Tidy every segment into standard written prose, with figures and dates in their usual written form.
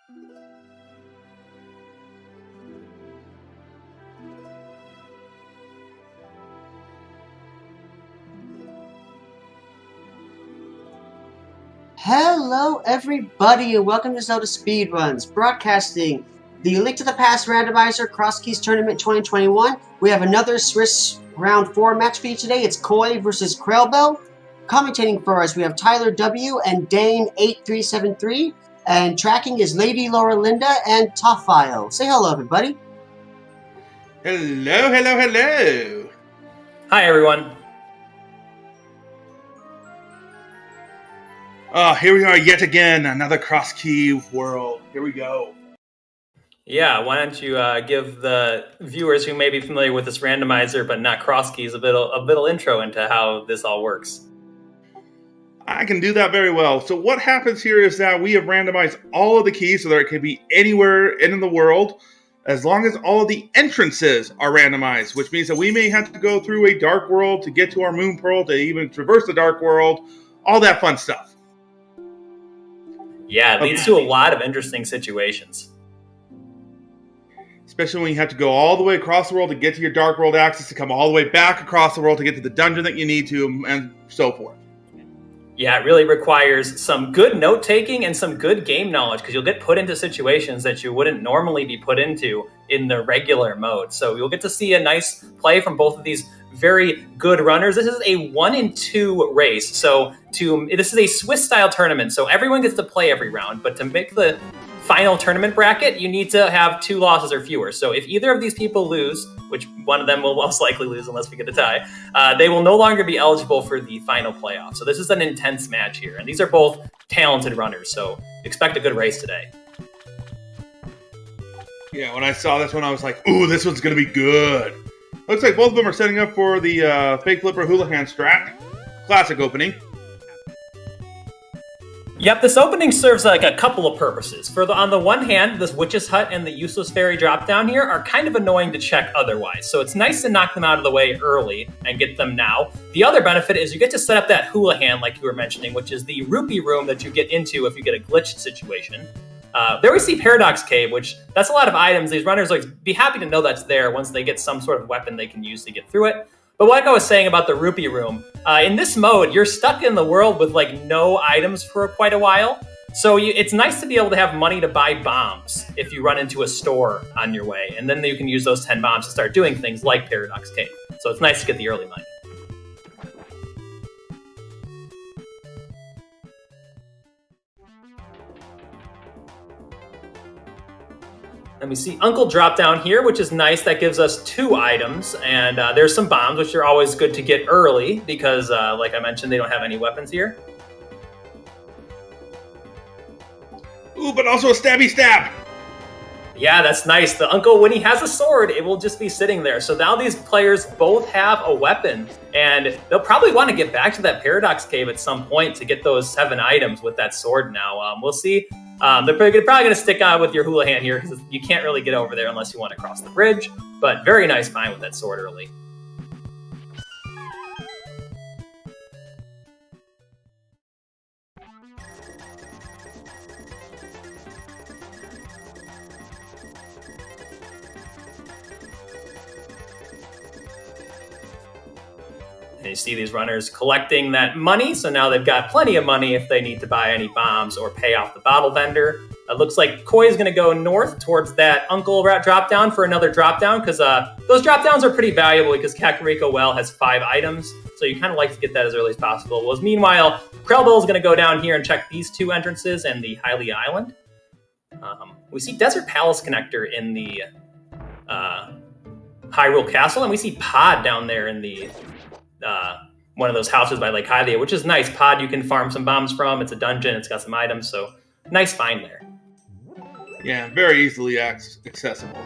Hello everybody and welcome to ZeldaSpeedRuns, broadcasting the Link to the Past Randomizer Crosskeys Tournament 2021. We have another Swiss Round 4 match for you today. It's Koi versus Krelbel. Commentating for us, we have Tyler W. and Dane8373. And tracking is Lady Laura Linda and Toffile. Say hello everybody. Hello, hello, hello. Hi everyone. Here we are yet again, another Crosskey world. Here we go. Yeah, why don't you give the viewers who may be familiar with this randomizer but not Crosskeys a little intro into how this all works. I can do that very well. So what happens here is that we have randomized all of the keys so that it can be anywhere in the world, as long as all of the entrances are randomized, which means that we may have to go through a dark world to get to our moon pearl, to even traverse the dark world, all that fun stuff. Yeah, it leads to a lot of interesting situations. Especially when you have to go all the way across the world to get to your dark world access, to come all the way back across the world to get to the dungeon that you need to, and so forth. Yeah, it really requires some good note-taking and some good game knowledge, because you'll get put into situations that you wouldn't normally be put into in the regular mode. So you'll get to see a nice play from both of these very good runners. This is a 1-in-2 race. So this is a Swiss-style tournament, so everyone gets to play every round. But to make the final tournament bracket, you need to have 2 losses or fewer. So if either of these people lose, which one of them will most likely lose unless we get a tie, they will no longer be eligible for the final playoff. So this is an intense match here. And these are both talented runners, so expect a good race today. Yeah, when I saw this one, I was like, ooh, this one's going to be good. Looks like both of them are setting up for the fake flipper Houlihan strat. Classic opening. Yep, this opening serves like a couple of purposes. On the one hand, this Witch's Hut and the Useless Fairy drop down here are kind of annoying to check otherwise. So it's nice to knock them out of the way early and get them now. The other benefit is you get to set up that Houlihan, like you were mentioning, which is the rupee room that you get into if you get a glitched situation. There we see Paradox Cave, which that's a lot of items. These runners like be happy to know that's there once they get some sort of weapon they can use to get through it. But like I was saying about the rupee room, in this mode, you're stuck in the world with like no items for quite a while. So it's nice to be able to have money to buy bombs if you run into a store on your way. And then you can use those 10 bombs to start doing things like Paradox Cave. So it's nice to get the early money. And we see Uncle drop down here, which is nice. That gives us 2 items. And there's some bombs, which are always good to get early because, like I mentioned, they don't have any weapons here. Ooh, but also a stabby stab. Yeah, that's nice. The Uncle, when he has a sword, it will just be sitting there. So now these players both have a weapon. And they'll probably want to get back to that Paradox Cave at some point to get those 7 items with that sword now. We'll see. They're probably going to stick on with your Houlihan here because you can't really get over there unless you want to cross the bridge. But very nice find with that sword early. And you see these runners collecting that money, so now they've got plenty of money if they need to buy any bombs or pay off the bottle vendor. It looks like Koi is going to go north towards that Uncle drop down for another drop down, because those drop downs are pretty valuable because Kakariko well has 5 items, so you kind of like to get that as early as possible. Well, meanwhile, Krelbel is going to go down here and check these 2 entrances and the Hylia Island. We see Desert Palace Connector in the Hyrule Castle, and we see Pod down there in the one of those houses by Lake Hylia, which is nice. Pod you can farm some bombs from. It's a dungeon. It's got some items, so nice find there. Yeah, very easily accessible.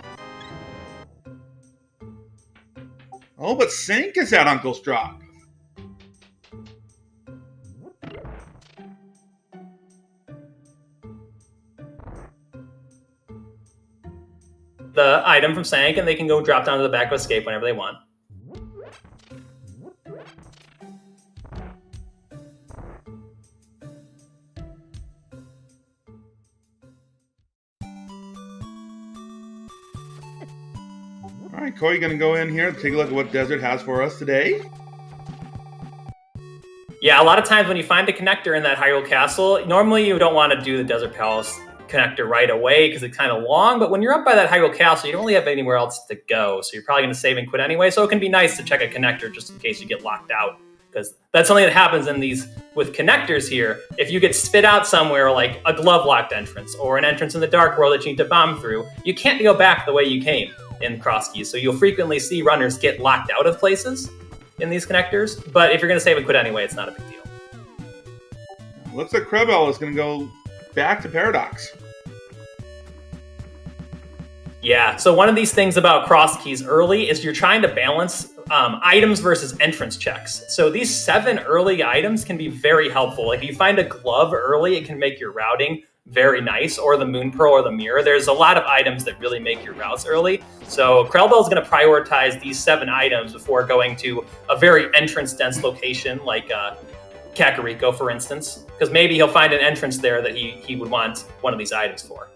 Oh, but Sync is at Uncle's drop. The item from Sank, and they can go drop down to the back of Escape whenever they want. All right, Koi, going to go in here and take a look at what Desert has for us today. Yeah, a lot of times when you find a connector in that Hyrule Castle, normally you don't want to do the Desert Palace connector right away because it's kind of long, but when you're up by that Hyrule Castle, you don't really have anywhere else to go, so you're probably going to save and quit anyway, so it can be nice to check a connector just in case you get locked out, because that's something that happens in these with connectors here. If you get spit out somewhere like a glove-locked entrance or an entrance in the Dark World that you need to bomb through, you can't go back the way you came in Crosskeys, so you'll frequently see runners get locked out of places in these connectors, but if you're going to save and quit anyway, it's not a big deal. Looks like Krelbel is going to go back to Paradox. Yeah, so one of these things about Crosskeys early is you're trying to balance items versus entrance checks. So these 7 early items can be very helpful. If you find a glove early, it can make your routing very nice, or the Moon Pearl or the Mirror. There's a lot of items that really make your routes early. So Krelbel is going to prioritize these 7 items before going to a very entrance-dense location like Kakariko, for instance, because maybe he'll find an entrance there that he would want one of these items for.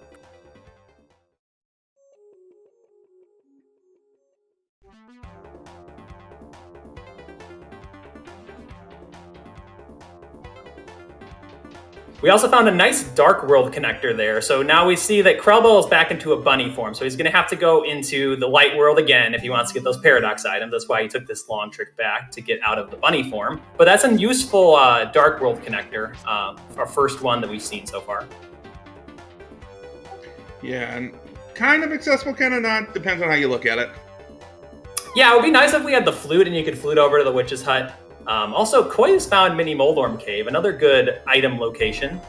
We also found a nice Dark World connector there. So now we see that Krelbel is back into a bunny form. So he's going to have to go into the Light World again if he wants to get those Paradox items. That's why he took this long trip back to get out of the bunny form. But that's a useful Dark World connector, our first one that we've seen so far. Yeah, and kind of accessible, kind of not. Depends on how you look at it. Yeah, it would be nice if we had the flute and you could flute over to the witch's hut. Also, Koi has found Mini Moldorm Cave, another good item location.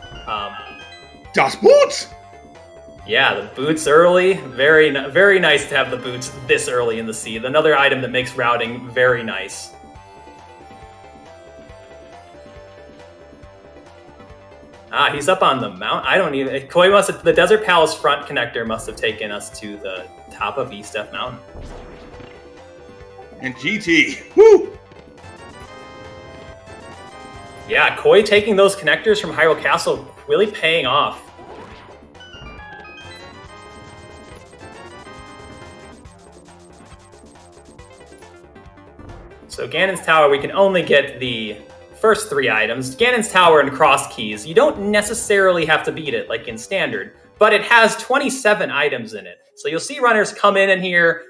Das Boots! Yeah, the boots early. Very nice to have the boots this early in the seed. Another item that makes routing very nice. He's up on the mount. I don't even... Koi must have... The Desert Palace front connector must have taken us to the top of East F Mountain. And GT. Woo! Yeah, Koi taking those connectors from Hyrule Castle, really paying off. So Ganon's Tower, we can only get the first 3 items. Ganon's Tower and Crosskeys, you don't necessarily have to beat it like in Standard, but it has 27 items in it. So you'll see runners come in here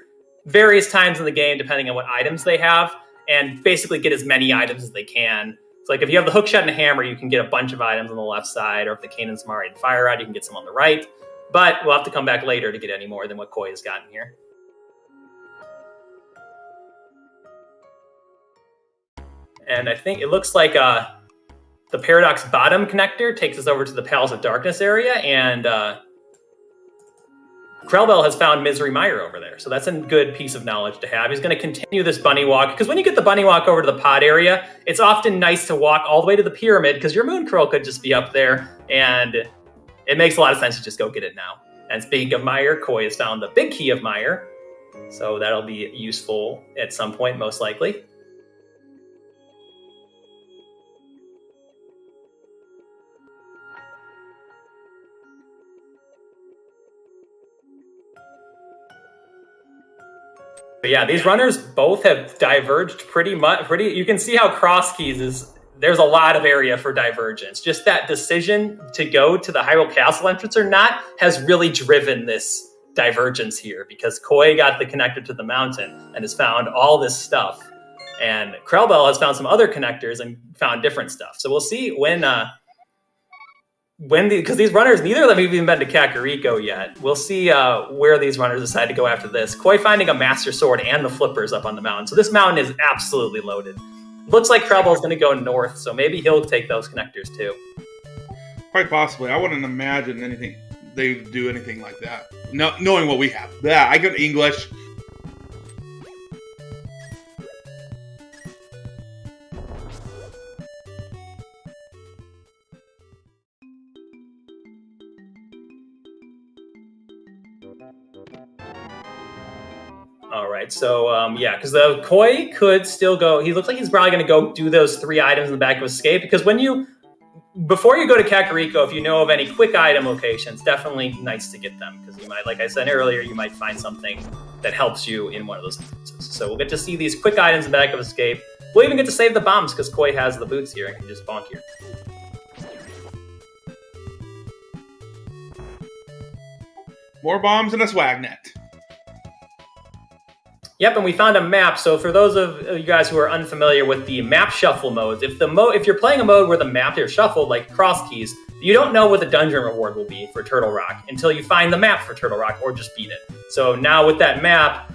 various times in the game, depending on what items they have, and basically get as many items as they can. It's like if you have the hookshot and hammer, you can get a bunch of items on the left side, or if the Kanon's Mari and Fire Rod, you can get some on the right. But we'll have to come back later to get any more than what Koi has gotten here. And I think it looks like the Paradox bottom connector takes us over to the Palace of Darkness area, and Krelbel has found Misery Mire over there. So that's a good piece of knowledge to have. He's going to continue this bunny walk, because when you get the bunny walk over to the pod area, it's often nice to walk all the way to the pyramid, because your Moon Curl could just be up there, and it makes a lot of sense to just go get it now. And speaking of Mire, Koi has found the big key of Mire, so that'll be useful at some point, most likely. But yeah, these runners both have diverged pretty much. You can see how Crosskeys is, there's a lot of area for divergence. Just that decision to go to the Hyrule Castle entrance or not has really driven this divergence here, because Koi got the connector to the mountain and has found all this stuff. And Krelbel has found some other connectors and found different stuff. So we'll see because these runners, neither of them have even been to Kakariko yet. We'll see where these runners decide to go after this. Koi finding a Master Sword and the flippers up on the mountain. So this mountain is absolutely loaded. Looks like Krelbel is going to go north, so maybe he'll take those connectors too. Quite possibly. I wouldn't imagine they do anything like that. No, knowing what we have. Yeah, I get English. All right, so yeah, because the Koi could still go. He looks like he's probably going to go do those 3 items in the back of Escape, because before you go to Kakariko, if you know of any quick item locations, definitely nice to get them, because you might, like I said earlier, you might find something that helps you in one of those instances. So we'll get to see these quick items in the back of Escape. We'll even get to save the bombs because Koi has the boots here and can just bonk here. More bombs and a swag net. Yep, and we found a map. So for those of you guys who are unfamiliar with the map shuffle modes, if you're playing a mode where the map is shuffled, like Crosskeys, you don't know what the dungeon reward will be for Turtle Rock until you find the map for Turtle Rock or just beat it. So now with that map,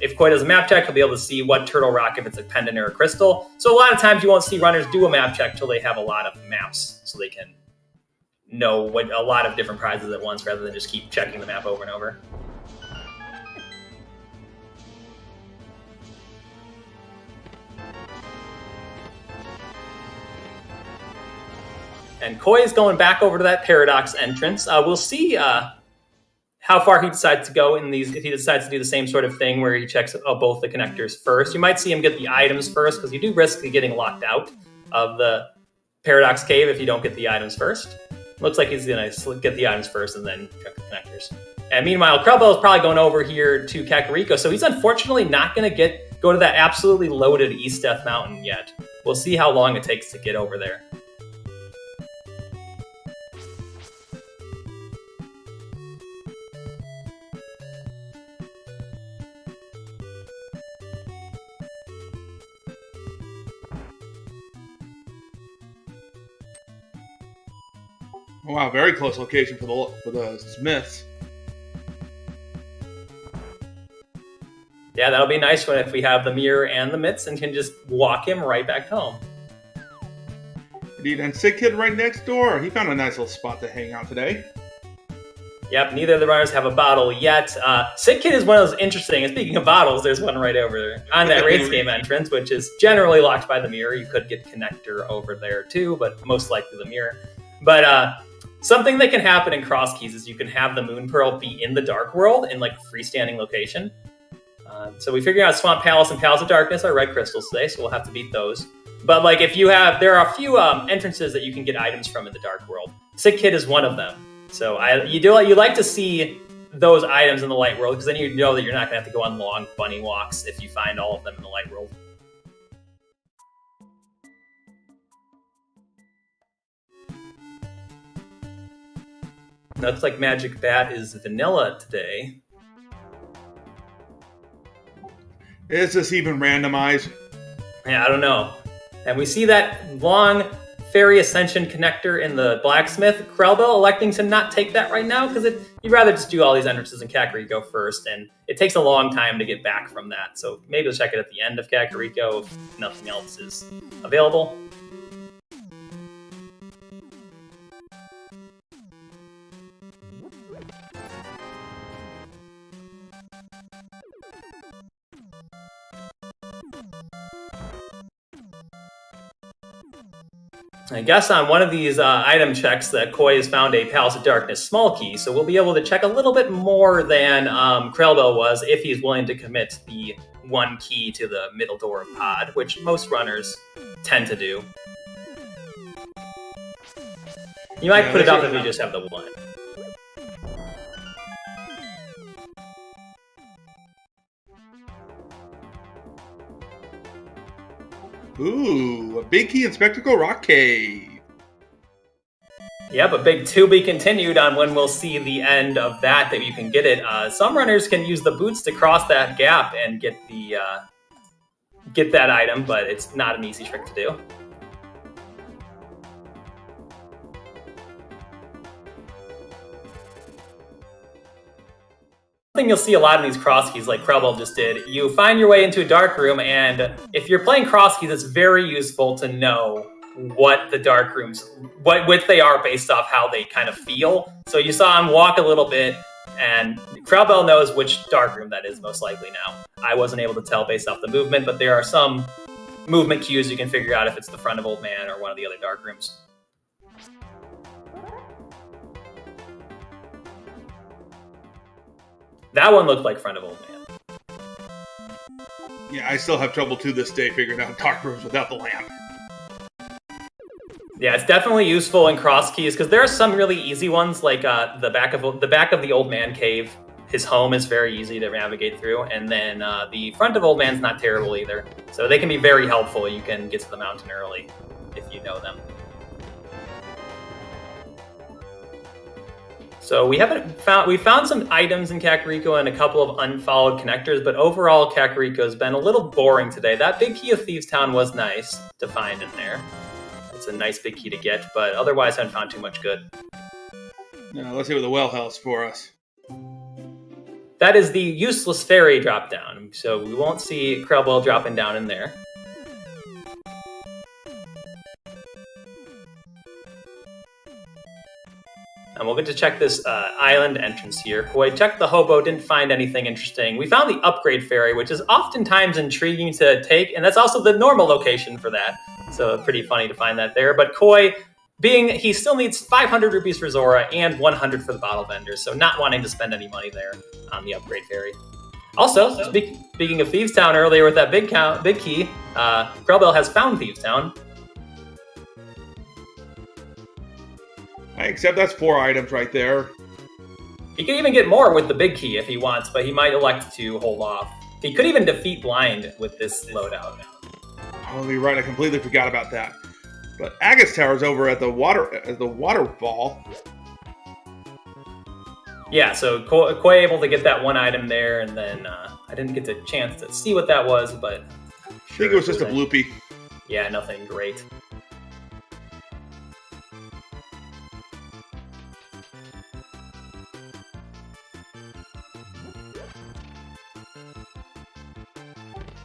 if Koi does a map check, he'll be able to see what Turtle Rock, if it's a pendant or a crystal. So a lot of times you won't see runners do a map check till they have a lot of maps, so they can know what a lot of different prizes at once rather than just keep checking the map over and over. And Koi is going back over to that Paradox entrance. We'll see how far he decides to go in these, if he decides to do the same sort of thing where he checks both the connectors first. You might see him get the items first, because you do risk getting locked out of the Paradox Cave if you don't get the items first. Looks like he's going to get the items first and then check the connectors. And meanwhile, Krelbel is probably going over here to Kakariko, so he's unfortunately not going to go to that absolutely loaded East Death Mountain yet. We'll see how long it takes to get over there. Oh, wow, very close location for the Smiths. Yeah, that'll be nice if we have the mirror and the mitts and can just walk him right back home. Indeed, and Sick Kid right next door. He found a nice little spot to hang out today. Yep, neither of the runners have a bottle yet. Sick Kid is one of those interesting, and speaking of bottles, there's one right over there on that Raids game entrance, which is generally locked by the mirror. You could get connector over there too, but most likely the mirror. But something that can happen in Crosskeys is you can have the Moon Pearl be in the Dark World in like a freestanding location. So we figured out Swamp Palace and Palace of Darkness are red crystals today, so we'll have to beat those. But like there are a few entrances that you can get items from in the Dark World. Sick Kid is one of them. So you like to see those items in the Light World, because then you know that you're not going to have to go on long bunny walks if you find all of them in the Light World. Looks like Magic Bat is vanilla today. Is this even randomized? Yeah, I don't know. And we see that long Fairy Ascension connector in the Blacksmith. Krelbel electing to not take that right now because you'd rather just do all these entrances in Kakariko first, and it takes a long time to get back from that. So maybe we'll check it at the end of Kakariko if nothing else is available. I guess on one of these item checks that Koi has found a Palace of Darkness small key, so we'll be able to check a little bit more than Krelbel was if he's willing to commit the one key to the middle door of Pod, which most runners tend to do. You might put it up if you just have the one. Ooh, a big key in Spectacle Rock Cave. Yep, a big to be continued on when we'll see the end of that you can get it. Some runners can use the boots to cross that gap and get that item, but it's not an easy trick to do. You'll see a lot in these Crosskeys, like Krelbel just did. You find your way into a dark room, and if you're playing Crosskeys, it's very useful to know what the dark rooms, what they are based off how they kind of feel. So you saw him walk a little bit, and Krelbel knows which dark room that is most likely now. I wasn't able to tell based off the movement, but there are some movement cues you can figure out if it's the front of Old Man or one of the other dark rooms. That one looked like front of Old Man. Yeah, I still have trouble to this day figuring out dark rooms without the lamp. Yeah, it's definitely useful in Crosskeys because there are some really easy ones, like the back of the Old Man cave his home is very easy to navigate through, and then the front of Old Man's not terrible either. So they can be very helpful. You can get to the mountain early if you know them. So we found some items in Kakariko and a couple of unfollowed connectors, but overall Kakariko's been a little boring today. That big key of Thieves Town was nice to find in there. It's a nice big key to get, but otherwise I haven't found too much good. Now, let's see what the well has for us. That is the useless fairy drop down, so we won't see krelbel dropping down in there. And we'll get to check this island entrance here. Koi checked the hobo, didn't find anything interesting. We found the upgrade ferry, which is oftentimes intriguing to take, and that's also the normal location for that. So pretty funny to find that there. But Koi, he still needs 500 rupees for Zora and 100 for the bottle vendor, so not wanting to spend any money there on the upgrade ferry. Also, speaking of Thieves Town earlier with that big key, krelbel has found Thieves Town. Except that's 4 items right there. He could even get more with the big key if he wants, but he might elect to hold off. He could even defeat Blind with this loadout. Oh, you're right. I completely forgot about that. But Agate's Tower's over at the waterfall. Yeah, so Koi able to get that one item there, and then I didn't get the chance to see what that was, but I think it was just a bloopy. Yeah, nothing great.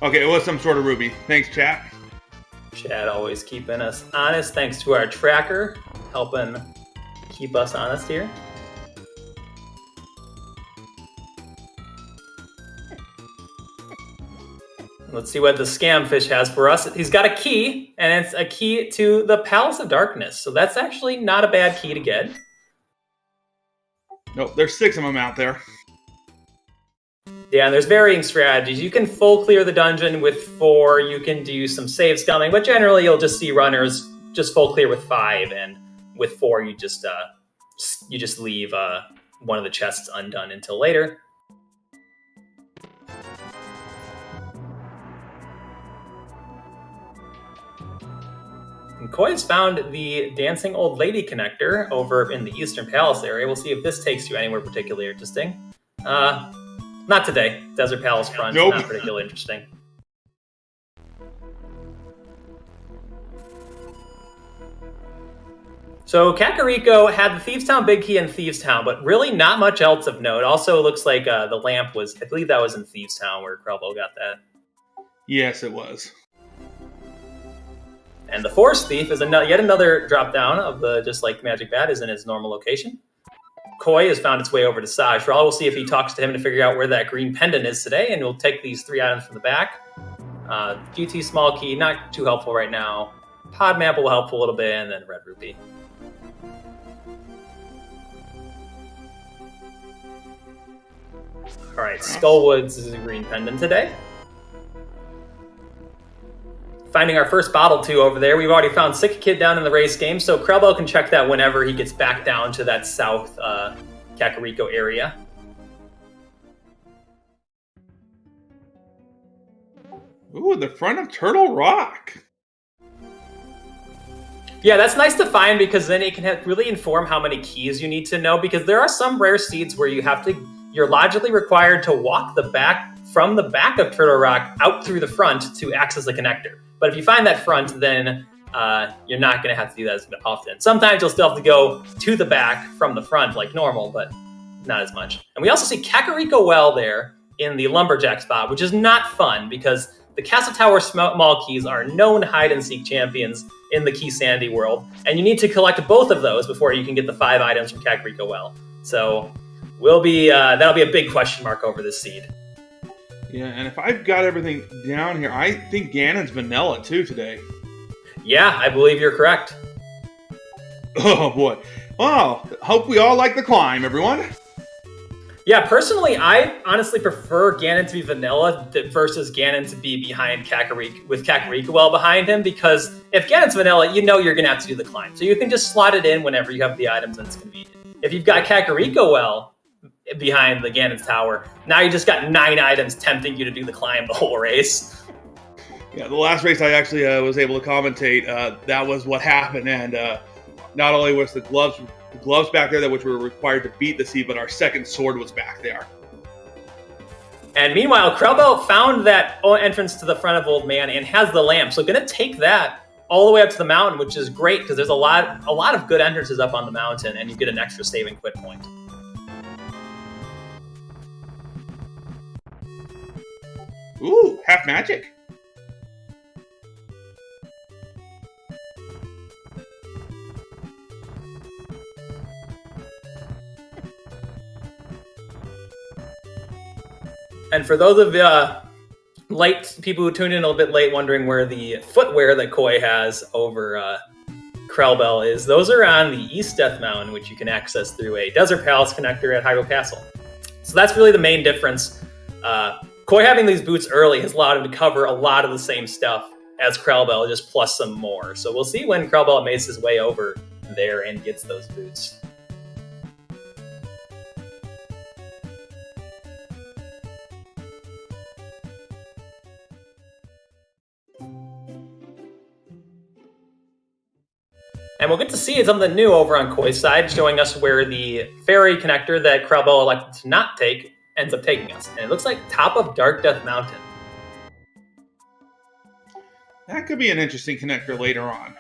Okay, it was some sort of ruby. Thanks, chat. Chat always keeping us honest. Thanks to our tracker, helping keep us honest here. Let's see what the scam fish has for us. He's got a key, and it's a key to the Palace of Darkness. So that's actually not a bad key to get. Nope, there's 6 of them out there. Yeah, and there's varying strategies. You can full clear the dungeon with 4. You can do some save scumming, but generally you'll just see runners just full clear with 5, and with 4 you just leave one of the chests undone until later. And Koi's found the Dancing Old Lady connector over in the Eastern Palace area. We'll see if this takes you anywhere particularly interesting. Not today. Desert Palace front, nope. Not particularly interesting. So Kakariko had the Thieves Town big key in Thieves Town, but really not much else of note. Also, it looks like the lamp was, I believe that was in Thieves Town where krelbel got that. Yes, it was. And the Force Thief is yet another drop down of the Just Like Magic Bat is in its normal location. Koi has found its way over to Saj. We'll see if he talks to him to figure out where that green pendant is today, and we'll take these 3 items from the back. GT Small Key, not too helpful right now. Pod Map will help a little bit, and then Red Rupee. All right, Skullwoods is a green pendant today. Finding our first bottle too over there. We've already found Sick Kid down in the race game, so krelbel can check that whenever he gets back down to that south Kakariko area. Ooh, the front of Turtle Rock. Yeah, that's nice to find because then it can really inform how many keys you need to know, because there are some rare seeds where you're logically required to walk from the back of Turtle Rock out through the front to access the connector. But if you find that front, then you're not going to have to do that as often. Sometimes you'll still have to go to the back from the front like normal, but not as much. And we also see Kakariko Well there in the Lumberjack spot, which is not fun because the Castle Tower Small Keys are known hide-and-seek champions in the Key Sandy world, and you need to collect both of those before you can get the 5 items from Kakariko Well. So that'll be a big question mark over this seed. Yeah, and if I've got everything down here, I think Ganon's vanilla too today. Yeah, I believe you're correct. Oh boy. Well, hope we all like the climb, everyone. Yeah, personally, I honestly prefer Ganon to be vanilla versus Ganon to be behind Kakariko, with Kakariko Well behind him, because if Ganon's vanilla, you know you're going to have to do the climb. So you can just slot it in whenever you have the items and it's convenient. If you've got Kakariko Well behind the Ganon's tower. Now you just got 9 items tempting you to do the climb the whole race. Yeah, the last race I actually was able to commentate, that was what happened, and not only was the gloves back there which were required to beat the seed, but our second sword was back there. And meanwhile, krelbel found that entrance to the front of Old Man and has the lamp, so gonna take that all the way up to the mountain, which is great because there's a lot of good entrances up on the mountain, and you get an extra save and quit point. Ooh, half magic. And for those of people who tuned in a little bit late wondering where the footwear that Koi has over krelbel is, those are on the East Death Mountain, which you can access through a Desert Palace connector at Hyrule Castle. So that's really the main difference. Koi having these boots early has allowed him to cover a lot of the same stuff as krelbel, just plus some more. So we'll see when krelbel makes his way over there and gets those boots. And we'll get to see something new over on Koi's side, showing us where the fairy connector that krelbel elected to not take ends up taking us. And it looks like top of Dark Death Mountain. That could be an interesting connector later on.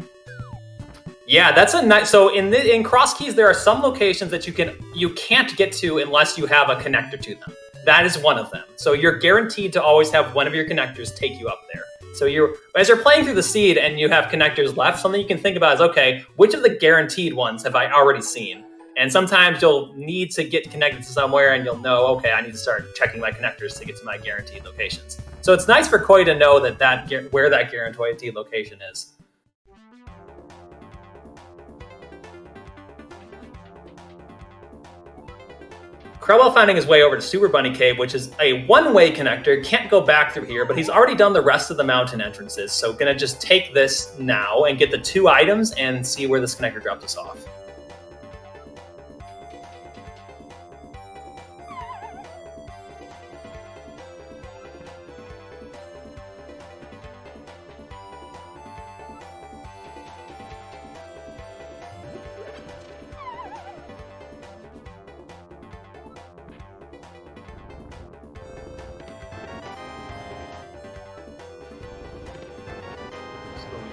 Yeah, that's a nice. So in Crosskeys, there are some locations that you can't get to unless you have a connector to them. That is one of them. So you're guaranteed to always have one of your connectors take you up there. So as you're playing through the seed and you have connectors left, something you can think about is, okay, which of the guaranteed ones have I already seen? And sometimes you'll need to get connected to somewhere and you'll know, okay, I need to start checking my connectors to get to my guaranteed locations. So it's nice for Koi to know where that guaranteed location is. krelbel finding his way over to Super Bunny Cave, which is a one-way connector. Can't go back through here, but he's already done the rest of the mountain entrances. So gonna just take this now and get the 2 items and see where this connector drops us off.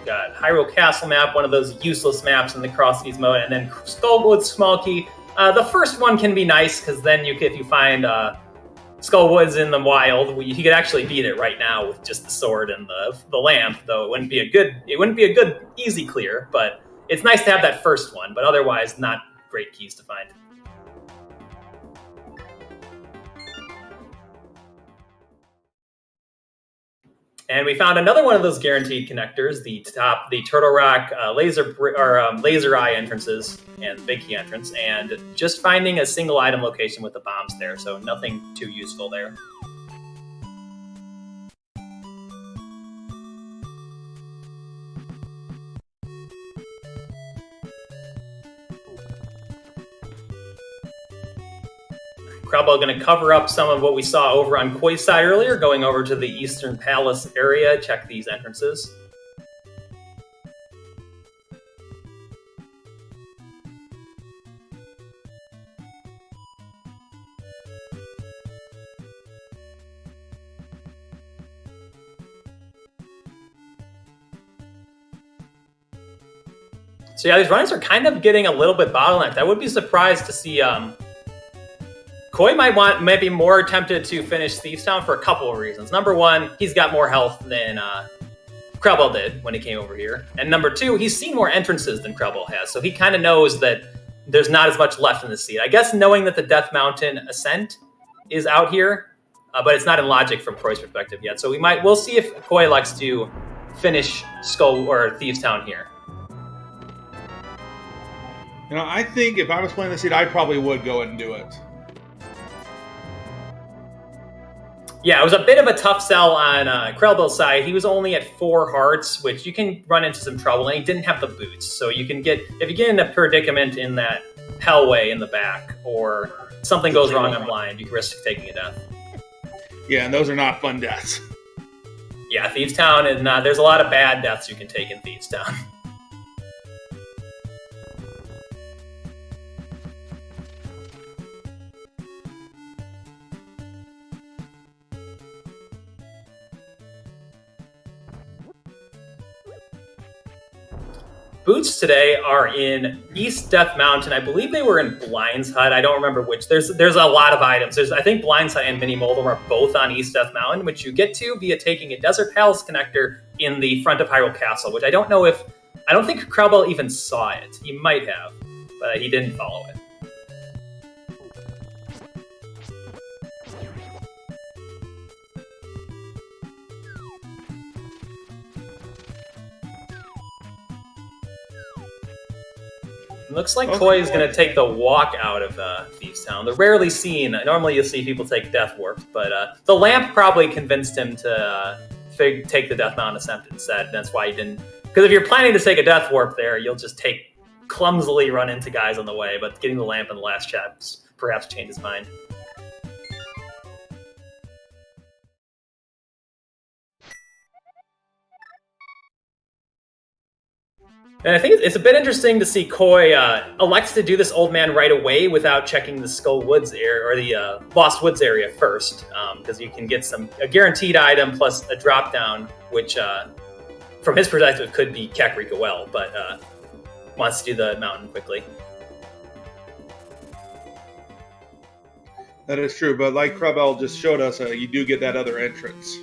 Got Hyrule Castle map, one of those useless maps in the Crosskeys mode, and then Skullwood Small Key. The first one can be nice because then if you find Skullwoods in the wild, you could actually beat it right now with just the sword and the lamp. Though it wouldn't be a good easy clear, but it's nice to have that first one. But otherwise, not great keys to find. And we found another one of those guaranteed connectors, the Turtle Rock laser eye entrances and the big key entrance, and just finding a single item location with the bombs there, so nothing too useful there. krelbel going to cover up some of what we saw over on Koi's side earlier, going over to the Eastern Palace area, check these entrances. So yeah, these runs are kind of getting a little bit bottlenecked. I would be surprised to see Koi might be more tempted to finish Thieves Town for a couple of reasons. Number one, he's got more health than krelbel did when he came over here. And number two, he's seen more entrances than krelbel has. So he kind of knows that there's not as much left in the seed. I guess knowing that the Death Mountain Ascent is out here, but it's not in logic from Koi's perspective yet. So we'll see if Koi likes to finish Skull or Thieves Town here. You know, I think if I was playing the seed, I probably would go ahead and do it. Yeah, it was a bit of a tough sell on krelbel's side. He was only at 4 hearts, which you can run into some trouble, and he didn't have the boots. So you can if you get in a predicament in that hellway in the back, or something goes wrong on blind, you can risk taking a death. Yeah, and those are not fun deaths. Yeah, Thieves Town, and there's a lot of bad deaths you can take in Thieves Town. Boots today are in East Death Mountain. I believe they were in Blind's Hut. I don't remember which. There's a lot of items. I think Blind's Hut and Mini Moldum are both on East Death Mountain, which you get to via taking a Desert Palace connector in the front of Hyrule Castle, which I don't think Krelbel even saw it. He might have, but he didn't follow it. It looks like Koi is going to take the walk out of Thieves Town. They're rarely seen. Normally you'll see people take Death Warp, but the lamp probably convinced him to take the Death Mountain Ascent instead. And that's why he didn't. Because if you're planning to take a Death Warp there, you'll just clumsily run into guys on the way, but getting the lamp in the last chat perhaps changed his mind. And I think it's a bit interesting to see Koi elects to do this Old Man right away without checking the Skull Woods area or the Lost Woods area first, because you can get a guaranteed item plus a drop down, which from his perspective could be Kakariko well, but wants to do the mountain quickly. That is true, but like Krelbel just showed us, you do get that other entrance.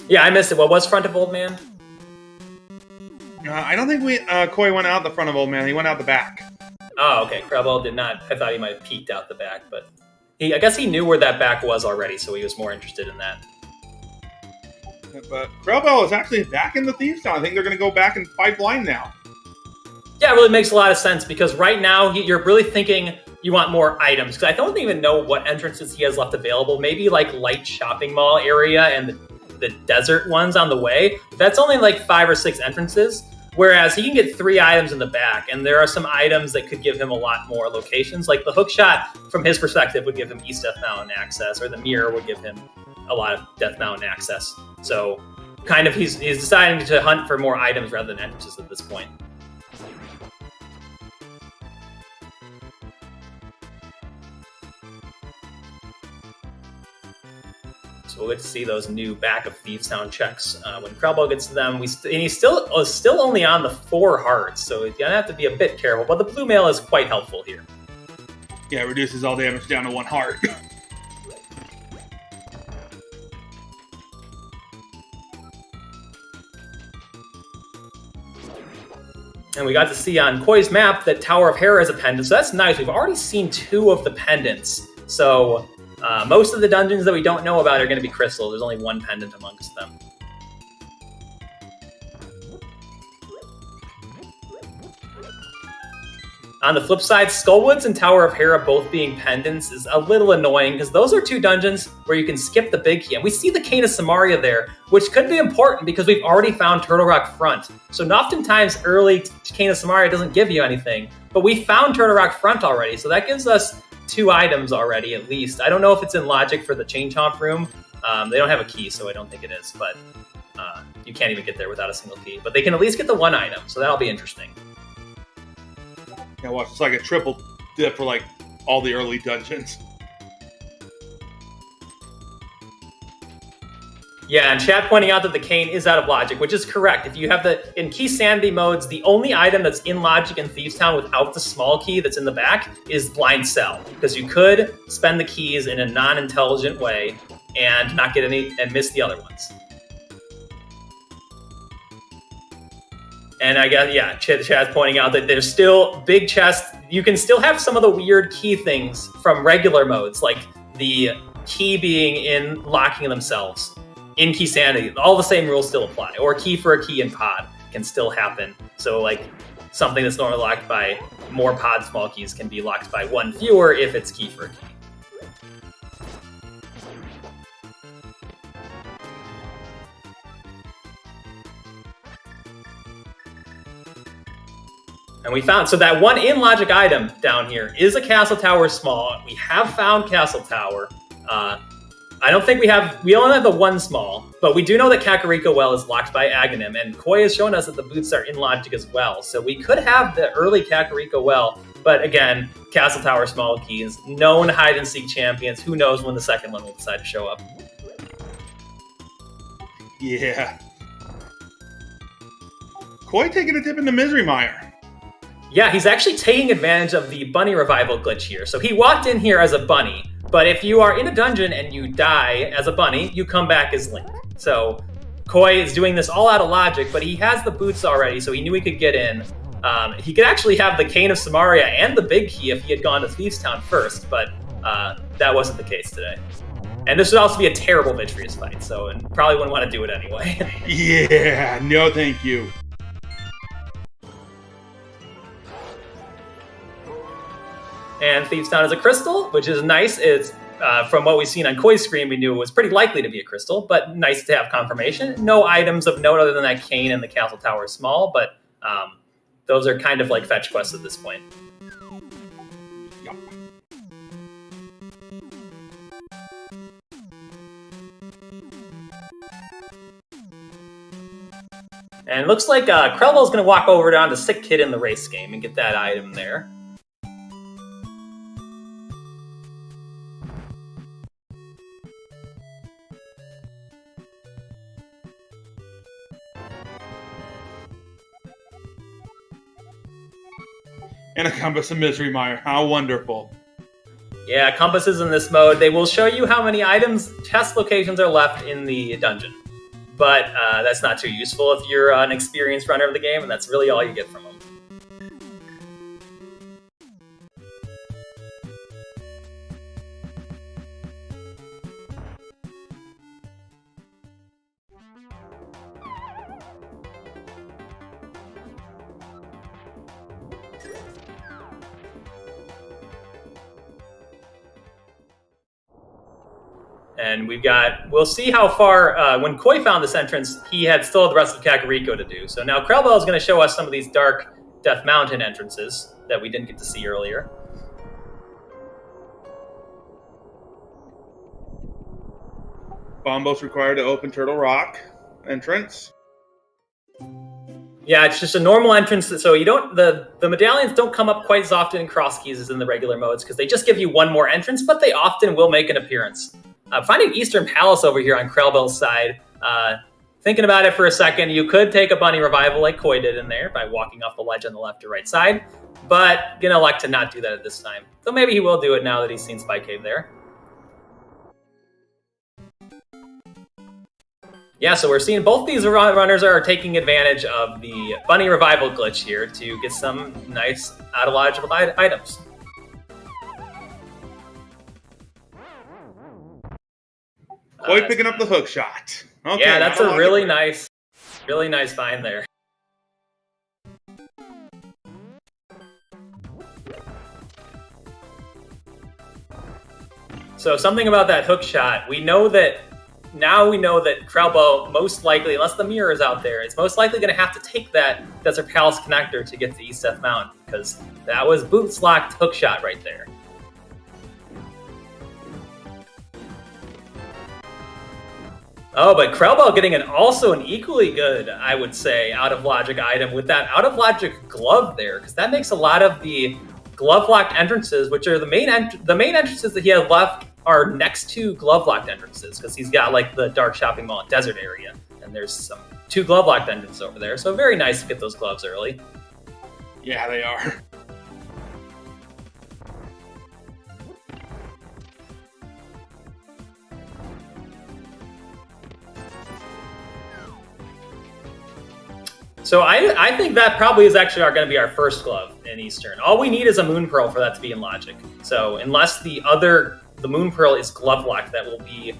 Yeah, I missed it. What was front of Old Man? I don't think Koi went out the front of Old Man. He went out the back. Oh, okay. Krelbel did not. I thought he might have peeked out the back, but I guess he knew where that back was already, so he was more interested in that. But Krelbel is actually back in the Thieves Town. I think they're going to go back and fight blind now. Yeah, it really makes a lot of sense, because right now you're really thinking you want more items, because I don't even know what entrances he has left available. Maybe like Light Shopping Mall area and the desert ones on the way. That's only like 5 or 6 entrances. Whereas he can get 3 items in the back, and there are some items that could give him a lot more locations. Like the hook shot, from his perspective, would give him East Death Mountain access, or the mirror would give him a lot of Death Mountain access. So kind of he's deciding to hunt for more items rather than entrances at this point. So we'll get to see those new back of Thieves Town checks when Krelbel gets to them. And he's still only on the 4 hearts, so you're gonna have to be a bit careful. But the blue mail is quite helpful here. Yeah, it reduces all damage down to 1 heart. And we got to see on Koi's map that Tower of Hera is a pendant, so that's nice. We've already seen 2 of the pendants, so most of the dungeons that we don't know about are going to be crystal. There's only 1 pendant amongst them. On the flip side, Skullwoods and Tower of Hera both being pendants is a little annoying, because those are 2 dungeons where you can skip the big key. And we see the Cane of Samaria there, which could be important because we've already found Turtle Rock Front. So oftentimes early Cane of Samaria doesn't give you anything, but we found Turtle Rock Front already, so that gives us 2 items already, at least. I don't know if it's in logic for the Chain Chomp room. They don't have a key, so I don't think it is, but you can't even get there without a single key. But they can at least get the 1 item, so that'll be interesting. Yeah, watch, it's like a triple dip for like all the early dungeons. Yeah, and chat pointing out that the cane is out of logic, which is correct. If you have in key sanity modes, the only item that's in logic in Thieves Town without the small key that's in the back is Blind Cell, because you could spend the keys in a non-intelligent way and not get any and miss the other ones. And I guess, yeah, Chad's pointing out that there's still big chests. You can still have some of the weird key things from regular modes, like the key being in locking themselves. In key sanity, all the same rules still apply. Or key for a key in pod can still happen. So like something that's normally locked by more pod small keys can be locked by 1 fewer if it's key for a key. And And we found, so that one in logic item down here is a Castle Tower small. We have found Castle Tower. I don't think we only have the one small, but we do know that Kakariko Well is locked by Aghanim, and Koi has shown us that the boots are in logic as well. So we could have the early Kakariko Well, but again, Castle Tower small keys, known hide-and-seek champions. Who knows when the second one will decide to show up. Yeah. Koi taking a dip into Misery Mire. Yeah, he's actually taking advantage of the bunny revival glitch here. So he walked in here as a bunny, but if you are in a dungeon and you die as a bunny, you come back as Link. So Koi is doing this all out of logic, but he has the boots already, so he knew he could get in. He could actually have the Cane of Samaria and the Big Key if he had gone to Thieves Town first, but that wasn't the case today. And this would also be a terrible Vitreous fight, so and probably wouldn't want to do it anyway. Yeah, no thank you. And Thieves Town is a crystal, which is nice. It's from what we've seen on Koi's screen, we knew it was pretty likely to be a crystal, but nice to have confirmation. No items of note other than that cane and the Castle Tower small, but those are kind of like fetch quests at this point. Yep. And it looks like Krelbel is going to walk over down to Sick Kid in the race game and get that item there. And a Compass of Misery Mire. How wonderful. Yeah, compasses in this mode, they will show you how many items, chest locations are left in the dungeon. But that's not too useful if you're an experienced runner of the game, and that's really all you get from them. And we'll see how far, when Koi found this entrance, he had still the rest of Kakariko to do. So now Krelbel is going to show us some of these dark Death Mountain entrances that we didn't get to see earlier. Bombos required to open Turtle Rock entrance. Yeah, it's just a normal entrance, so you don't the medallions don't come up quite as often in Crosskeys as in the regular modes, because they just give you one more entrance, but they often will make an appearance. Finding Eastern Palace over here on Krelbel's side, thinking about it for a second, you could take a bunny revival like Koi did in there by walking off the ledge on the left or right side, but gonna elect to not do that at this time. So maybe he will do it now that he's seen Spy Cave there. Yeah, so we're seeing both these runners are taking advantage of the bunny revival glitch here to get some nice out-of-logical items. Koi picking up the hook shot. Okay, yeah, that's a really nice find there. So something about that hook shot, we know that Krelbel most likely, unless the mirror is out there, is most likely going to have to take that Desert Palace connector to get to East Death Mountain, because that was boots locked hook shot right there. Oh, but Krelbel getting also an equally good, I would say, out-of-logic item with that out-of-logic glove there, because that makes a lot of the glove-locked entrances, which are the main entrances that he has left, are next to glove-locked entrances, because he's got like the Dark Shopping Mall and Desert area, and there's two glove-locked entrances over there, so very nice to get those gloves early. Yeah, they are. So I think that probably is actually going to be our first glove in Eastern. All we need is a Moon Pearl for that to be in logic. So unless the Moon Pearl is glove locked, that will be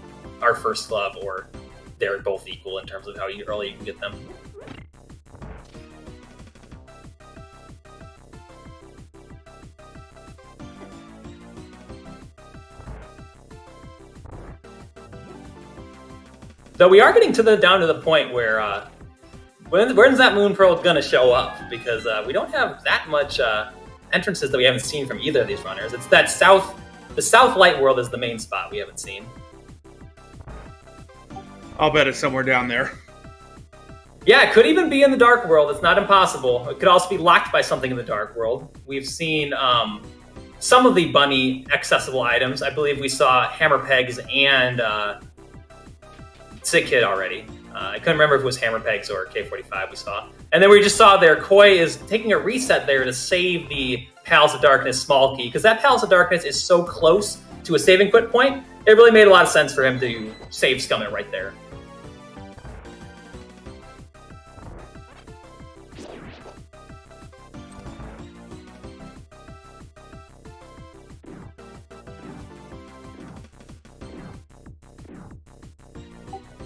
our first glove, or they're both equal in terms of how early you can get them. Though we are getting down to the point where When's that moon pearl gonna show up? Because we don't have that much entrances that we haven't seen from either of these runners. It's that the south light world is the main spot we haven't seen. I'll bet it's somewhere down there. Yeah, it could even be in the dark world. It's not impossible. It could also be locked by something in the dark world. We've seen some of the bunny accessible items. I believe we saw hammer pegs and Sick Kid already. I couldn't remember if it was hammer pegs or K45 we saw. And then we just saw there, Koi is taking a reset there to save the Palace of Darkness small key, because that Palace of Darkness is so close to a saving quit point, it really made a lot of sense for him to save Scummit right there.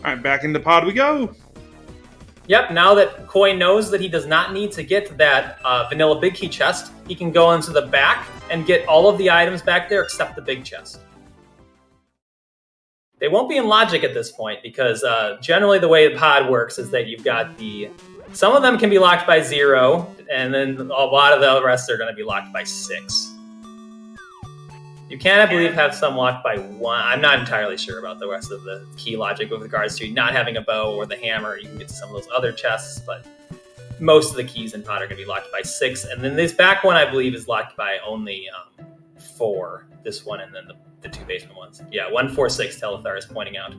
All right, back into pod we go. Yep, now that Koi knows that he does not need to get that vanilla big key chest, he can go into the back and get all of the items back there except the big chest. They won't be in logic at this point because generally the way the pod works is that you've got some of them can be locked by 0, and then a lot of the rest are going to be locked by 6. You can, I believe, have some locked by 1. I'm not entirely sure about the rest of the key logic with regards to not having a bow or the hammer. You can get to some of those other chests, but most of the keys in pod are going to be locked by 6. And then this back one, I believe, is locked by only 4. This one and then the 2 basement ones. Yeah, 1, 4, 6, Telethar is pointing out.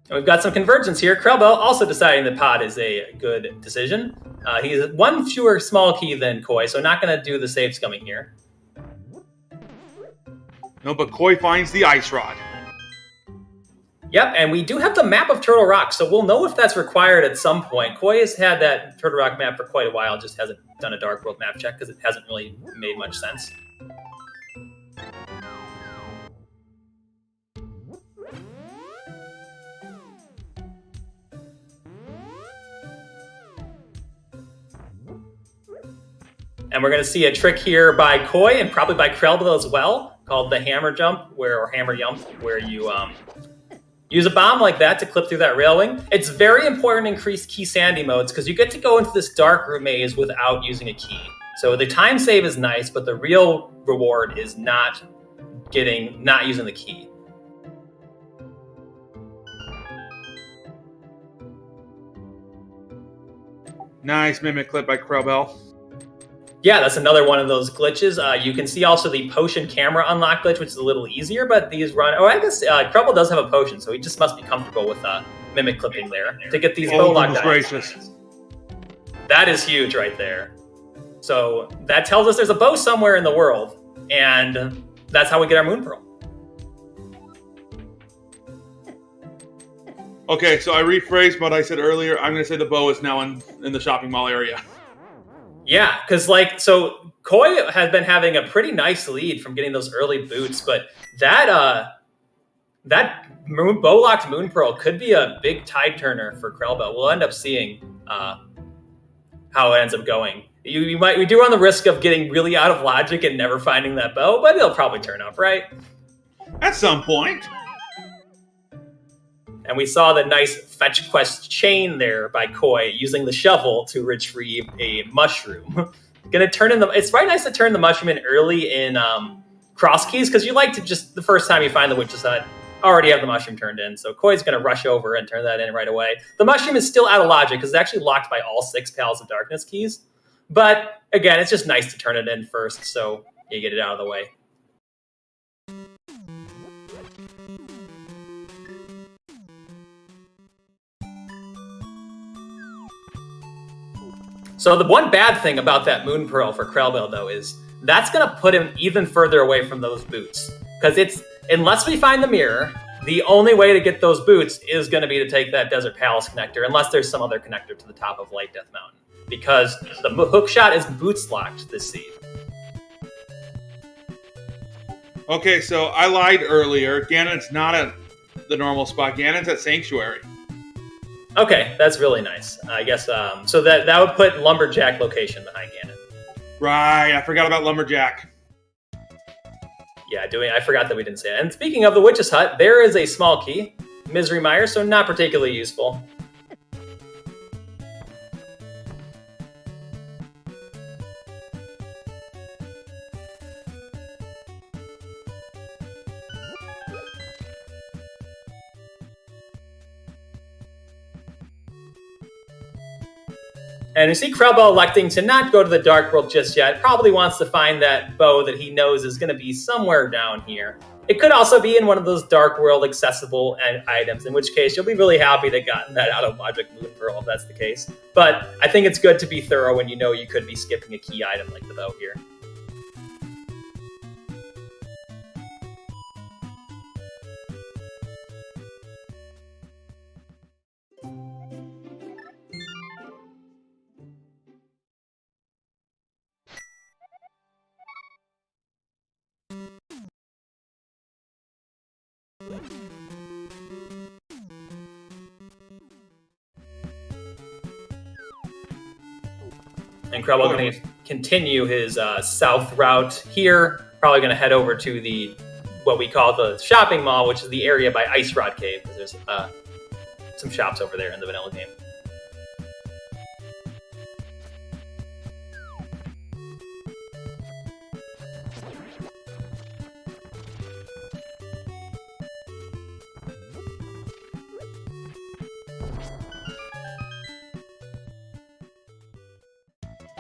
And we've got some convergence here. Krelbel also deciding that pod is a good decision. He's 1 fewer small key than Koi, so not going to do the save scumming here. No, but Koi finds the ice rod. Yep, and we do have the map of Turtle Rock, so we'll know if that's required at some point. Koi has had that Turtle Rock map for quite a while, just hasn't done a Dark World map check because it hasn't really made much sense. And we're going to see a trick here by Koi and probably by Krelbel as well, called the hammer jump, or hammer yump, where you use a bomb like that to clip through that railing. It's very important to increase key sandy modes because you get to go into this dark room maze without using a key. So the time save is nice, but the real reward is not using the key. Nice mimic clip by Krelbel. Yeah, that's another one of those glitches. You can see also the potion camera unlock glitch, which is a little easier, but these run... Oh, I guess Krelbel does have a potion, so he just must be comfortable with mimic clipping there to get these bow lock dice. That is huge right there. So that tells us there's a bow somewhere in the world, and that's how we get our Moon Pearl. Okay, so I rephrased what I said earlier. I'm going to say the bow is now in the shopping mall area. Yeah, because so Koi has been having a pretty nice lead from getting those early boots, but that bow-locked Moon Pearl could be a big tide turner for Krelbel. We'll end up seeing how it ends up going. We do run the risk of getting really out of logic and never finding that bow, but it'll probably turn up, right? At some point. And we saw the nice fetch quest chain there by Koi using the shovel to retrieve a mushroom. Gonna turn in it's very nice to turn the mushroom in early in Crosskeys because you like to just the first time you find the witch's hut already have the mushroom turned in. So Koi's gonna rush over and turn that in right away. The mushroom is still out of logic because it's actually locked by all 6 Palace of Darkness keys. But again, it's just nice to turn it in first so you get it out of the way. So the one bad thing about that Moon Pearl for Krelbel, though, is that's going to put him even further away from those boots. Because unless we find the mirror, the only way to get those boots is going to be to take that Desert Palace connector, unless there's some other connector to the top of Light Death Mountain. Because the hook shot is boots locked this seed. Okay, so I lied earlier. Ganon's not at the normal spot. Ganon's at Sanctuary. Okay, that's really nice. I guess so that would put Lumberjack location behind Ganon. Right, I forgot about Lumberjack. Yeah, I forgot that we didn't say that. And speaking of the Witch's Hut, there is a small key. Misery Mire, so not particularly useful. And you see Krelbel electing to not go to the Dark World just yet. Probably wants to find that bow that he knows is going to be somewhere down here. It could also be in one of those Dark World accessible items, in which case you'll be really happy they got that out of Logic Moon Pearl if that's the case. But I think it's good to be thorough when you know you could be skipping a key item like the bow here. And Krelbel going to continue his south route here. Probably going to head over to what we call the shopping mall, which is the area by Ice Rod Cave, because there's some shops over there in the vanilla game.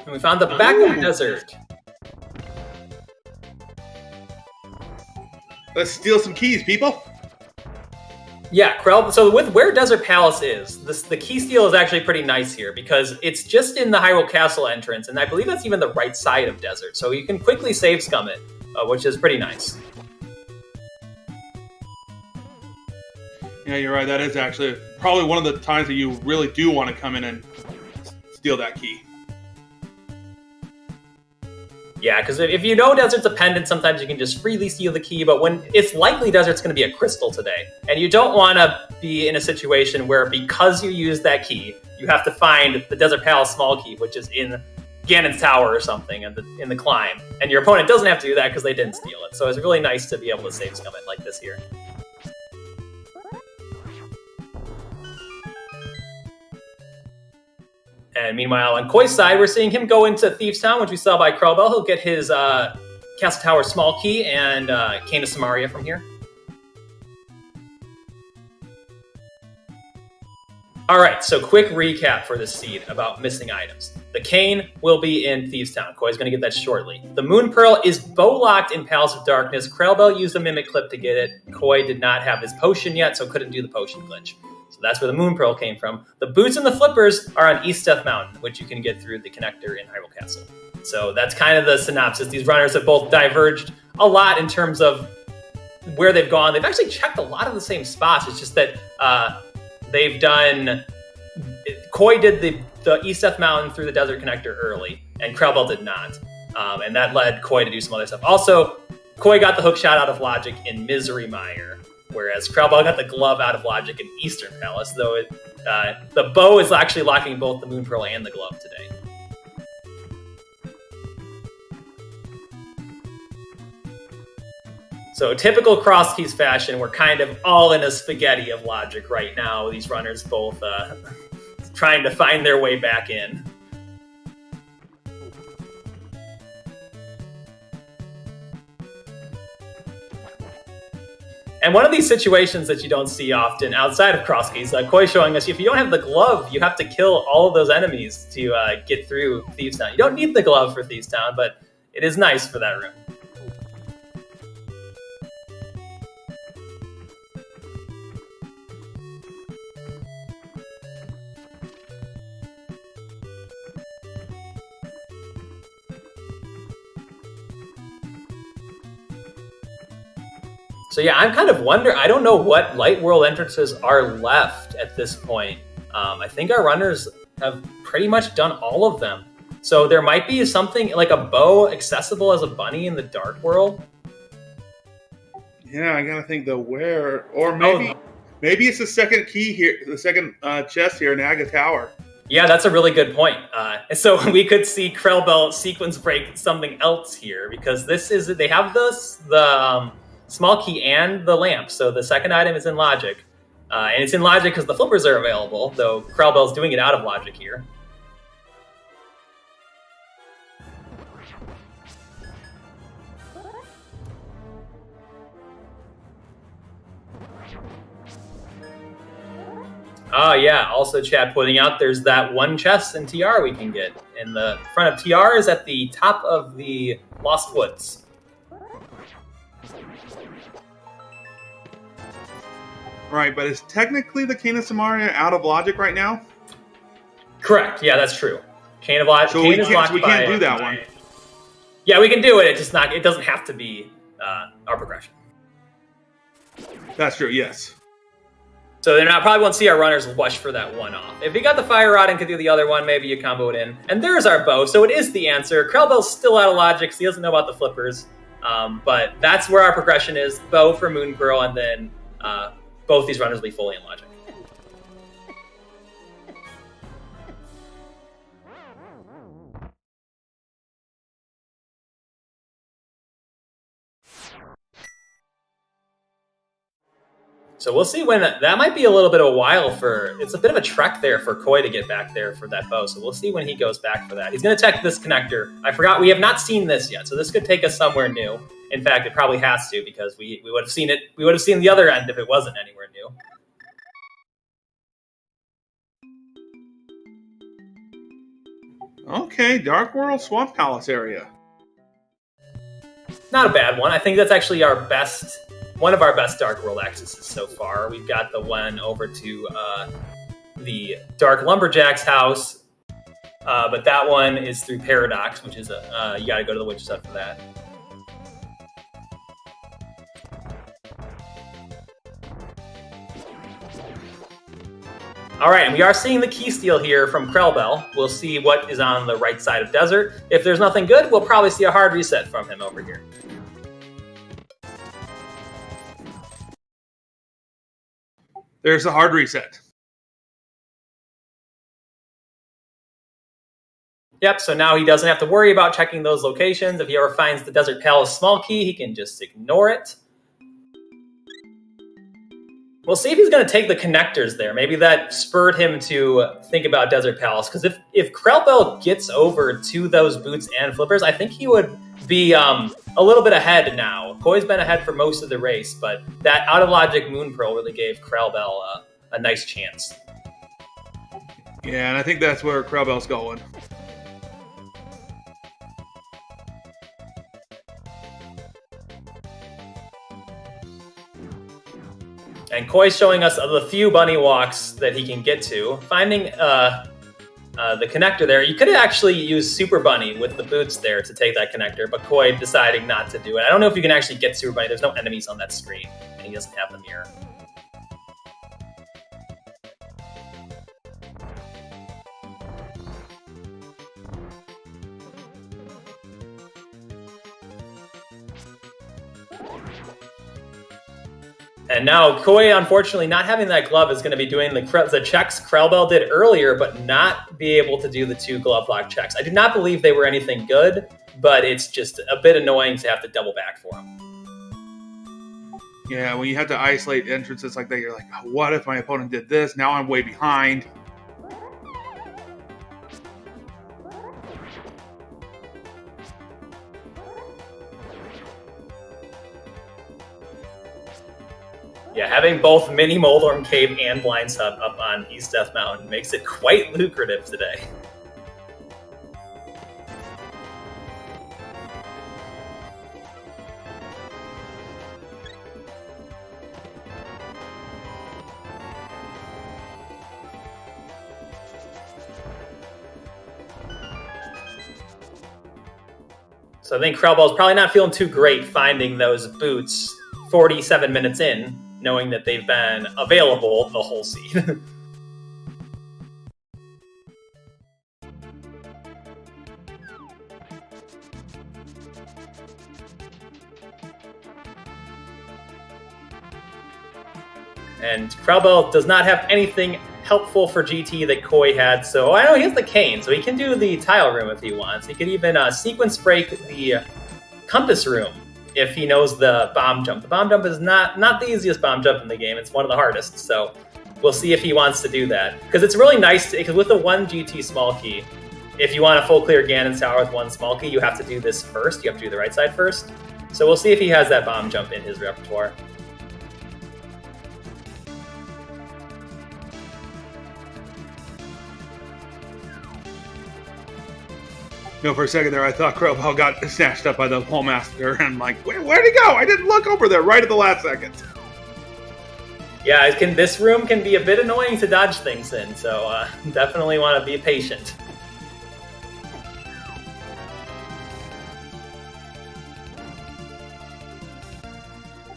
And we found the back of the desert. Let's steal some keys, people. Yeah, Krelbel. So with where Desert Palace is, the key steal is actually pretty nice here because it's just in the Hyrule Castle entrance, and I believe that's even the right side of Desert. So you can quickly save scum it, which is pretty nice. Yeah, you're right. That is actually probably one of the times that you really do want to come in and steal that key. Yeah, because if you know Desert's a pendant, sometimes you can just freely steal the key, but when it's likely Desert's going to be a crystal today, and you don't want to be in a situation where because you use that key, you have to find the Desert Palace small key, which is in Ganon's tower or something in the climb, and your opponent doesn't have to do that because they didn't steal it. So it's really nice to be able to save scum it like this here. And meanwhile, on Koi's side, we're seeing him go into Thieves Town, which we saw by Krelbel. He'll get his Castle Tower small key and Cane of Samaria from here. All right, so quick recap for this seed about missing items. The cane will be in Thieves Town. Koi's going to get that shortly. The Moon Pearl is bow-locked in Palace of Darkness. Krelbel used a Mimic Clip to get it. Koi did not have his potion yet, so couldn't do the potion glitch. So that's where the Moon Pearl came from. The boots and the flippers are on East Death Mountain, which you can get through the connector in Hyrule Castle. So that's kind of the synopsis. These runners have both diverged a lot in terms of where they've gone. They've actually checked a lot of the same spots. It's just that they've done... Koi did the East Death Mountain through the Desert Connector early, and Krelbel did not. And that led Koi to do some other stuff. Also, Koi got the hook shot out of Logic in Misery Mire, whereas Krelbel got the glove out of Logic in Eastern Palace, though the bow is actually locking both the Moon Pearl and the glove today. So typical Crosskeys fashion, we're kind of all in a spaghetti of Logic right now. These runners both trying to find their way back in. And one of these situations that you don't see often outside of Crosskeys, Koi showing us if you don't have the glove, you have to kill all of those enemies to get through Thieves Town. You don't need the glove for Thieves Town, but it is nice for that room. So yeah, I'm kind of wondering, I don't know what Light World entrances are left at this point. I think our runners have pretty much done all of them. So there might be something like a bow accessible as a bunny in the Dark World. Yeah, I gotta think the where, or maybe it's the second key here, the second chest here in Aga Tower. Yeah, that's a really good point. So we could see Krelbel sequence break something else here because they have the small key and the lamp. So the second item is in Logic. And it's in logic because the flippers are available, though Krelbel's doing it out of logic here. Oh yeah, also chat pointing out there's that one chest in TR we can get. And the front of TR is at the top of the Lost Woods. Right, but is technically the Cane of Samaria out of logic right now? Correct, yeah, that's true. Cane of Logic. So we can't do that one. Yeah, we can do it, it doesn't have to be our progression. That's true, yes. So probably won't see our runners rush for that one off. If you got the Fire Rod and could do the other one, maybe you combo it in. And there's our bow, so it is the answer. Krelbel's still out of logic, so he doesn't know about the flippers. But that's where our progression is. Bow for Moon Girl, and then both these runners will be fully in logic. So we'll see when that might be a little bit of a while it's a bit of a trek there for Koi to get back there for that bow. So we'll see when he goes back for that. He's going to check this connector. I forgot we have not seen this yet, so this could take us somewhere new. In fact, it probably has to because we would have seen it. We would have seen the other end if it wasn't anywhere new. Okay, Dark World Swamp Palace area. Not a bad one. I think that's actually one of our best Dark World accesses so far. We've got the one over to the Dark Lumberjack's house, but that one is through Paradox, which is you got to go to the Witch's Hut for that. All right, and we are seeing the key steal here from Krelbel. We'll see what is on the right side of Desert. If there's nothing good, we'll probably see a hard reset from him over here. There's a hard reset. Yep, so now he doesn't have to worry about checking those locations. If he ever finds the Desert Palace small key, he can just ignore it. We'll see if he's going to take the connectors there. Maybe that spurred him to think about Desert Palace. Because if Krelbel gets over to those boots and flippers, I think he would be a little bit ahead now. Koi's been ahead for most of the race, but that out-of-logic Moon Pearl really gave Krelbel a nice chance. Yeah, and I think that's where Krelbel's going. And Koi's showing us the few bunny walks that he can get to. Finding the connector there. You could actually use Super Bunny with the boots there to take that connector, but Koi deciding not to do it. I don't know if you can actually get Super Bunny. There's no enemies on that screen, and he doesn't have the mirror. And now Koi, unfortunately, not having that glove is going to be doing the checks Krelbel did earlier, but not be able to do the 2 glove lock checks. I do not believe they were anything good, but it's just a bit annoying to have to double back for them. Yeah, when you have to isolate entrances like that, you're like, what if my opponent did this? Now I'm way behind. Yeah, having both Mini Moldorm Cave and Blind Sub up on East Death Mountain makes it quite lucrative today. So I think Krelbel's probably not feeling too great finding those boots 47 minutes in, knowing that they've been available the whole seed. And Krelbel does not have anything helpful for GT that Koi had, so I know he has the cane, so he can do the tile room if he wants. He could even sequence break the compass room if he knows the bomb jump. The bomb jump is not the easiest bomb jump in the game. It's one of the hardest. So we'll see if he wants to do that. Because it's really nice, because with the 1 GT small key, if you want to full clear Ganon's tower with 1 small key, you have to do this first. You have to do the right side first. So we'll see if he has that bomb jump in his repertoire. You know, for a second there, I thought krelbel got snatched up by the whole master, and I'm like, where'd he go? I didn't look over there right at the last second. Yeah, this room can be a bit annoying to dodge things in, so definitely want to be patient.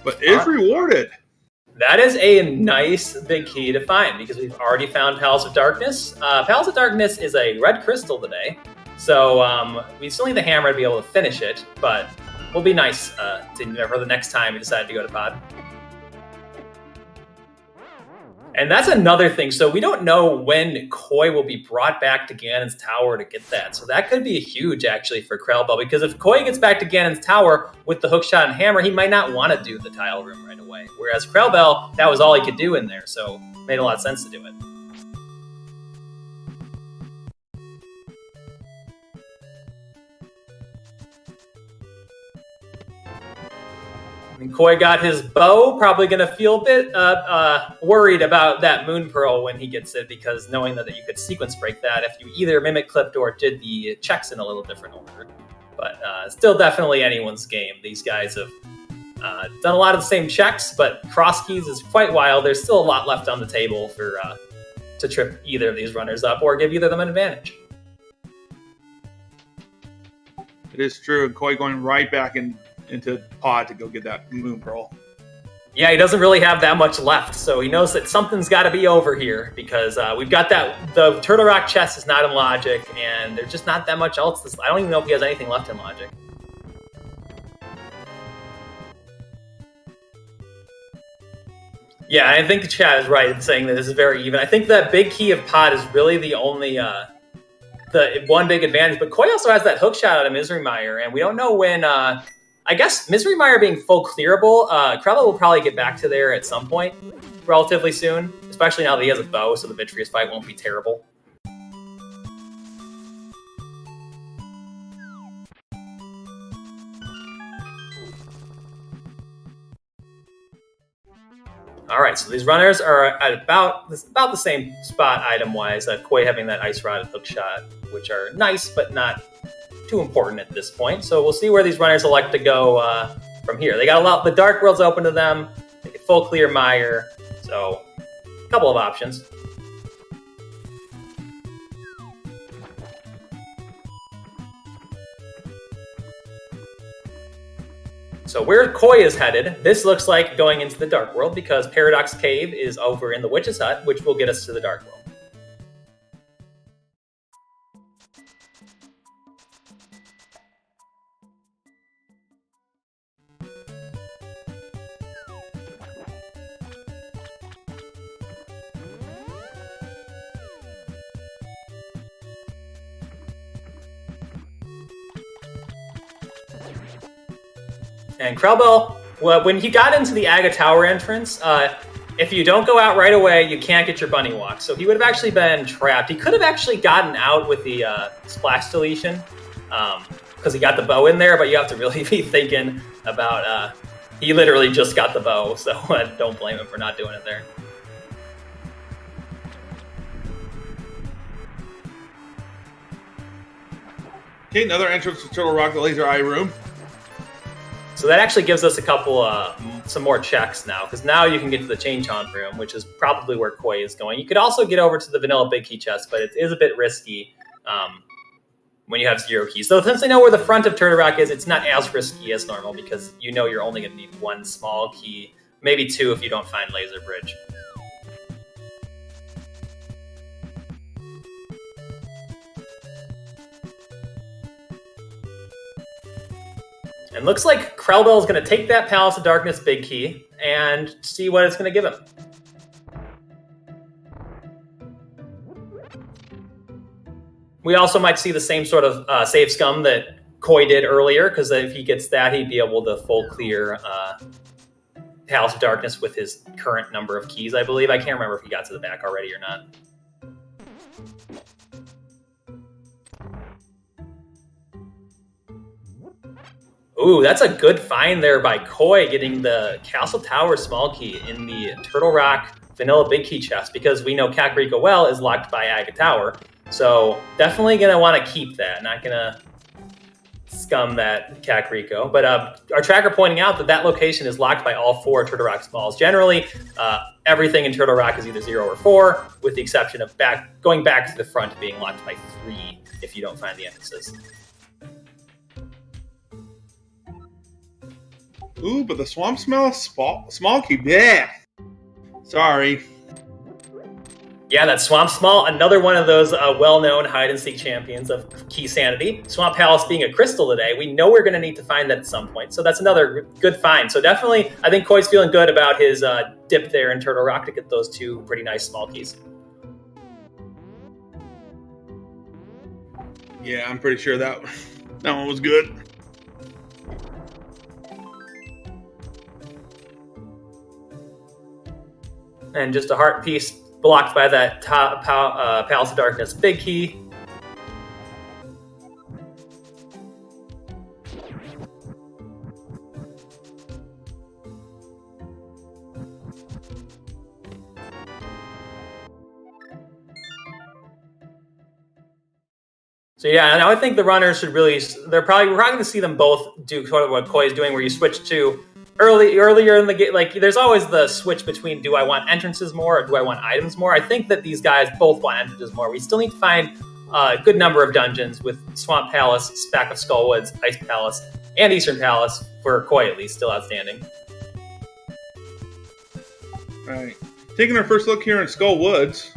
But is rewarded. That is a nice big key to find, because we've already found Palace of Darkness. Palace of Darkness is a red crystal today. So we still need the hammer to be able to finish it, but will be nice for the next time we decide to go to pod. And that's another thing. So we don't know when Koi will be brought back to Ganon's tower to get that. So that could be huge, actually, for krelbel, because if Koi gets back to Ganon's tower with the hookshot and hammer, he might not want to do the tile room right away. Whereas krelbel, that was all he could do in there, so it made a lot of sense to do it. And Koi got his bow, probably going to feel a bit worried about that Moon Pearl when he gets it, because knowing that you could sequence break that if you either mimic clipped or did the checks in a little different order. But still definitely anyone's game. These guys have done a lot of the same checks, but Crosskeys is quite wild. There's still a lot left on the table for to trip either of these runners up or give either of them an advantage. It is true, and Koi going right back into pod to go get that Moon Pearl. Yeah, he doesn't really have that much left, so he knows that something's got to be over here, because we've got the Turtle Rock chest is not in Logic, and there's just not that much else. I don't even know if he has anything left in Logic. Yeah, I think the chat is right in saying that this is very even. I think that big key of pod is really the only the one big advantage, but Koi also has that hook shot out of Misery Mire, and we don't know when. I guess Misery Mire being full clearable, krelbel will probably get back to there at some point, relatively soon, especially now that he has a bow, so the Vitreous fight won't be terrible. All right, so these runners are at about the same spot item-wise. Koi having that Ice Rod and Hook Shot, which are nice, but not too important at this point. So we'll see where these runners elect to go from here. They got a lot. The Dark World's open to them. They can full clear Mire. So a couple of options. So where Koi is headed, this looks like going into the Dark World, because Paradox Cave is over in the Witch's Hut, which will get us to the Dark World. And krelbel, well, when he got into the Aga Tower entrance, if you don't go out right away, you can't get your bunny walk. So he would have actually been trapped. He could have actually gotten out with the splash deletion, because he got the bow in there, but you have to really be thinking about, he literally just got the bow, so don't blame him for not doing it there. Okay, another entrance to Turtle Rock, the Laser Eye Room. So that actually gives us a couple, some more checks now, because now you can get to the Chain Chomp room, which is probably where Koi is going. You could also get over to the vanilla big key chest, but it is a bit risky when you have 0 keys. So since I know where the front of Turtle Rock is, it's not as risky as normal, because you know you're only going to need 1 small key, maybe 2 if you don't find Laser Bridge. And looks like krelbel is going to take that Palace of Darkness big key and see what it's going to give him. We also might see the same sort of save scum that Koi did earlier, because if he gets that, he'd be able to full clear Palace of Darkness with his current number of keys, I believe. I can't remember if he got to the back already or not. Ooh, that's a good find there by Koi, getting the Castle Tower small key in the Turtle Rock vanilla big key chest, because we know Kakariko Well is locked by Aga Tower. So definitely going to want to keep that, not going to scum that Kakariko. But our tracker pointing out that location is locked by all 4 Turtle Rock smalls. Generally, everything in Turtle Rock is either 0 or 4, with the exception of going back to the front being locked by 3 if you don't find the entrances. Ooh, but the swamp smell small key. Yeah. Sorry. Yeah, that Swamp Small, another one of those well-known hide-and-seek champions of Key Sanity. Swamp Palace being a crystal today, we know we're going to need to find that at some point. So that's another good find. So definitely, I think Koi's feeling good about his dip there in Turtle Rock to get those 2 pretty nice small keys. Yeah, I'm pretty sure that one was good. And just a heart piece blocked by that Palace of Darkness big key. So yeah, and I would think the runners should really, we're probably going to see them both do sort of what Koi is doing, where you switch to earlier in the game. Like, there's always the switch between, do I want entrances more or do I want items more? I think that these guys both want entrances more. We still need to find a good number of dungeons with Swamp Palace, Stack of Skullwoods, Ice Palace, and Eastern Palace, for Koi at least, still outstanding. All right. Taking our first look here in Skull Woods.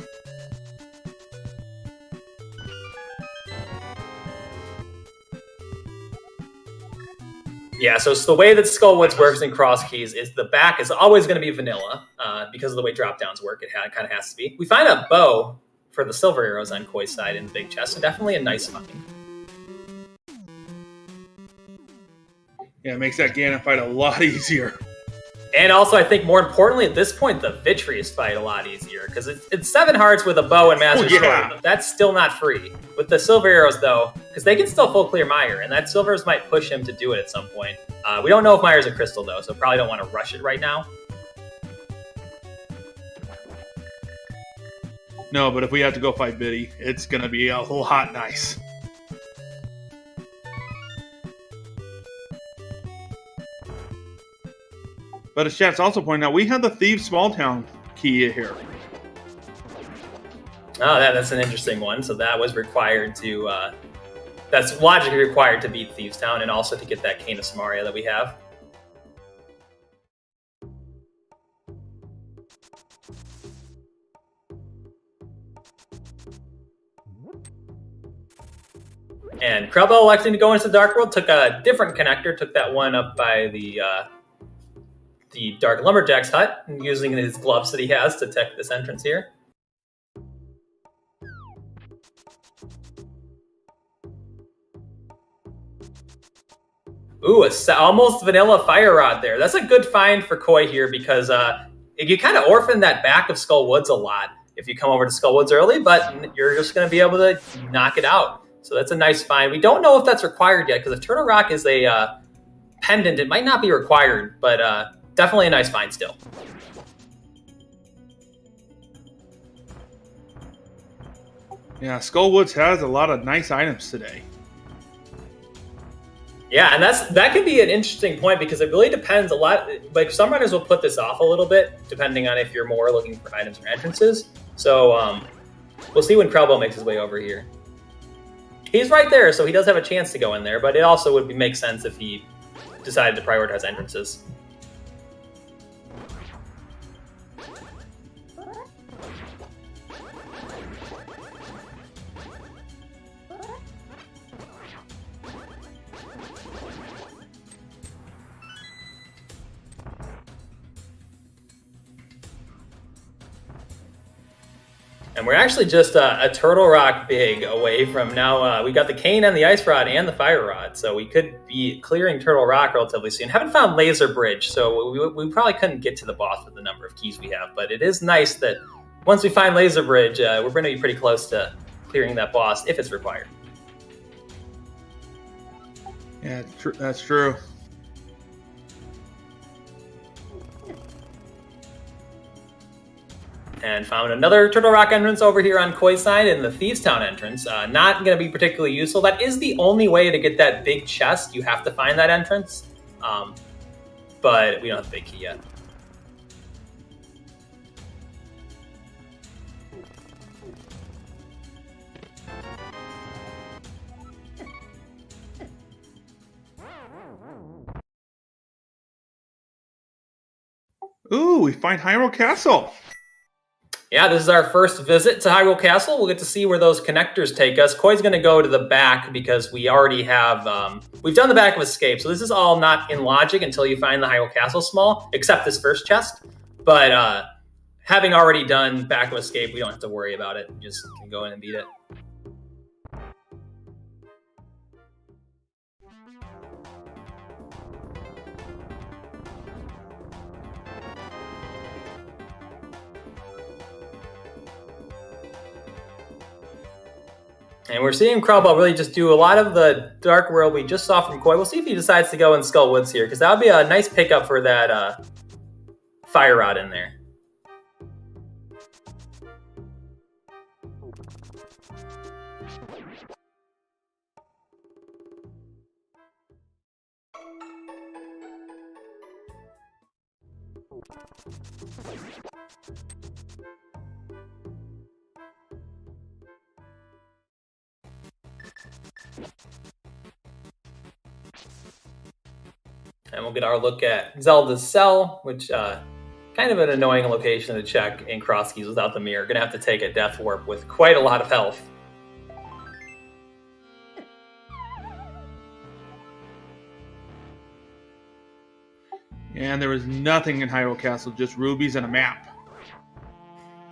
Yeah, so the way that Skullwoods works in Crosskeys is the back is always going to be vanilla because of the way drop-downs work. It kind of has to be. We find a bow for the silver arrows on Koi's side in the big chest, so definitely a nice find. Yeah, it makes that Ganon fight a lot easier. And also, I think more importantly at this point, the Vitreous fight a lot easier, because it's 7 hearts with a bow and Master Sword. That's still not free. With the silver arrows, though, because they can still full clear Meyer, and that silvers might push him to do it at some point. We don't know if Meyer's a crystal, though, so probably don't want to rush it right now. No, but if we have to go fight Biddy, it's going to be a whole hot nice. But as chat's also pointing out, we have the Thieves Small Town key here. Oh, that's an interesting one. So that was required to... that's logically required to beat Thieves Town and also to get that Cane of Samaria that we have. And krelbel electing to go into the Dark World, took a different connector, took that one up by the Dark Lumberjack's hut, using his gloves that he has to detect this entrance here. Ooh, almost vanilla fire rod there. That's a good find for Koi here, because you kind of orphan that back of Skull Woods a lot if you come over to Skull Woods early, but you're just going to be able to knock it out. So that's a nice find. We don't know if that's required yet, because if Turtle Rock is a pendant, it might not be required, but definitely a nice find still. Yeah, Skull Woods has a lot of nice items today. Yeah, and that could be an interesting point, because it really depends a lot. Like, some runners will put this off a little bit, depending on if you're more looking for items or entrances. So we'll see when krelbel makes his way over here. He's right there, so he does have a chance to go in there, but it also would make sense if he decided to prioritize entrances. And we're actually just a Turtle Rock big away from now. We got the Cane and the Ice Rod and the Fire Rod, so we could be clearing Turtle Rock relatively soon. Haven't found Laser Bridge, so we probably couldn't get to the boss with the number of keys we have, but it is nice that once we find Laser Bridge, we're going to be pretty close to clearing that boss if it's required. Yeah, that's true. And found another Turtle Rock entrance over here on Koi's side in the Thieves Town entrance. Not going to be particularly useful. That is the only way to get that big chest. You have to find that entrance. But we don't have the big key yet. Ooh, we find Hyrule Castle. Yeah, this is our first visit to Hyrule Castle. We'll get to see where those connectors take us. Koi's going to go to the back because we already have... we've done the back of Escape, so this is all not in logic until you find the Hyrule Castle small, except this first chest. But having already done back of Escape, we don't have to worry about it. We just can go in and beat it. And we're seeing Krelbel really just do a lot of the Dark World we just saw from Koi. We'll see if he decides to go in Skull Woods here, because that would be a nice pickup for that Fire Rod in there. And we'll get our look at Zelda's cell, which kind of an annoying location to check in Crosskeys without the mirror. Gonna have to take a Death Warp with quite a lot of health. And there was nothing in Hyrule Castle, just rubies and a map.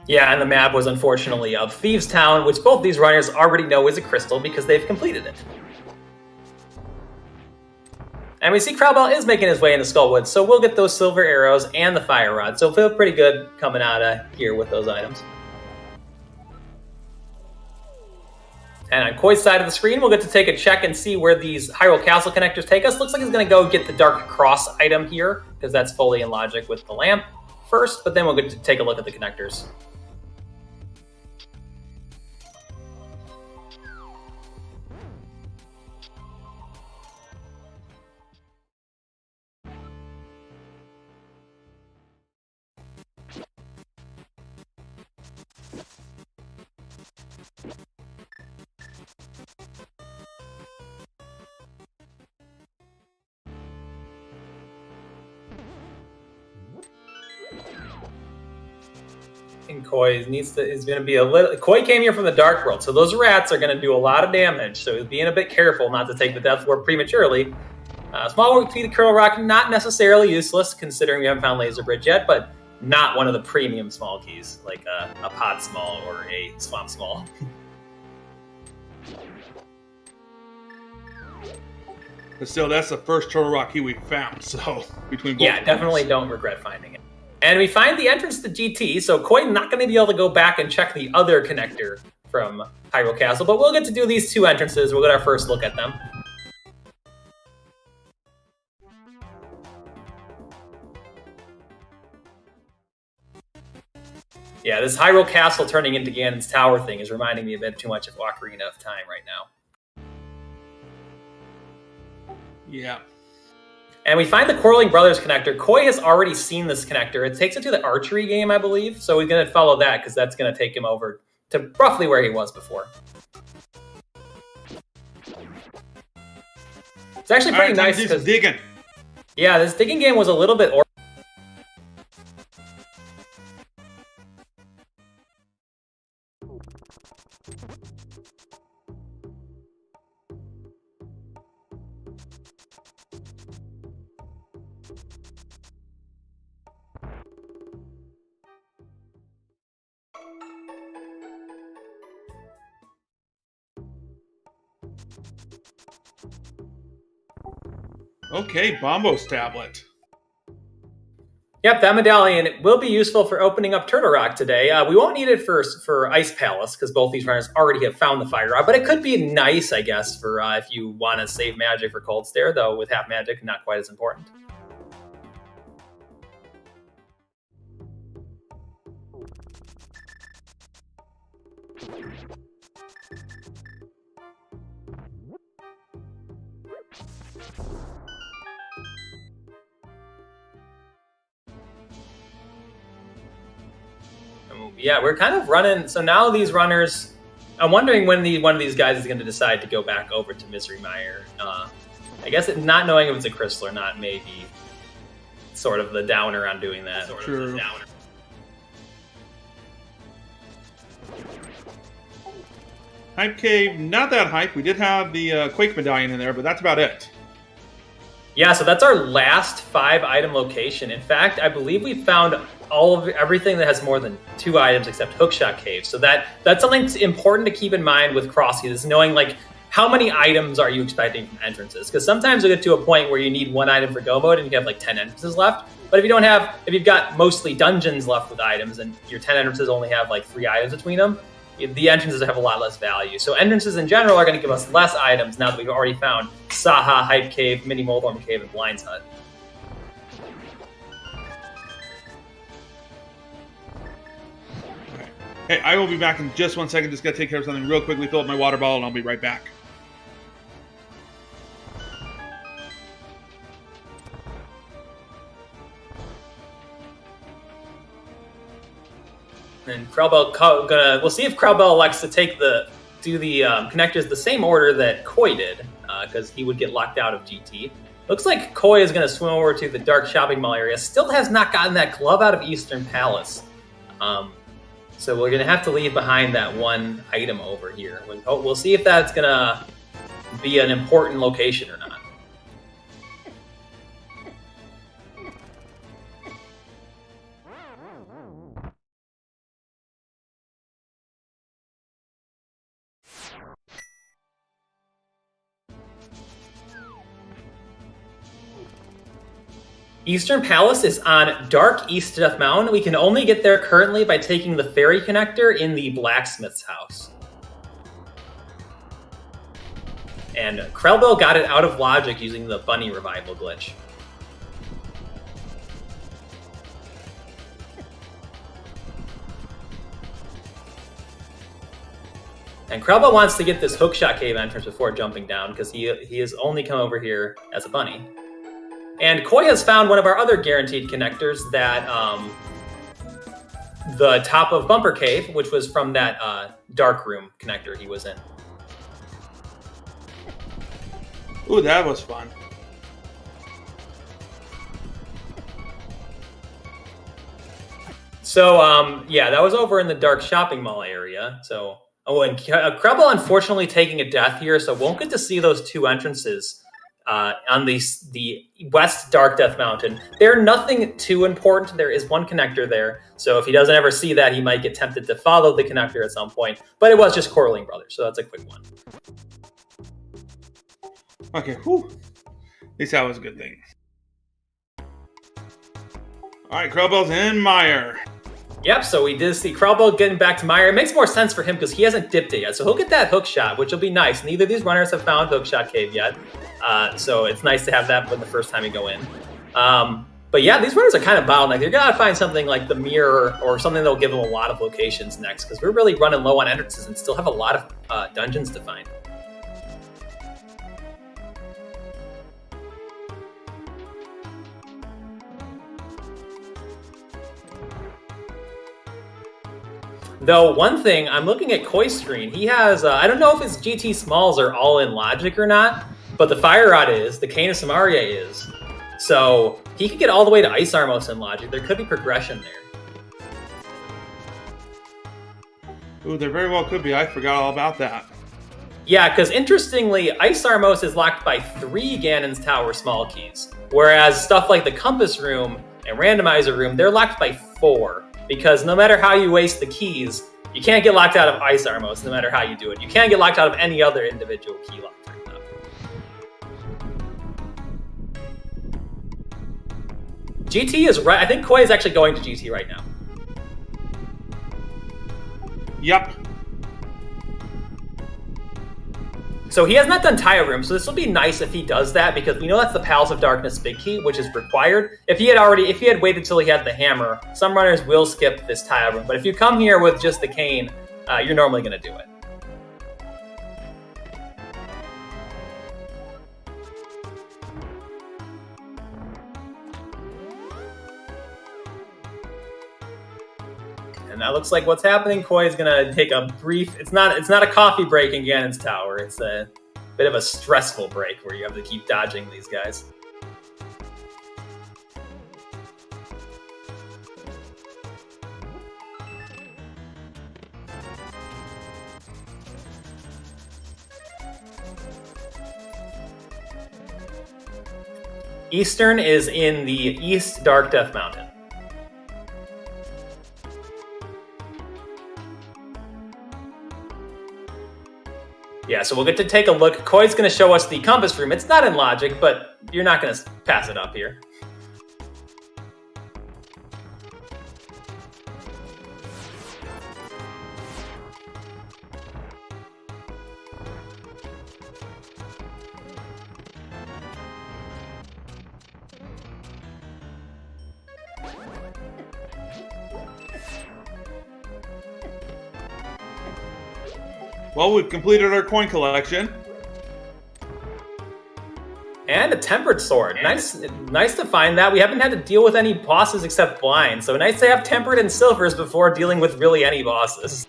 Yeah, and the map was unfortunately of Thieves Town, which both these runners already know is a crystal because they've completed it. And we see Krelbel is making his way into Skullwood, so we'll get those silver arrows and the fire rod. So feel pretty good coming out of here with those items. And on Koi's side of the screen, we'll get to take a check and see where these Hyrule Castle connectors take us. Looks like he's going to go get the Dark Cross item here, because that's fully in logic with the lamp first, but then we'll get to take a look at the connectors. And Koi is going to be a little... Koi came here from the Dark World, so those rats are going to do a lot of damage, so he's being a bit careful not to take the Death Warp prematurely. Small Key to Curl Rock, not necessarily useless, considering we haven't found Laser Bridge yet, but not one of the premium small keys, like a Pot Small or a Swamp Small. But still, that's the first Turtle Rock key we've found, so between both Yeah, definitely don't regret finding it. And we find the entrance to GT, so Koi not going to be able to go back and check the other connector from Hyrule Castle, but we'll get to do these two entrances. We'll get our first look at them. Yeah, this Hyrule Castle turning into Ganon's Tower thing is reminding me a bit too much of Ocarina of Time right now. Yeah. And we find the Quarreling Brothers connector. Koi has already seen this connector. It takes him to the archery game, I believe. So he's going to follow that because that's going to take him over to roughly where he was before. It's actually pretty nice because digging. Yeah, this digging game was a little bit. Okay, Bombo's tablet. Yep, that medallion will be useful for opening up Turtle Rock today. We won't need it for Ice Palace, because both these runners already have found the Fire Rod, but it could be nice, I guess, for if you want to save magic for Cold Stare, though with half magic, not quite as important. Yeah, we're kind of running. So now these runners, I'm wondering when one of these guys is going to decide to go back over to Misery Mire. I guess not knowing if it's a crystal or not, maybe sort of the downer on doing that. True. Hype Cave, not that hype. We did have the Quake medallion in there, but that's about it. Yeah, so that's our last 5-item location. In fact, I believe we found everything that has more than 2 items except Hookshot Cave. So that's something important to keep in mind with Crosskeys, is knowing like how many items are you expecting from entrances? Because sometimes you'll get to a point where you need 1 item for go mode and you have like 10 entrances left. But if you've got mostly dungeons left with items and your 10 entrances only have like 3 items between them, the entrances have a lot less value. So entrances in general are going to give us less items now that we've already found Saha, Hype Cave, Mini Moldorm Cave, and Blind's Hut. Okay. Hey, I will be back in just 1 second. Just got to take care of something real quickly, fill up my water bottle, and I'll be right back. And krelbel we'll see if krelbel elects to do the connectors the same order that Koi did, because he would get locked out of GT. Looks like Koi is going to swim over to the Dark Shopping Mall area. Still has not gotten that glove out of Eastern Palace. So we're going to have to leave behind that 1 item over here. We'll see if that's going to be an important location or not. Eastern Palace is on Dark East Death Mountain. We can only get there currently by taking the ferry connector in the blacksmith's house. And krelbel got it out of logic using the bunny revival glitch. And krelbel wants to get this Hookshot Cave entrance before jumping down, because he has only come over here as a bunny. And Koi has found one of our other guaranteed connectors, that the top of Bumper Cave, which was from that dark room connector he was in. Ooh, that was fun. So, yeah, that was over in the Dark Shopping Mall area. So, and krelbel unfortunately taking a death here, so won't get to see those 2 entrances on the West Dark Death Mountain. They're nothing too important. There is 1 connector there, so if he doesn't ever see that, he might get tempted to follow the connector at some point. But it was just Coraline Brothers, so that's a quick one. Okay, whew. At least that was a good thing. Alright, krelbel's in Mire. Yep, so we did see krelbel getting back to Mire. It makes more sense for him because he hasn't dipped it yet, so he'll get that hook shot, which will be nice. Neither of these runners have found Hookshot Cave yet, so it's nice to have that for the first time you go in. But yeah, these runners are kind of bottlenecked. You're going to find something like the Mirror or something that'll give them a lot of locations next, because we're really running low on entrances and still have a lot of dungeons to find. Though, one thing, I'm looking at Koi's screen. He has, I don't know if his GT Smalls are all in Logic or not, but the Fire Rod is, the Cane of Samaria is. So, he could get all the way to Ice Armos in Logic. There could be progression there. Ooh, there very well could be. I forgot all about that. Yeah, because interestingly, Ice Armos is locked by 3 Ganon's Tower small keys, whereas stuff like the Compass Room and Randomizer Room, they're locked by 4. Because no matter how you waste the keys, you can't get locked out of Ice Armos no matter how you do it. You can't get locked out of any other individual key lock turned up. GT is right. I think Koi is actually going to GT right now. Yep. So he has not done Tile Room, so this will be nice if he does that, because we know that's the Palace of Darkness big key, which is required. If he had waited till he had the hammer, some runners will skip this Tile Room. But if you come here with just the cane, you're normally going to do it. And that looks like what's happening. Koi is gonna take a brief. It's not a coffee break in Ganon's tower. It's a bit of a stressful break where you have to keep dodging these guys. Eastern is in the East Dark Death Mountain. Yeah, so we'll get to take a look. Koi's going to show us the compass room. It's not in logic, but you're not going to pass it up here. Well, we've completed our coin collection. And a tempered sword. Nice to find that. We haven't had to deal with any bosses except blind, so nice to have tempered and silvers before dealing with really any bosses.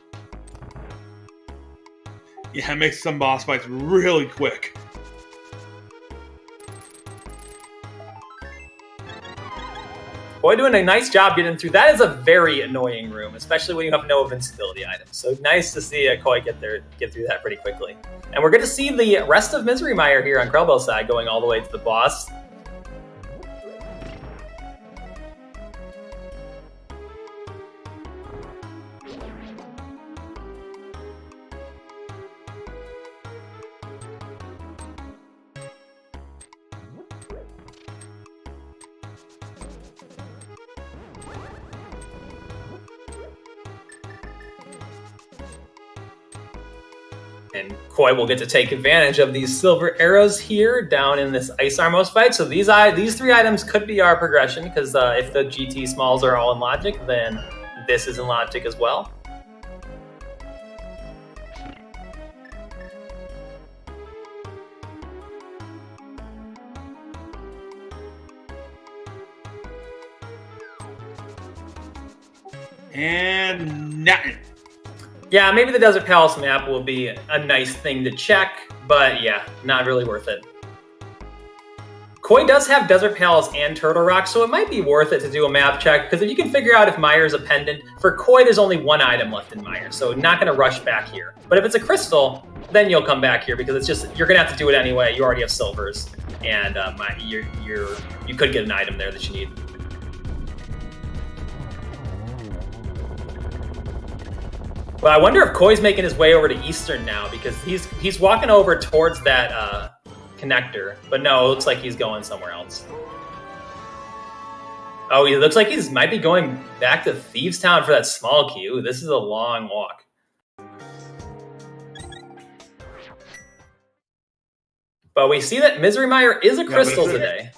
Yeah, it makes some boss fights really quick. Koi doing a nice job getting through. That is a very annoying room, especially when you have no invincibility items. So nice to see Koi get through that pretty quickly. And we're going to see the rest of Misery Mire here on Krelbel's side going all the way to the boss. And Koi will get to take advantage of these silver arrows here down in this Ice Armos fight. So these three items could be our progression, because if the GT smalls are all in logic, then this is in logic as well. And nothing. Yeah, maybe the Desert Palace map will be a nice thing to check, but yeah, not really worth it. Koi does have Desert Palace and Turtle Rock, so it might be worth it to do a map check, because if you can figure out if Mire's a pendant, for Koi there's only one item left in Mire, so not going to rush back here. But if it's a crystal, then you'll come back here, because it's just, you're going to have to do it anyway. You already have silvers, and you could get an item there that you need. Well, I wonder if Koi's making his way over to Eastern now, because he's walking over towards that connector. But no, it looks like he's going somewhere else. Oh, he looks like he might be going back to Thieves Town for that small key. Ooh, this is a long walk. But we see that Misery Mire is a crystal today.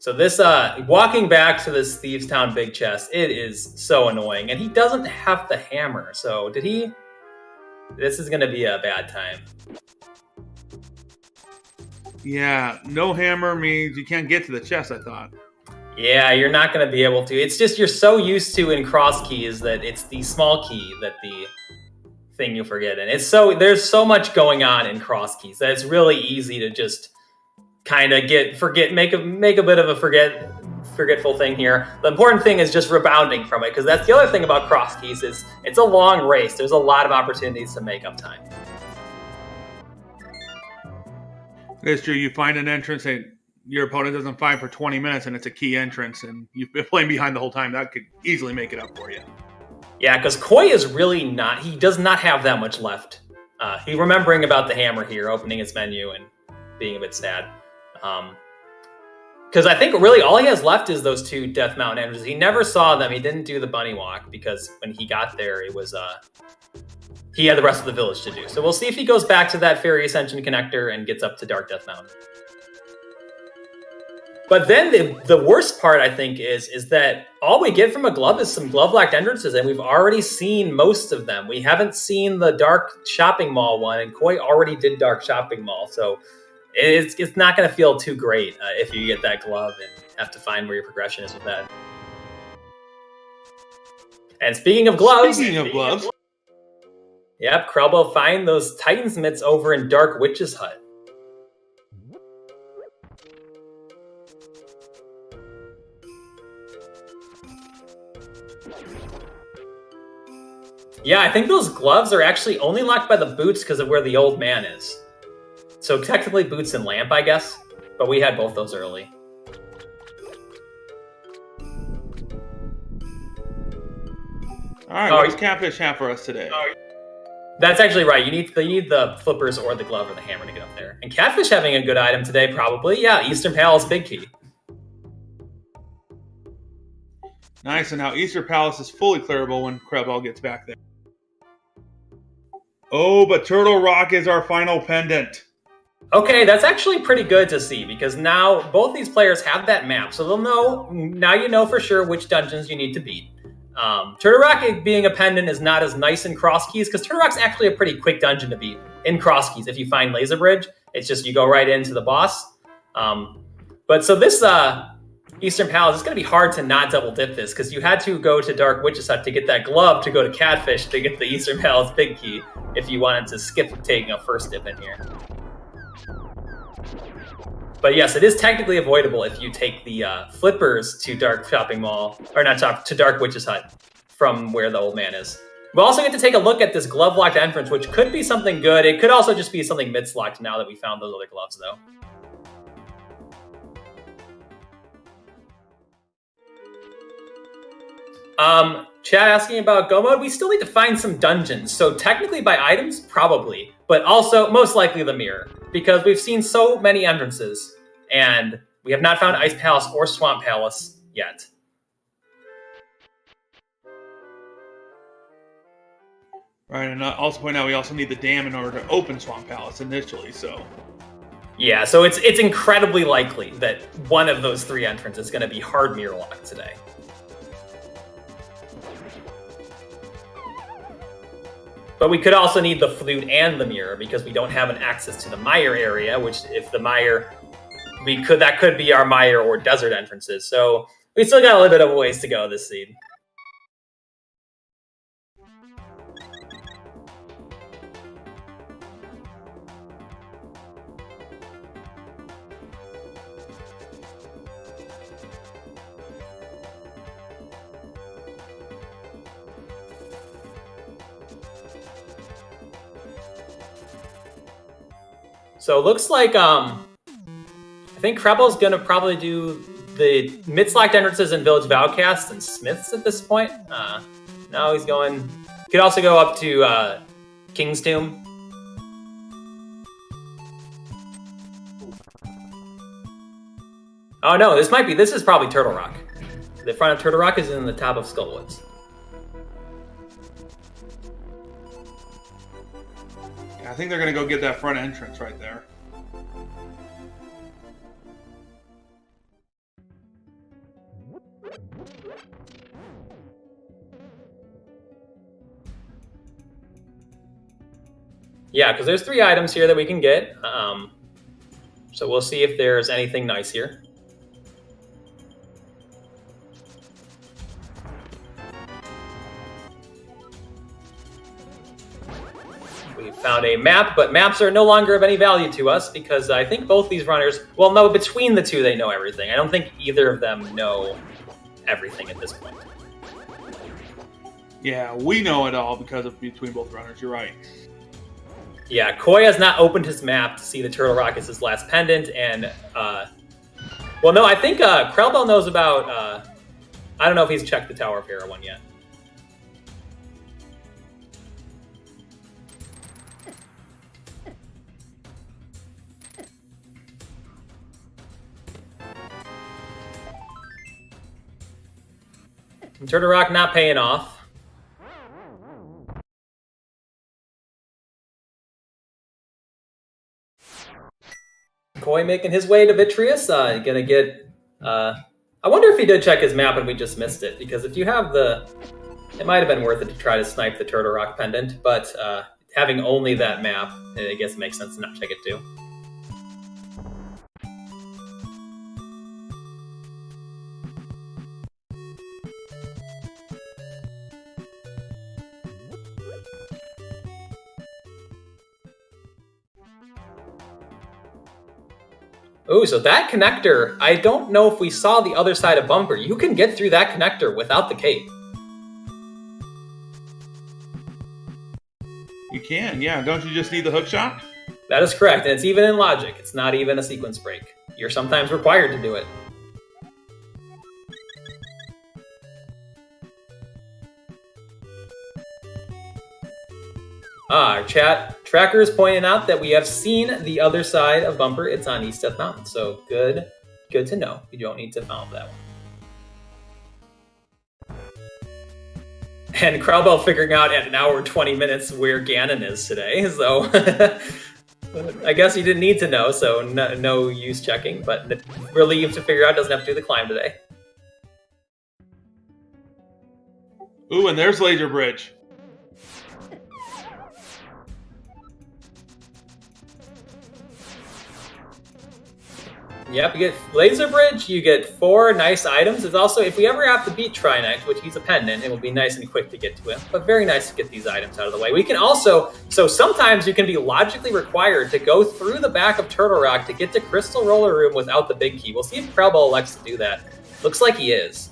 So this, walking back to this Thieves Town big chest, it is so annoying. And he doesn't have the hammer, so did he? This is going to be a bad time. Yeah, no hammer means you can't get to the chest, I thought. Yeah, you're not going to be able to. It's just you're so used to in Crosskeys that it's the small key that the thing you forget. And there's so much going on in Crosskeys that it's really easy to just kind of make a bit of a forgetful thing here. The important thing is just rebounding from it, because that's the other thing about Crosskeys is it's a long race. There's a lot of opportunities to make up time. It's true. You find an entrance and your opponent doesn't find for 20 minutes and it's a key entrance and you've been playing behind the whole time, that could easily make it up for you. Yeah, because Koi is really not... He does not have that much left. He's remembering about the hammer here, opening his menu and being a bit sad. Because I think really all he has left is those 2 Death Mountain entrances. He never saw them. He didn't do the bunny walk because when he got there, it was... he had the rest of the village to do. So we'll see if he goes back to that Fairy Ascension connector and gets up to Dark Death Mountain. But then the worst part, I think, is that all we get from a glove is some glove-locked entrances, and we've already seen most of them. We haven't seen the Dark Shopping Mall one, and Koi already did Dark Shopping Mall, so it's not going to feel too great if you get that glove and have to find where your progression is with that. And speaking of gloves... Yep, Krelbel find those Titan's mitts over in Dark Witch's hut. Yeah, I think those gloves are actually only locked by the boots because of where the old man is. So technically boots and lamp, I guess. But we had both those early. Alright, what does Catfish have for us today? That's actually right. You need the flippers or the glove or the hammer to get up there. And Catfish having a good item today, probably. Yeah, Eastern Palace Big Key. Nice, and now Eastern Palace is fully clearable when Krelbel gets back there. Oh, but Turtle Rock is our final pendant. Okay, that's actually pretty good to see, because now both these players have that map, so they'll know, now you know for sure which dungeons you need to beat. Turtle Rock being a pendant is not as nice in Crosskeys, because Turtle Rock's actually a pretty quick dungeon to beat in Crosskeys. If you find Laser Bridge, it's just you go right into the boss. But so this Eastern Palace, it's going to be hard to not double dip this, because you had to go to Dark Witch's hut to get that glove to go to Catfish to get the Eastern Palace Big Key if you wanted to skip taking a first dip in here. But yes, it is technically avoidable if you take the flippers to Dark Shopping Mall, or not to Dark Witch's hut from where the old man is. We'll also get to take a look at this glove-locked entrance, which could be something good. It could also just be something mitts-locked now that we found those other gloves, though. Chat asking about Go Mode. We still need to find some dungeons. So technically by items, probably. But also, most likely the mirror. Because we've seen so many entrances. And we have not found Ice Palace or Swamp Palace yet. Right, and also point out we also need the dam in order to open Swamp Palace initially, so... Yeah, so it's incredibly likely that one of those 3 entrances is going to be hard mirror locked today. But we could also need the flute and the mirror because we don't have an access to the mire area, which if the mire, that could be our mire or desert entrances. So we still got a little bit of a ways to go this seed. So it looks like, I think Krelbel's going to probably do the mitts-locked entrances in Village Vowcast and Smiths at this point. Now he's going, he could also go up to King's Tomb. Oh no, this is probably Turtle Rock. The front of Turtle Rock is in the top of Skullwoods. I think they're going to go get that front entrance right there. Yeah, because there's 3 items here that we can get. So we'll see if there's anything nice here. We found a map, but maps are no longer of any value to us because I think both these runners, well, no, between the 2, they know everything. I don't think either of them know everything at this point. Yeah, we know it all because of between both runners. You're right. Yeah, Koi has not opened his map to see the Turtle Rock as his last pendant, and Well, no, I think Krelbel knows about... I don't know if he's checked the Tower of Hera one yet. Turtle Rock not paying off. Koi making his way to Vitreous. Gonna get... I wonder if he did check his map and we just missed it, because if you have the... It might have been worth it to try to snipe the Turtle Rock pendant, but having only that map, I guess it makes sense to not check it too. Ooh, so that connector, I don't know if we saw the other side of Bumper. You can get through that connector without the cape. You can, yeah. Don't you just need the hook shot? That is correct, and it's even in logic. It's not even a sequence break. You're sometimes required to do it. Our chat tracker is pointing out that we have seen the other side of Bumper. It's on East Death Mountain, so good to know. You don't need to follow that one. And Krelbel figuring out at 1 hour and 20 minutes where Ganon is today, so I guess he didn't need to know, so no use checking, but relieved to figure out doesn't have to do the climb today. Ooh, and there's Laser Bridge. Yep, you get Laser Bridge, you get 4 nice items. It's also, if we ever have to beat Trinex, which he's a pendant, it will be nice and quick to get to him. But very nice to get these items out of the way. We can also, so sometimes you can be logically required to go through the back of Turtle Rock to get to Crystal Roller Room without the big key. We'll see if Krelbel elects to do that. Looks like he is.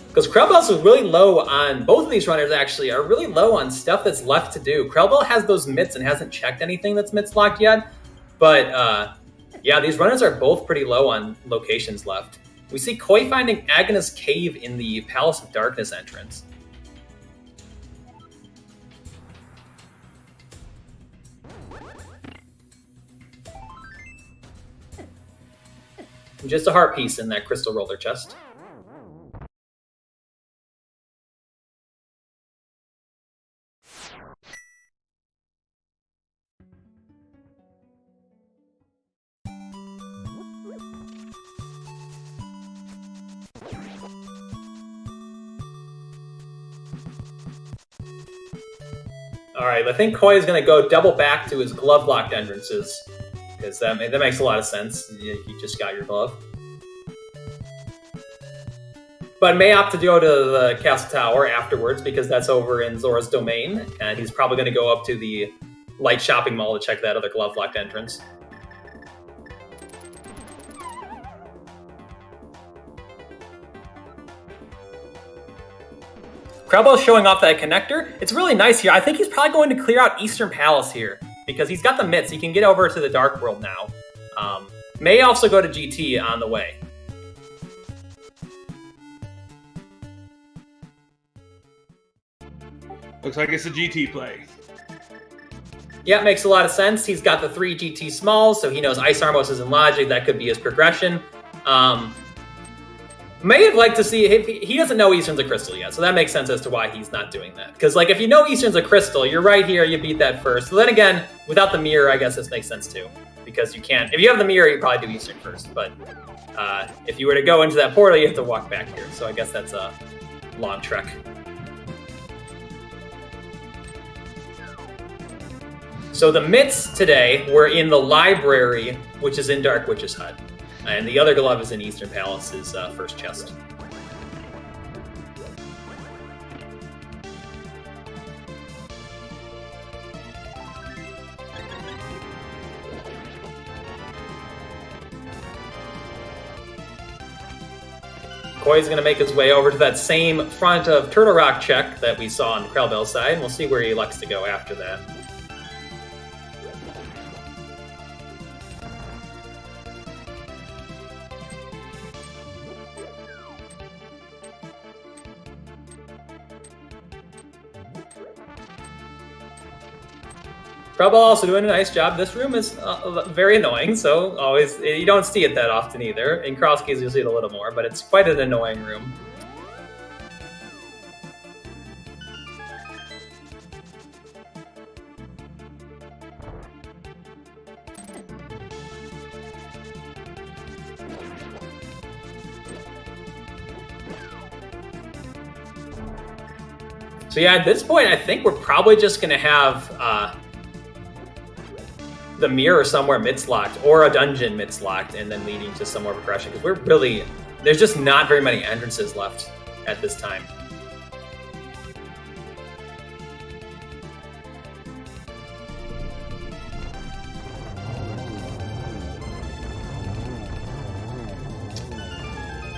Because Krelbel's really low on, both of these runners actually are really low on stuff that's left to do. Krelbel has those mitts and hasn't checked anything that's mitts locked yet. But yeah, these runners are both pretty low on locations left. We see Koi finding Agnes Cave in the Palace of Darkness entrance. Just a heart piece in that crystal roller chest. All right, I think Koi is going to go double back to his glove-locked entrances, because that makes a lot of sense. You just got your glove. But may opt to go to the Castle Tower afterwards, because that's over in Zora's domain, and he's probably going to go up to the Light Shopping Mall to check that other glove-locked entrance. Krelbel's showing off that connector. It's really nice here. I think he's probably going to clear out Eastern Palace here because he's got the mitts. He can get over to the Dark World now. May also go to GT on the way. Looks like it's a GT play. Yeah, it makes a lot of sense. He's got the 3 GT smalls, so he knows Ice Armos is in logic. That could be his progression. May have liked to see, he doesn't know Eastern's a crystal yet, so that makes sense as to why he's not doing that. Because, like, if you know Eastern's a crystal, you're right here, you beat that first. So then again, without the mirror, I guess this makes sense too. Because you can't, if you have the mirror, you probably do Eastern first. But if you were to go into that portal, you have to walk back here. So I guess that's a long trek. So the mitts today were in the library, which is in Dark Witch's Hut. And the other glove is in Eastern Palace's first chest. Koi's going to make his way over to that same front of Turtle Rock check that we saw on Krelbel's side, and we'll see where he elects to go after that. Krelbel also doing a nice job. This room is very annoying, so always you don't see it that often either. In Crosskeys, you'll see it a little more, but it's quite an annoying room. So yeah, at this point, I think we're probably just going to have the mirror somewhere mid-locked or a dungeon mid-locked and then leading to some more progression. Because there's just not very many entrances left at this time.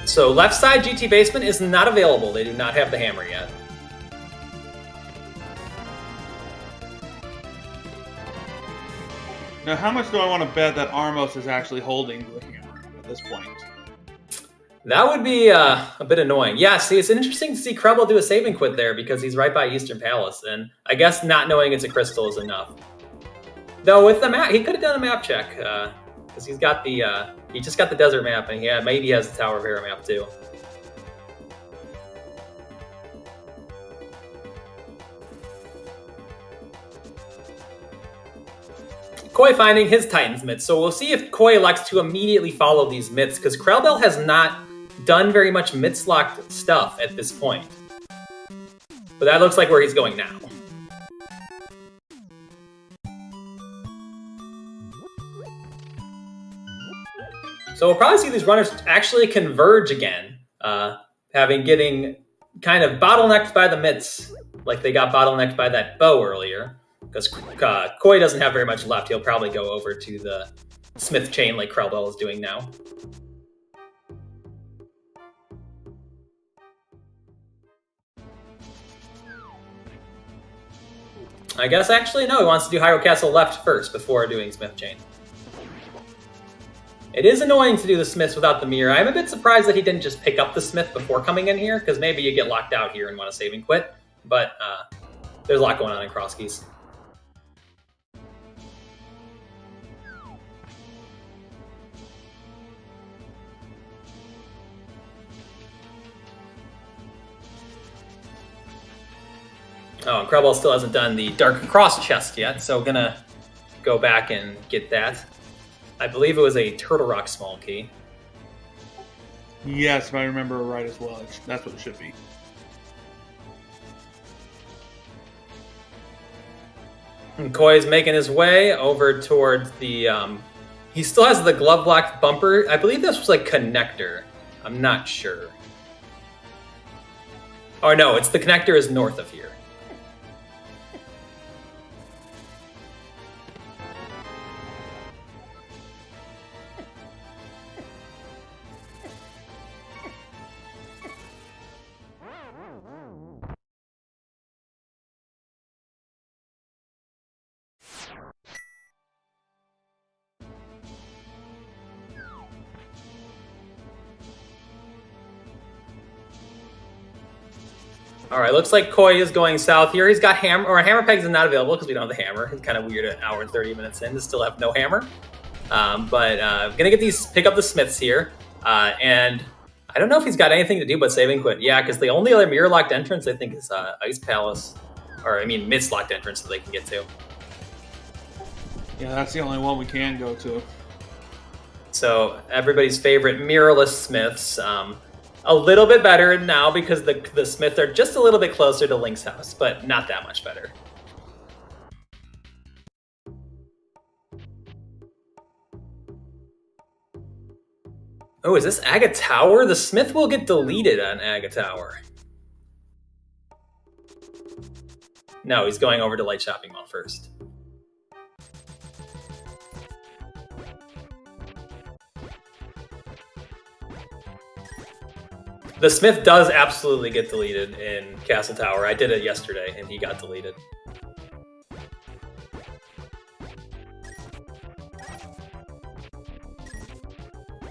So left side GT basement is not available. They do not have the hammer yet. Now, how much do I want to bet that Armos is actually holding the hammer at this point? That would be a bit annoying. Yeah, see, it's interesting to see Krelbel do a save and quit there because he's right by Eastern Palace, and I guess not knowing it's a crystal is enough. Though with the map, he could have done a map check because he's got the he just got the desert map, and maybe he has the Tower of Hera map too. Koi finding his Titan's myths. So we'll see if Koi elects to immediately follow these myths, because Krelbel has not done very much myths-locked stuff at this point. But that looks like where he's going now. So we'll probably see these runners actually converge again, getting kind of bottlenecked by the myths, like they got bottlenecked by that bow earlier. Because Koi doesn't have very much left, he'll probably go over to the Smith chain like Krelbel is doing now. I guess actually, no, he wants to do Hyrule Castle left first before doing Smith chain. It is annoying to do the Smiths without the mirror. I'm a bit surprised that he didn't just pick up the Smith before coming in here, because maybe you get locked out here and want to save and quit. But there's a lot going on in Crosskeys. Oh, and Krelbel still hasn't done the Dark Cross chest yet, so gonna go back and get that. I believe it was a Turtle Rock small key. Yes, if I remember right as well. That's what it should be. And Koi's making his way over towards the... he still has the glove-locked bumper. I believe this was like connector. I'm not sure. Oh no, it's the connector is north of here. All right, looks like Koi is going south here. He's got hammer pegs is not available because we don't have the hammer. It's kind of weird an hour and 30 minutes in to still have no hammer. But gonna pick up the Smiths here. And I don't know if he's got anything to do but save and quit. Yeah, because the only other mirror locked entrance I think is Ice Palace, or I mean myths locked entrance that they can get to. Yeah, that's the only one we can go to. So everybody's favorite mirrorless Smiths. A little bit better now because the Smiths are just a little bit closer to Link's house, but not that much better. Oh, is this Aga Tower? The Smith will get deleted on Aga Tower. No, he's going over to Light Shopping Mall first. The Smith does absolutely get deleted in Castle Tower. I did it yesterday, and he got deleted.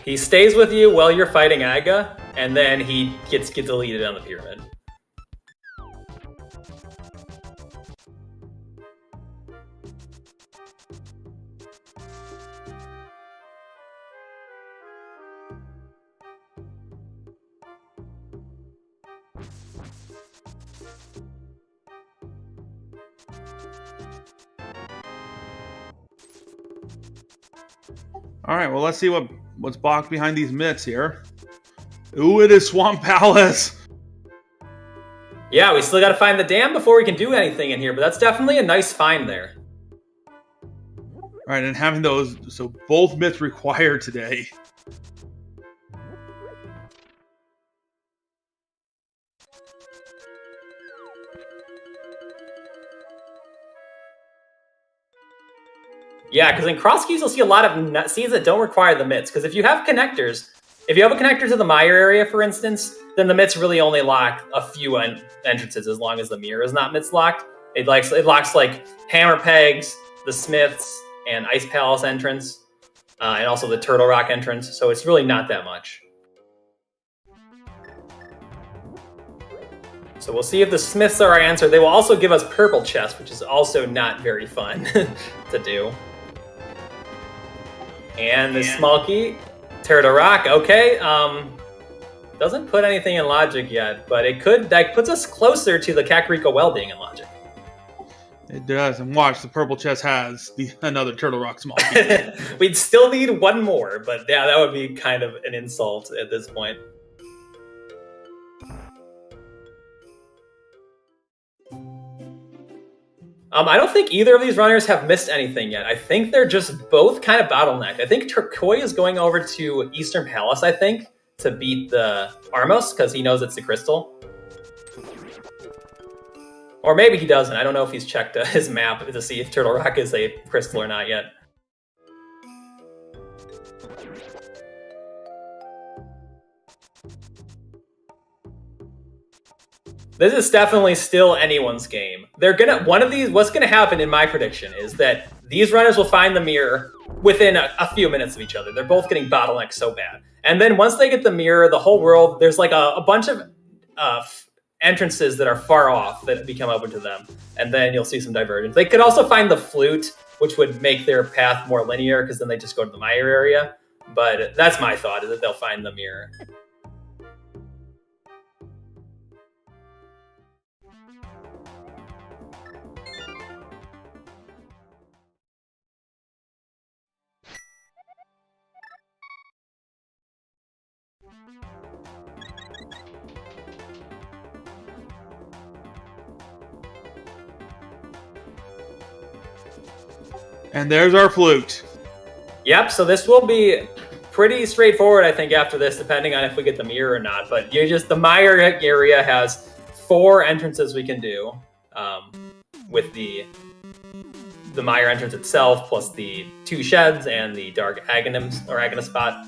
He stays with you while you're fighting Aga, and then he gets deleted on the pyramid. All right, well, let's see what's blocked behind these mitts here. Ooh, it is Swamp Palace. Yeah, we still got to find the dam before we can do anything in here, but that's definitely a nice find there. All right, and having those, so both myths required today. Yeah, because in Crosskeys you'll see a lot of seeds that don't require the mitts. Because if you have connectors, if you have a connector to the mire area, for instance, then the mitts really only lock a few entrances as long as the mirror is not mitts locked. It locks like hammer pegs, the smiths, and Ice Palace entrance, and also the Turtle Rock entrance. So it's really not that much. So we'll see if the smiths are our answer. They will also give us purple chests, which is also not very fun to do. And the Smulky, Turtle Rock, okay. Doesn't put anything in logic yet, but it could. That puts us closer to the Kakariko well being in logic. It does, and watch, the purple chest has another Turtle Rock small. We'd still need one more, but yeah, that would be kind of an insult at this point. I don't think either of these runners have missed anything yet. I think they're just both kind of bottlenecked. I think Turquoise is going over to Eastern Palace, I think, to beat the Armos, because he knows it's the crystal. Or maybe he doesn't. I don't know if he's checked his map to see if Turtle Rock is a crystal or not yet. This is definitely still anyone's game. What's gonna happen in my prediction is that these runners will find the mirror within a few minutes of each other. They're both getting bottlenecked so bad. And then once they get the mirror, the whole world, there's like a bunch of entrances that are far off that become open to them. And then you'll see some divergence. They could also find the flute, which would make their path more linear because then they just go to the mire area. But that's my thought, is that they'll find the mirror. And there's our flute. Yep, so this will be pretty straightforward, I think, after this, depending on if we get the mirror or not. But the mire area has 4 entrances we can do, with the mire entrance itself, plus the 2 sheds and the dark Aghanim spot.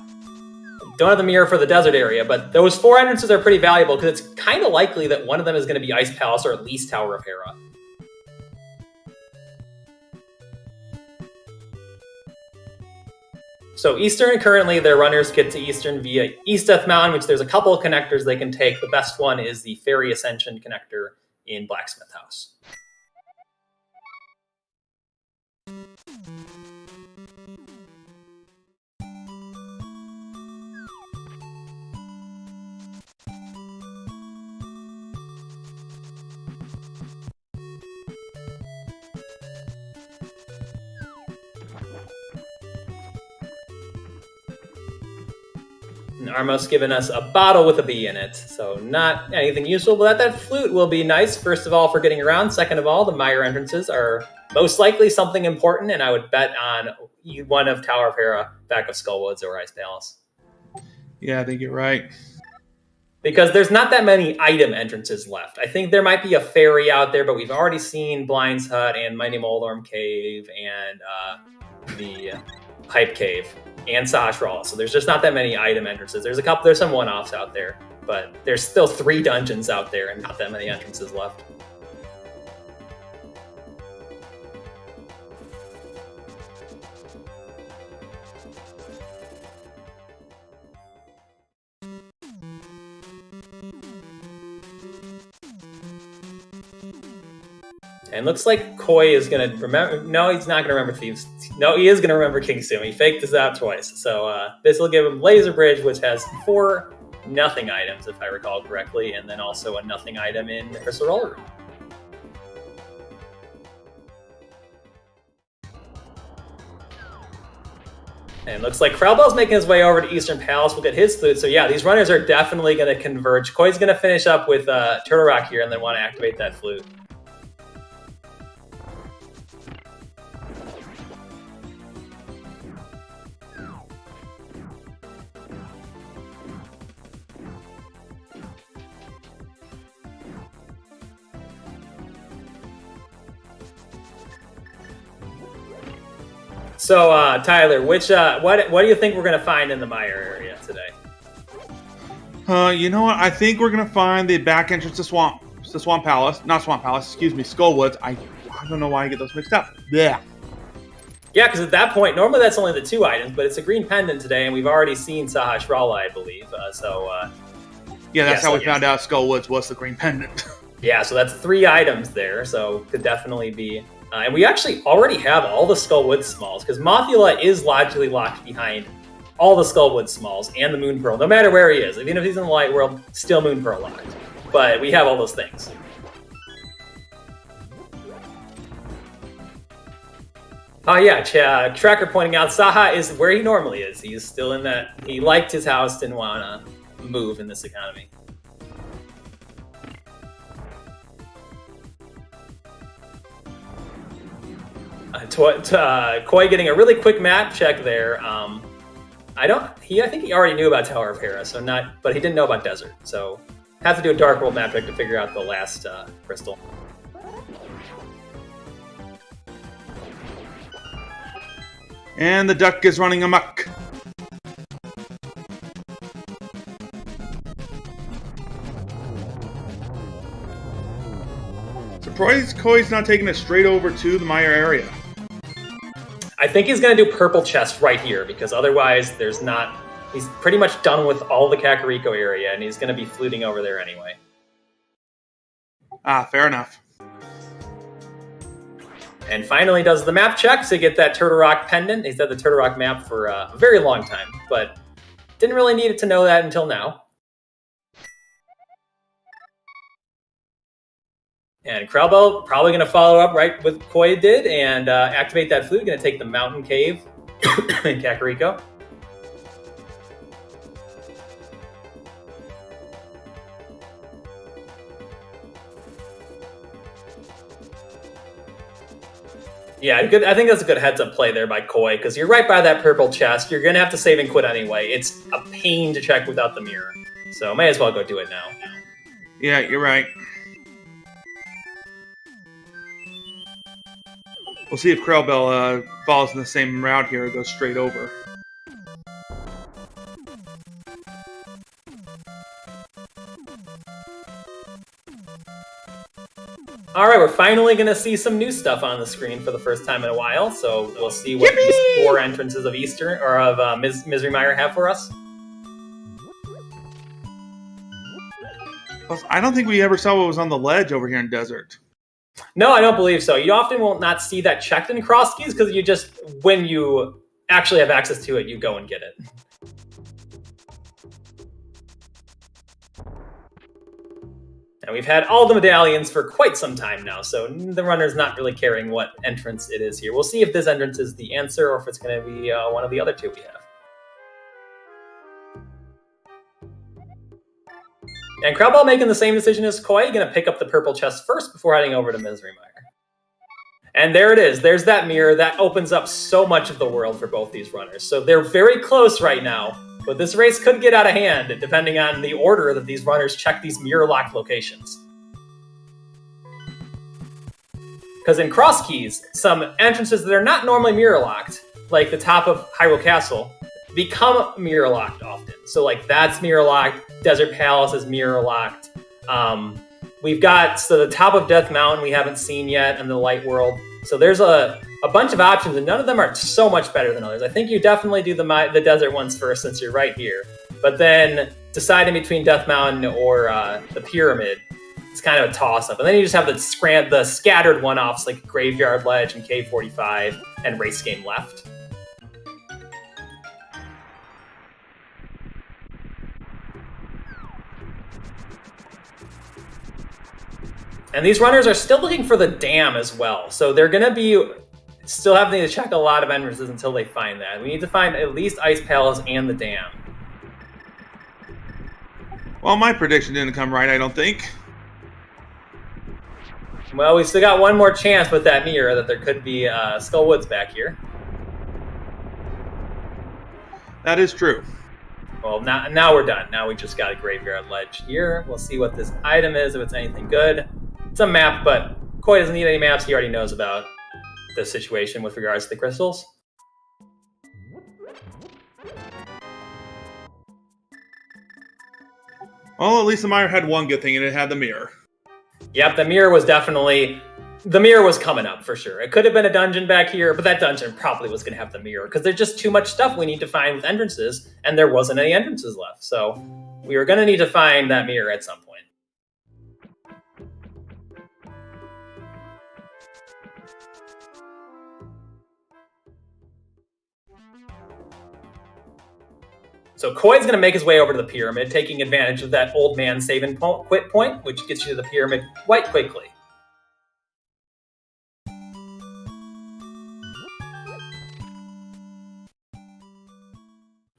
Don't have the mirror for the desert area, but those 4 entrances are pretty valuable because it's kind of likely that one of them is going to be Ice Palace or at least Tower of Hera. So Eastern, currently their runners get to Eastern via East Death Mountain, which there's a couple of connectors they can take. The best one is the Fairy Ascension connector in Blacksmith House. And Armos given us a bottle with a bee in it, so not anything useful, but that flute will be nice, first of all, for getting around. Second of all, the mire entrances are most likely something important, and I would bet on one of Tower of Hera, Back of Skullwoods, or Ice Palace. Yeah, I think you're right. Because there's not that many item entrances left. I think there might be a fairy out there, but we've already seen Blind's Hut and Mighty Moldorm Cave and the Hype Cave and Sashral. So there's just not that many item entrances. There's some one-offs out there, but there's still 3 dungeons out there and not that many entrances left. And looks like Koi is going to remember... No, he's not going to remember Thieves. No, he is going to remember King Sim. He faked us out twice. So this will give him Laser Bridge, which has 4 nothing items, if I recall correctly, and then also a nothing item in the Crystal Roller Room. And looks like Krelbel's making his way over to Eastern Palace. We'll get his flute. So yeah, these runners are definitely going to converge. Koi's going to finish up with Turtle Rock here and then want to activate that flute. So, Tyler, what do you think we're going to find in the Mire area today? You know what? I think we're gonna find the back entrance to Swamp Palace. Not Swamp Palace, excuse me, Skullwoods. I don't know why I get those mixed up. Yeah. Yeah, because at that point, normally that's only the 2 items, but it's a green pendant today, and we've already seen Saha Shrala, I believe. Yeah, that's how we found out Skullwoods was the green pendant. Yeah, so that's 3 items there, so could definitely be. And we actually already have all the Skullwood Smalls, because Mothula is logically locked behind all the Skullwood Smalls and the Moon Pearl, no matter where he is. Even if he's in the Light World, still Moon Pearl locked. But we have all those things. Oh yeah, Tracker pointing out Saha is where he normally is. He's still in that. He liked his house, didn't want to move in this economy. Koi getting a really quick map check there. I think he already knew about Tower of Hera, but he didn't know about Desert. So have to do a Dark World map check to figure out the last crystal. And the duck is running amok. Surprised Koi's not taking it straight over to the Mire area. I think he's going to do purple chest right here, because otherwise there's not... He's pretty much done with all the Kakariko area, and he's going to be fluting over there anyway. Ah, fair enough. And finally does the map check to get that Turtle Rock pendant. He's had the Turtle Rock map for a very long time, but didn't really need it to know that until now. And Krelbel probably going to follow up right with Koi did and activate that flute. Going to take the Mountain Cave in Kakariko. Yeah, good. I think that's a good heads-up play there by Koi, because you're right by that purple chest. You're going to have to save and quit anyway. It's a pain to check without the mirror. So may as well go do it now. Yeah, you're right. We'll see if Krelbel follows in the same route here or goes straight over. All right, we're finally going to see some new stuff on the screen for the first time in a while. So we'll see what these 4 entrances of Eastern or of Misery Mire have for us. Plus, I don't think we ever saw what was on the ledge over here in Desert. No, I don't believe so. You often will not see that checked in Crosskeys, because you just, when you actually have access to it, you go and get it. And we've had all the medallions for quite some time now, so the runner's not really caring what entrance it is here. We'll see if this entrance is the answer or if it's going to be one of the other 2 we have. And Krelbel making the same decision as Koi, going to pick up the purple chest first before heading over to Misery Mire. And there it is. There's that mirror. That opens up so much of the world for both these runners. So they're very close right now, but this race could get out of hand depending on the order that these runners check these mirror-locked locations. Because in Crosskeys, some entrances that are not normally mirror-locked, like the top of Hyrule Castle, become mirror-locked often. So like that's mirror-locked, Desert Palace is mirror-locked. We've got the top of Death Mountain we haven't seen yet in the Light World. So there's a bunch of options, and none of them are so much better than others. I think you definitely do the desert ones first since you're right here. But then deciding between Death Mountain or the Pyramid, it's kind of a toss-up. And then you just have the scattered one-offs like Graveyard Ledge and Cave 45 and Race Game left. And these runners are still looking for the dam as well. So they're going to be still having to check a lot of entrances until they find that. We need to find at least Ice Palace and the dam. Well, my prediction didn't come right, I don't think. Well, we still got one more chance with that mirror that there could be Skull Woods back here. That is true. Well, now we're done. Now we just got a graveyard ledge here. We'll see what this item is, if it's anything good. It's a map, but Koi doesn't need any maps. He already knows about the situation with regards to the crystals. Well, at least the mire had one good thing, and it had the mirror. Yep, the mirror was definitely... The mirror was coming up, for sure. It could have been a dungeon back here, but that dungeon probably was going to have the mirror, because there's just too much stuff we need to find with entrances, and there wasn't any entrances left. So we were going to need to find that mirror at some point. So Koi's going to make his way over to the pyramid, taking advantage of that old man save and quit point, which gets you to the pyramid quite quickly.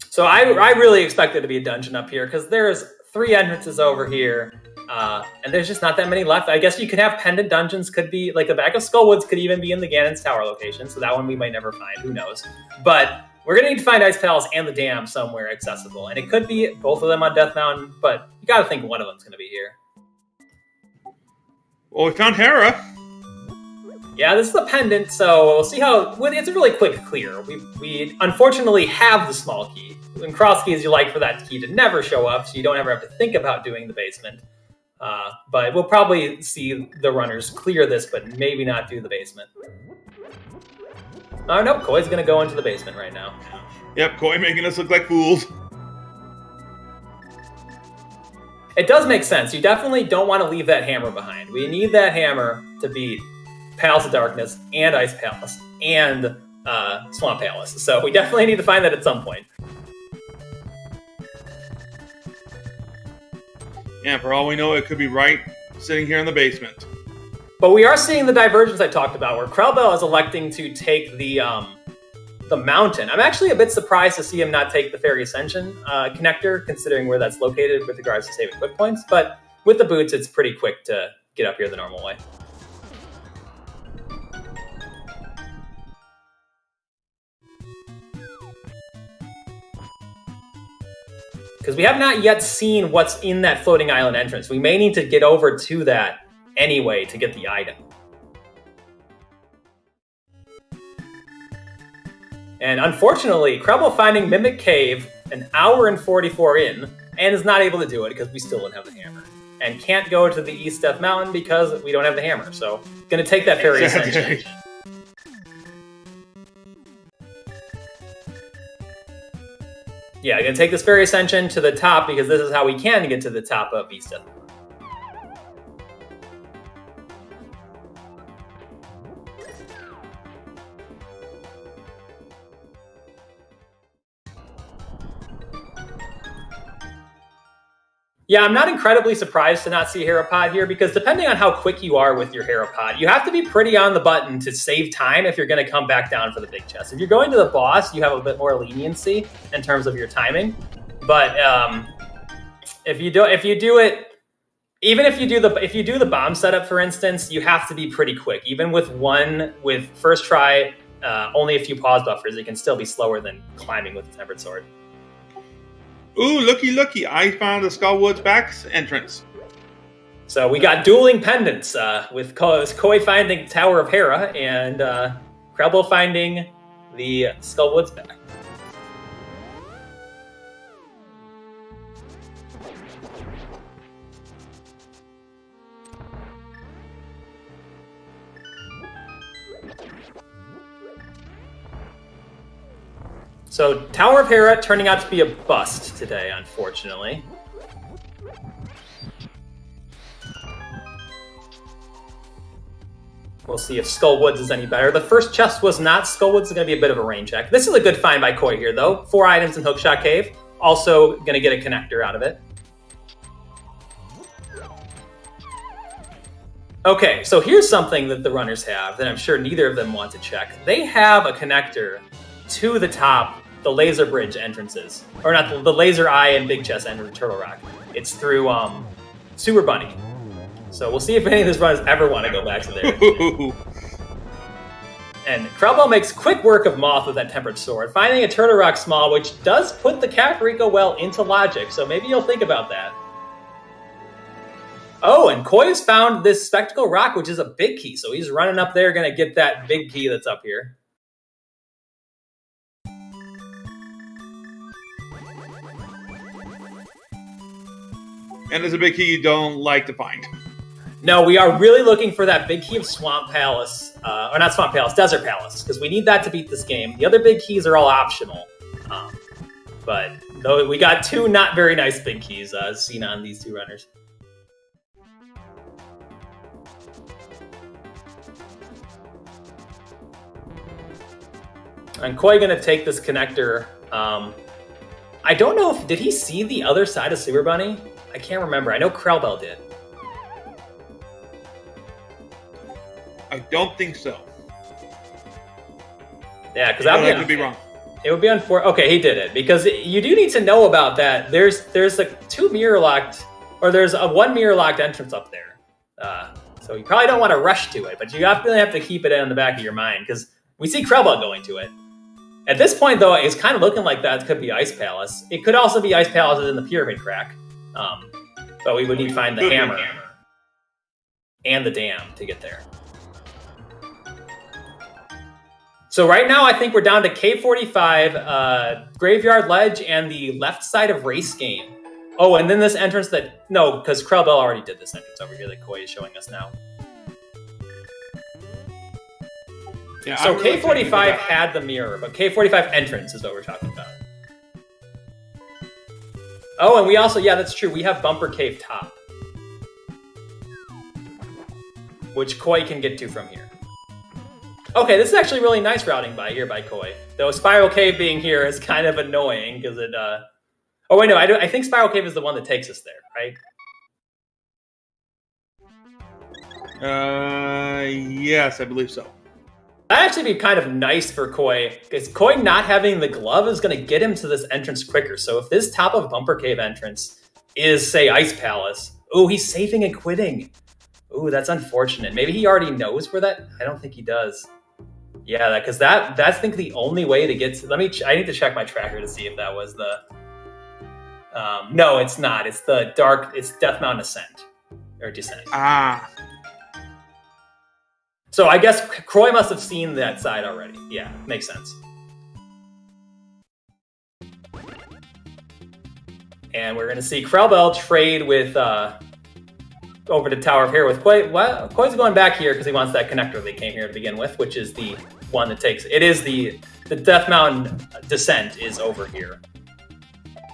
So I really expect there to be a dungeon up here, because there's 3 entrances over here, and there's just not that many left. I guess you could have pendant dungeons, could be, like the back of Skullwoods could even be in the Ganon's Tower location, so that one we might never find, who knows. But we're going to need to find Ice Palace and the dam somewhere accessible, and it could be both of them on Death Mountain, but you got to think one of them's going to be here. Well, we found Hera. Yeah, this is a pendant, so we'll see how... It's a really quick clear. We unfortunately have the small key. In Crosskeys, you like for that key to never show up, so you don't ever have to think about doing the basement. But we'll probably see the runners clear this, but maybe not do the basement. Oh, no, Koi's going to go into the basement right now. Yep, Koi making us look like fools. It does make sense. You definitely don't want to leave that hammer behind. We need that hammer to beat Palace of Darkness and Ice Palace and Swamp Palace. So we definitely need to find that at some point. Yeah, for all we know, it could be right sitting here in the basement. But we are seeing the divergence I talked about, where Krelbel is electing to take the mountain. I'm actually a bit surprised to see him not take the Fairy Ascension connector, considering where that's located with regards to saving quick points. But with the boots, it's pretty quick to get up here the normal way. Because we have not yet seen what's in that floating island entrance. We may need to get over to that anyway to get the item. And unfortunately, Krelbel finding Mimic Cave an hour and 44 in, and is not able to do it because we still don't have the hammer. And can't go to the East Death Mountain because we don't have the hammer. So, gonna take that Fairy Ascension. Yeah, gonna take this Fairy Ascension to the top because this is how we can get to the top of East Death Mountain. Yeah, I'm not incredibly surprised to not see Herapod here, because depending on how quick you are with your Herapod, you have to be pretty on the button to save time if you're going to come back down for the big chest. If you're going to the boss, you have a bit more leniency in terms of your timing. But if you do it, even if you do the bomb setup, for instance, you have to be pretty quick. Even with first try, only a few pause buffers, it can still be slower than climbing with the Tempered Sword. Ooh, looky, I found the Skullwoods back entrance. So we got dueling pendants, with Koi finding Tower of Hera and Krelbel finding the Skullwoods back. So, Tower of Hera turning out to be a bust today, unfortunately. We'll see if Skullwoods is any better. The first chest was not. Skullwoods is going to be a bit of a rain check. This is a good find by Koi here, though. 4 items in Hookshot Cave. Also going to get a connector out of it. Okay, so here's something that the runners have that I'm sure neither of them want to check. They have a connector to the top, the laser bridge entrances. Or not, the laser eye and big chest end of Turtle Rock. It's through Sewer Bunny. So we'll see if any of these runners ever want to go back to there. And krelbel makes quick work of Moth with that tempered sword, finding a Turtle Rock small, which does put the Kakariko well into logic, so maybe you'll think about that. Oh, and Koi has found this Spectacle Rock, which is a big key, so he's running up there, going to get that big key that's up here. And it's a big key you don't like to find. No, we are really looking for that big key of Swamp Palace, or not Swamp Palace, Desert Palace, because we need that to beat this game. The other big keys are all optional, but though we got two not very nice big keys seen on these two runners. And Koi gonna take this connector. I don't know did he see the other side of Sewer Bunny? I can't remember. I know krelbel did. I don't think so. Yeah, because that could be wrong. It would be unfortunate. Okay, he did it because you do need to know about that. There's like two mirror locked, or there's a one mirror locked entrance up there. So you probably don't want to rush to it, but you definitely have to keep it in the back of your mind because we see krelbel going to it. At this point, though, it's kind of looking like that could be Ice Palace. It could also be Ice Palace in the Pyramid Crack, but we would need to find the hammer and the dam to get there. So right now, I think we're down to K45, Graveyard Ledge, and the left side of Race Game. Oh, and then this entrance no, because krelbel already did this entrance over here that Koi is showing us now. Yeah, so K45 had the mirror, but K45 entrance is what we're talking about. Oh, and we also, yeah, that's true. We have Bumper Cave Top, which Koi can get to from here. Okay, this is actually really nice routing by Koi. Though Spiral Cave being here is kind of annoying because it. Oh wait, no, I think Spiral Cave is the one that takes us there, right? Yes, I believe so. That'd actually be kind of nice for Koi, because Koi not having the glove is going to get him to this entrance quicker. So if this top of Bumper Cave entrance is, say, Ice Palace, ooh, he's saving and quitting. Ooh, that's unfortunate. Maybe he already knows where that. I don't think he does. Yeah, because that's I think the only way to get to. I need to check my tracker to see if that was the. No, it's not. It's the dark. It's Death Mountain Ascent or Descent. Ah. So I guess Koi must have seen that side already. Yeah, makes sense. And we're going to see krelbel trade with over to Tower of Hero with Koi. Well, Koi's going back here because he wants that connector they came here to begin with, which is the one that takes. It is the Death Mountain Descent is over here.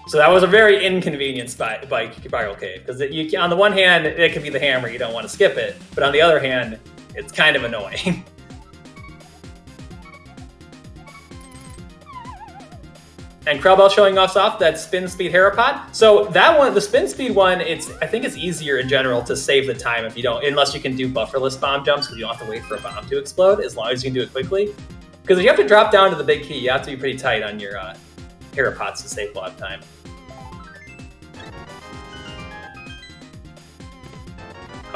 So that was a very inconvenient spot by Spiral Cave because on the one hand it could be the hammer, you don't want to skip it, but on the other hand. It's kind of annoying. And krelbel showing us off that spin speed Herapod. So that one, the spin speed one, I think it's easier in general to save the time if you don't, unless you can do bufferless bomb jumps, because you don't have to wait for a bomb to explode, as long as you can do it quickly. Because if you have to drop down to the big key, you have to be pretty tight on your Herapods to save a lot of time.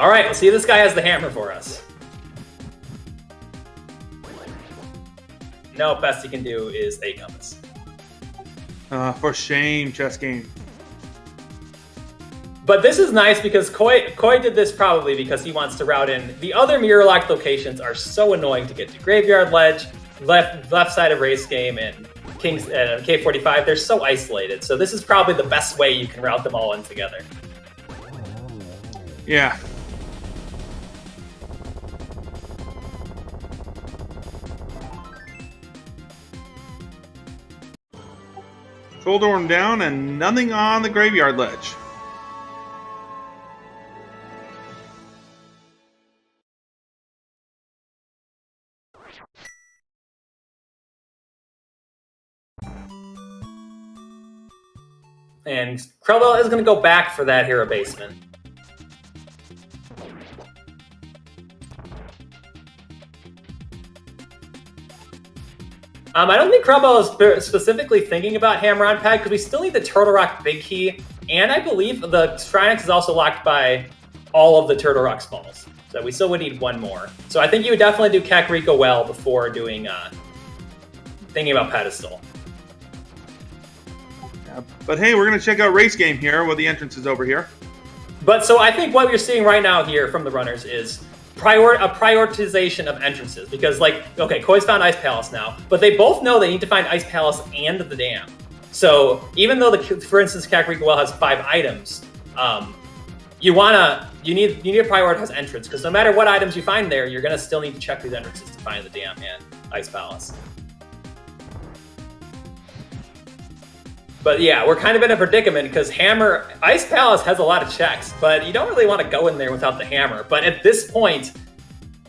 All right, let's see if this guy has the hammer for us. No, best he can do is a compass. For shame, chess game. But this is nice because Koi did this probably because he wants to route in. The other mirror locked locations are so annoying to get to. Graveyard Ledge, left side of Race Game, and King's K45. They're so isolated. So this is probably the best way you can route them all in together. Yeah. Shoulder him down and nothing on the Graveyard Ledge. And krelbel is going to go back for that hero basement. I don't think krelbel is specifically thinking about Hammer on Peg because we still need the Turtle Rock Big Key, and I believe the Shrine is also locked by all of the Turtle Rock Smalls. So we still would need one more. So I think you would definitely do Kakariko well before doing thinking about Pedestal. Yeah, but hey, we're going to check out Race Game here, where the entrance is over here. But so I think what you're seeing right now here from the runners is a prioritization of entrances. Because, like, okay, Koi's found Ice Palace now, but they both know they need to find Ice Palace and the dam. So even though, for instance, Kakariko Well has 5 items, you need to prioritize entrance, because no matter what items you find there, you're gonna still need to check these entrances to find the dam and Ice Palace. But yeah, we're kind of in a predicament because Ice Palace has a lot of checks, but you don't really want to go in there without the hammer. But at this point,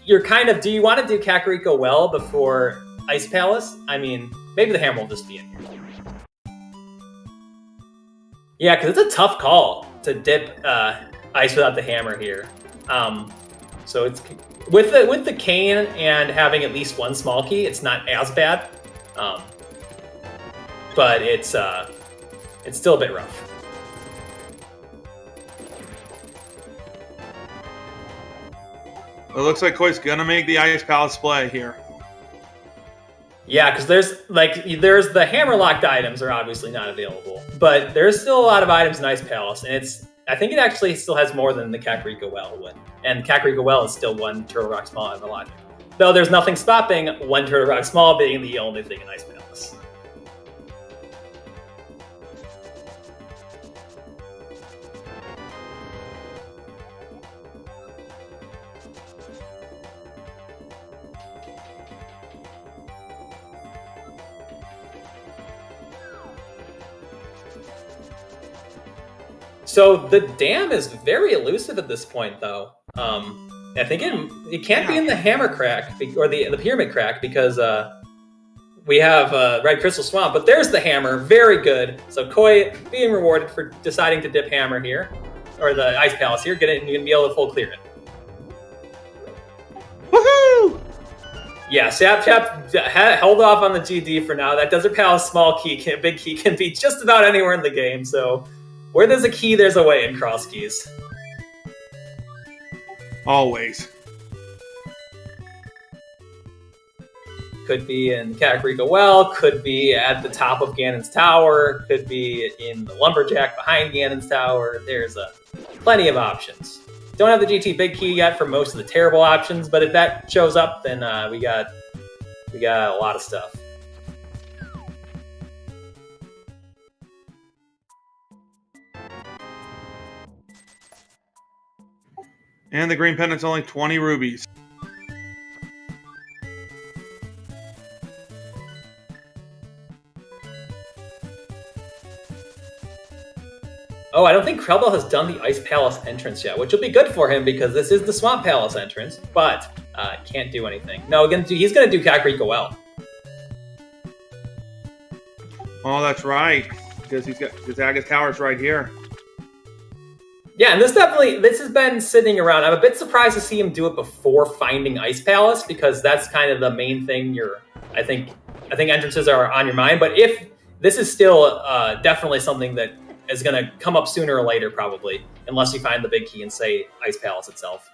you're kind of, do you want to do Kakariko Well before Ice Palace? I mean, maybe the hammer will just be in here. Yeah, because it's a tough call to dip Ice without the hammer here. So it's with the cane and having at least one small key, it's not as bad. But it's still a bit rough. It looks like Koi's gonna make the Ice Palace play here. Yeah, because there's the hammer locked items are obviously not available, but there's still a lot of items in Ice Palace, and I think it actually still has more than the Kakariko Well would. And Kakariko Well is still one Turtle Rock Small in the logic. Though there's nothing stopping one Turtle Rock Small being the only thing in Ice Palace. So the dam is very elusive at this point, though. I think it can't be in the hammer crack or the pyramid crack because we have Red Crystal Swamp. But there's the hammer, very good. So Koi being rewarded for deciding to dip hammer here, or the Ice Palace here. Get it, and you're gonna be able to full clear it. Woohoo! Yeah, Chap held off on the GD for now. That Desert Palace big key can be just about anywhere in the game. So. Where there's a key, there's a way in Crosskeys. Always. Could be in Kakariko Well, could be at the top of Ganon's Tower, could be in the Lumberjack behind Ganon's Tower. There's plenty of options. Don't have the GT Big Key yet for most of the terrible options, but if that shows up, then we got a lot of stuff. And the green pendant's only 20 rubies. Oh, I don't think krelbel has done the Ice Palace entrance yet, which will be good for him because this is the Swamp Palace entrance, but can't do anything. No, he's going to do Kakariko Well. Oh, that's right. Because he's got Zaga's Tower's right here. Yeah, and this has been sitting around. I'm a bit surprised to see him do it before finding Ice Palace because that's kind of the main thing I think entrances are on your mind. But if this is still definitely something that is going to come up sooner or later, probably, unless you find the big key and say Ice Palace itself.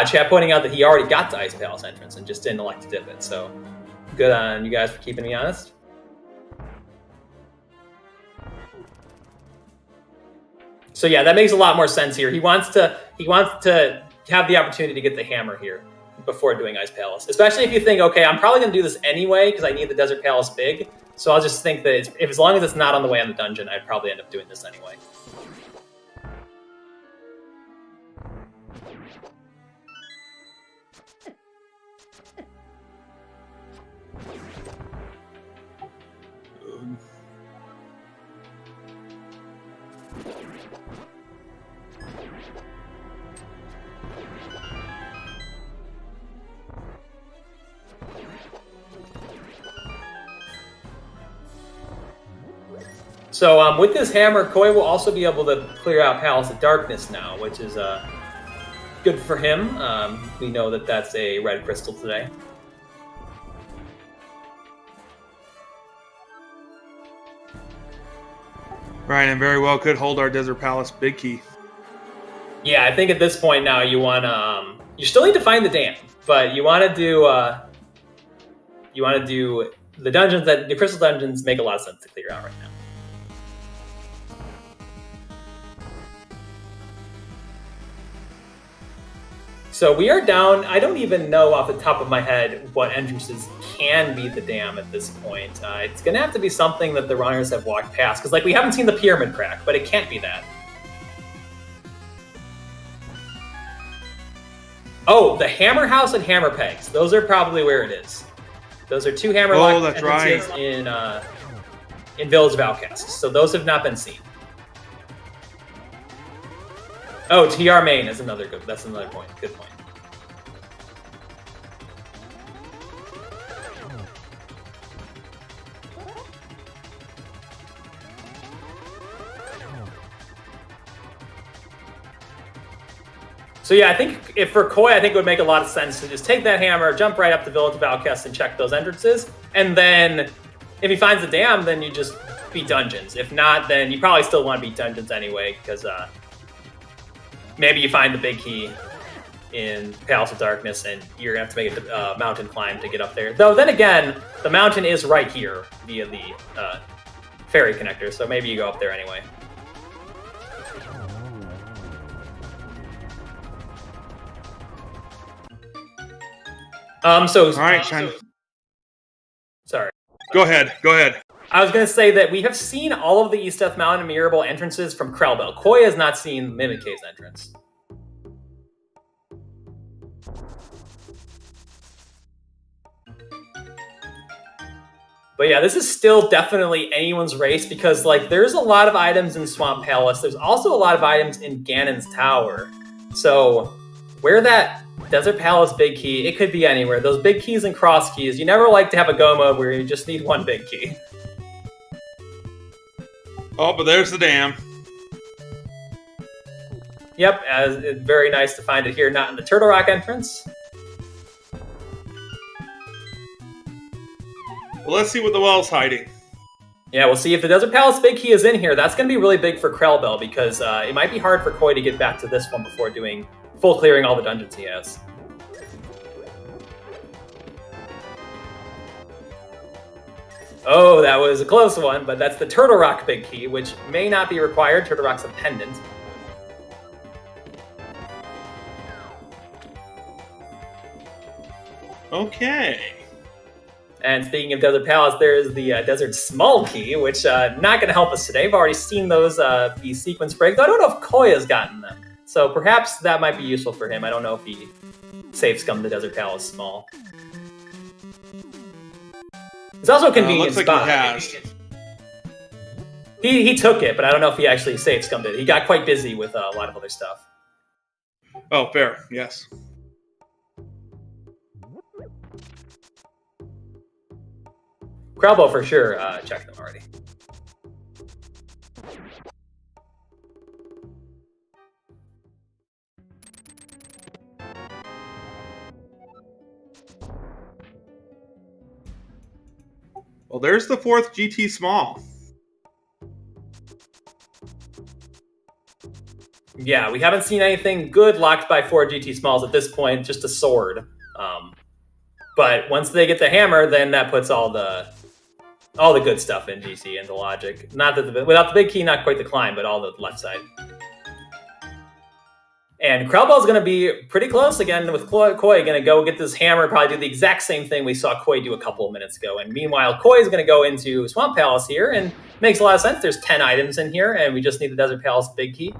Chat pointing out that he already got the Ice Palace entrance and just didn't elect to dip it. So good on you guys for keeping me honest. So yeah, that makes a lot more sense here. He wants to have the opportunity to get the hammer here before doing Ice Palace. Especially if you think, okay, I'm probably going to do this anyway because I need the Desert Palace big. So I'll just think that if as long as it's not on the way on the dungeon, I'd probably end up doing this anyway. So with this hammer, Koi will also be able to clear out Palace of Darkness now, which is good for him. We know that that's a red crystal today. Right, and very well could hold our Desert Palace big key. Yeah, I think at this point now you want to. You still need to find the dam, but you want to do. You want to do the dungeons the crystal dungeons make a lot of sense to clear out right now. So we are down. I don't even know off the top of my head what entrances can be the dam at this point. It's going to have to be something that the runners have walked past, because like we haven't seen the pyramid crack, but it can't be that. Oh, the hammer house and hammer pegs. Those are probably where it is. Those are two hammer entrances right. in Village of Outcasts. So those have not been seen. Oh, TR main is another good. That's another point. Good point. So yeah, I think if for Koi, I think it would make a lot of sense to just take that hammer, jump right up to Village of Outcasts, and check those entrances. And then, if he finds the dam, then you just beat dungeons. If not, then you probably still want to beat dungeons anyway, because maybe you find the big key in Palace of Darkness, and you're gonna have to make a mountain climb to get up there. Though then again, the mountain is right here via the ferry connector, so maybe you go up there anyway. All right, sorry. Go ahead. I was going to say that we have seen all of the East Death Mountain mirrorable entrances from Krelbel. Koi has not seen Mimic Cave's entrance. But yeah, this is still definitely anyone's race, because like there's a lot of items in Swamp Palace. There's also a lot of items in Ganon's Tower. So where that Desert Palace big key, it could be anywhere. Those big keys and cross keys, you never like to have a go mode where you just need one big key. Oh, but there's the dam. Yep, it's very nice to find it here, not in the Turtle Rock entrance. Well, let's see what the well's hiding. Yeah, we'll see if the Desert Palace big key is in here. That's going to be really big for Krelbel, because it might be hard for Koi to get back to this one before doing full clearing all the dungeons he has. Oh, that was a close one, but that's the Turtle Rock big key, which may not be required. Turtle Rock's a pendant. Okay. And speaking of Desert Palace, there is the Desert Small Key, which not going to help us today. We've already seen those be sequence breaks. I don't know if Koi has gotten them. So perhaps that might be useful for him. I don't know if he safe scummed the Desert Palace small. It's also a convenient looks spot. Like he has. He took it, but I don't know if he actually safe scummed it. He got quite busy with a lot of other stuff. Oh, fair. Yes. Krelbel for sure checked them already. Well, there's the fourth GT small. Yeah, we haven't seen anything good locked by 4 GT smalls at this point, just a sword. But once they get the hammer, then that puts all the good stuff in GC and the logic. Not that without the big key, not quite the climb, but all the left side. And Krelbel's going to be pretty close again with Koi. Going to go get this hammer, probably do the exact same thing we saw Koi do a couple of minutes ago. And meanwhile, Koi is going to go into Swamp Palace here, and makes a lot of sense. There's 10 items in here, and we just need the Desert Palace big key.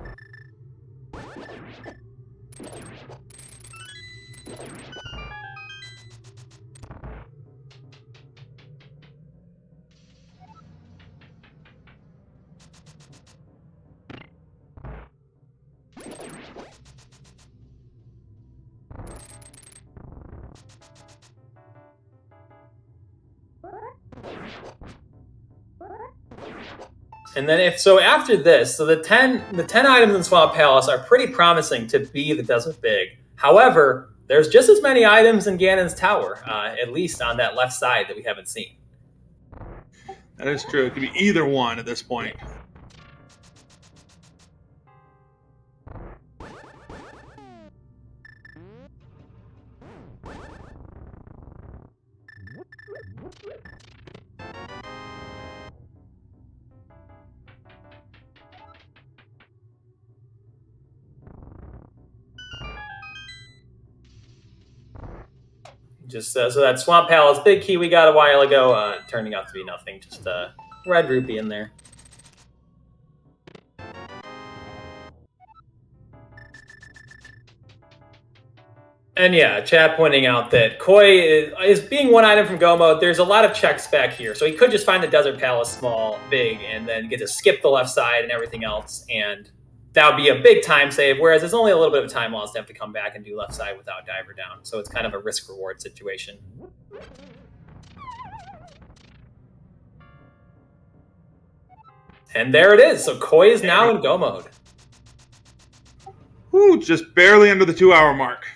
And then after this, so the 10 items in Swamp Palace are pretty promising to be the Desert Big. However, there's just as many items in Ganon's Tower, at least on that left side that we haven't seen. That is true. It could be either one at this point. Just so that Swamp Palace big key we got a while ago, turning out to be nothing. Just a red rupee in there. And yeah, chat pointing out that Koi is being one item from Go mode. There's a lot of checks back here, so he could just find the Desert Palace small, big, and then get to skip the left side and everything else, and that would be a big time save, whereas it's only a little bit of a time loss to have to come back and do left side without Diver down. So it's kind of a risk-reward situation. And there it is. So Koi is now in Go mode. Whew, just barely under the 2-hour mark.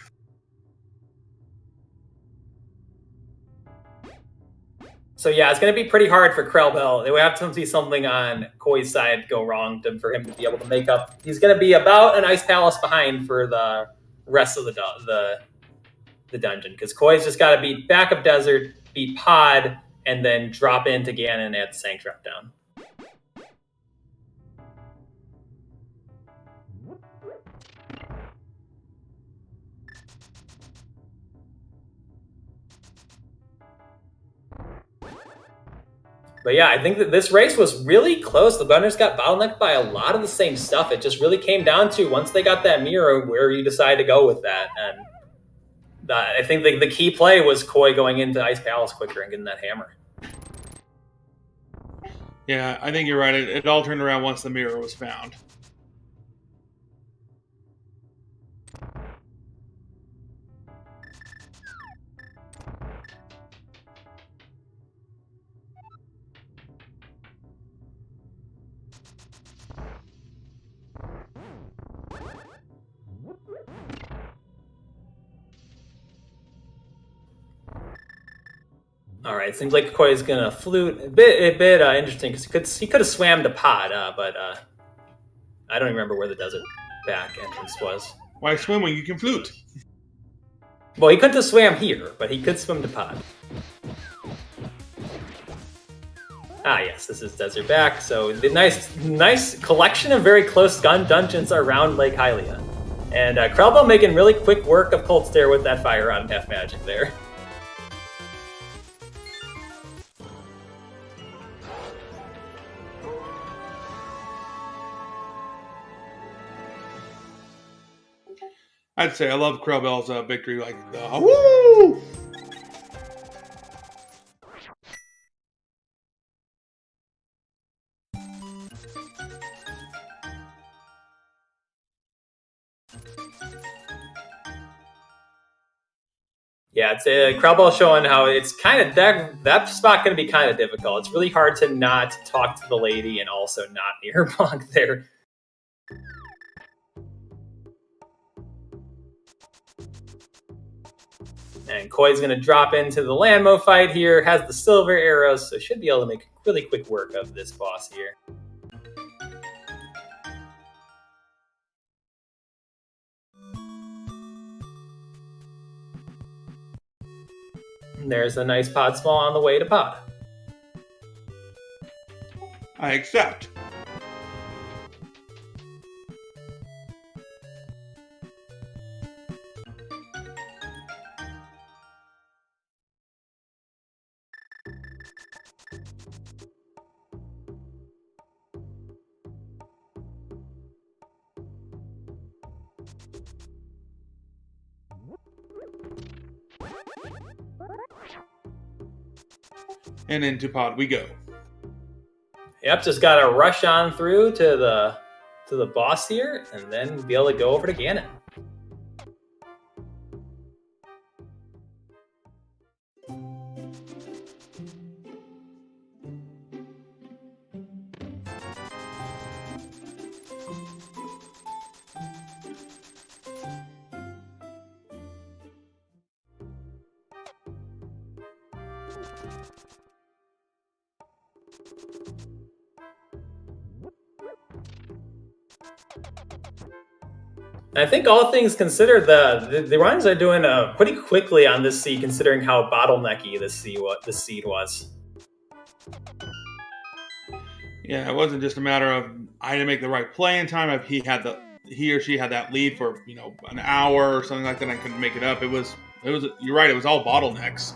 So yeah, it's going to be pretty hard for krelbel. They would have to see something on Koi's side go wrong for him to be able to make up. He's going to be about an Ice Palace behind for the rest of the dungeon, because Koi's just got to beat Back of Desert, beat Pod, and then drop into Ganon at the Sank drop down. But yeah, I think that this race was really close. The runners got bottlenecked by a lot of the same stuff. It just really came down to, once they got that mirror, where you decide to go with that. And I think the key play was Koi going into Ice Palace quicker and getting that hammer. Yeah, I think you're right. It all turned around once the mirror was found. All right, seems like Koi is gonna flute a bit interesting, because he could have swam to Pod, but I don't even remember where the desert back entrance was. Why swim when you can flute? Well, he couldn't have swam here, but he could swim to Pod. Ah, yes, this is desert back. So the nice collection of very close gun dungeons around Lake Hylia, and krelbel making really quick work of Cold Stare with that fire on half magic there. I'd say I love krelbel's victory, like, woo! Yeah, it's krelbel showing how it's kind of that spot going to be kind of difficult. It's really hard to not talk to the lady and also not near Bonk there. And Koi's going to drop into the Landmo fight here, has the silver arrows, so should be able to make really quick work of this boss here. And there's a nice Pod Small on the way to Pod. I accept. And into Pod we go. Yep, just got to rush on through to the boss here, and then be able to go over to Ganon. I think all things considered, the runs are doing pretty quickly on this seed, considering how bottlenecky this seed was. Yeah, it wasn't just a matter of I didn't make the right play in time. If he or she had that lead for an hour or something like that, I couldn't make it up. It was. You're right. It was all bottlenecks.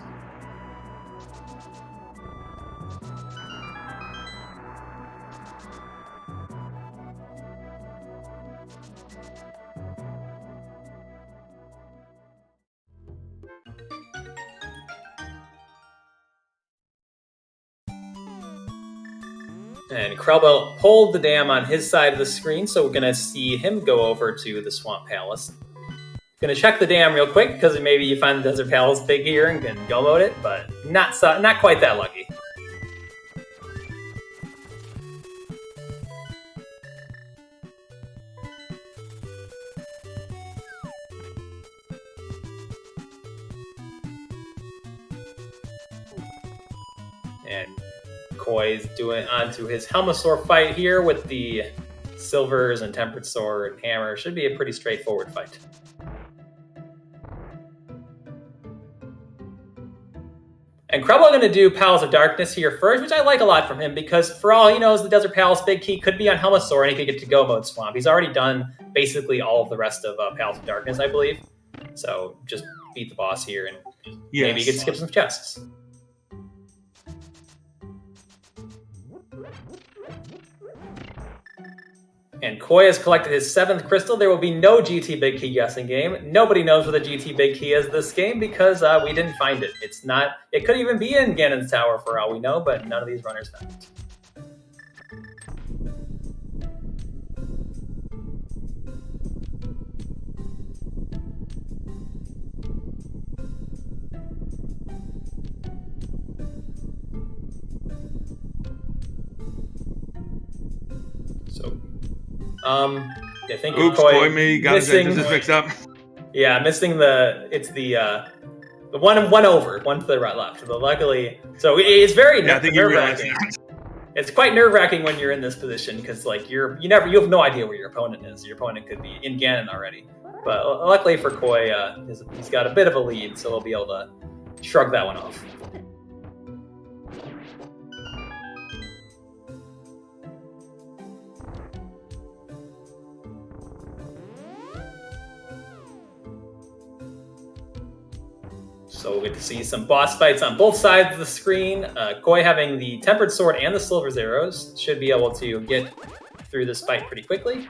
And krelbel pulled the dam on his side of the screen, so we're going to see him go over to the Swamp Palace. Going to check the dam real quick, because maybe you find the Desert Palace big here and can go mode it, but not quite that lucky. And Koi's doing onto his Helmasaur fight here with the Silvers and Tempered Sword and Hammer. Should be a pretty straightforward fight. And krelbel going to do Palace of Darkness here first, which I like a lot from him, because for all he knows, the Desert Palace big key could be on Helmasaur and he could get to go mode Swamp. He's already done basically all of the rest of Palace of Darkness, I believe. So just beat the boss here and maybe he could skip some chests. And Koi has collected his 7th crystal. There will be no GT Big Key guessing game. Nobody knows what the GT Big Key is this game because we didn't find it. It's not. It could even be in Ganon's Tower for all we know, but none of these runners found it. So. I think Koi maybe got his edges mixed up. Yeah, missing the one over, one to the right left. But luckily, so it's very nerve-wracking. It's quite nerve-wracking when you're in this position because like you have no idea where your opponent is. Your opponent could be in Ganon already. But luckily for Koi, he's got a bit of a lead, so he'll be able to shrug that one off. So we'll get to see some boss fights on both sides of the screen. Koi having the Tempered Sword and the Silver's Arrows should be able to get through this fight pretty quickly.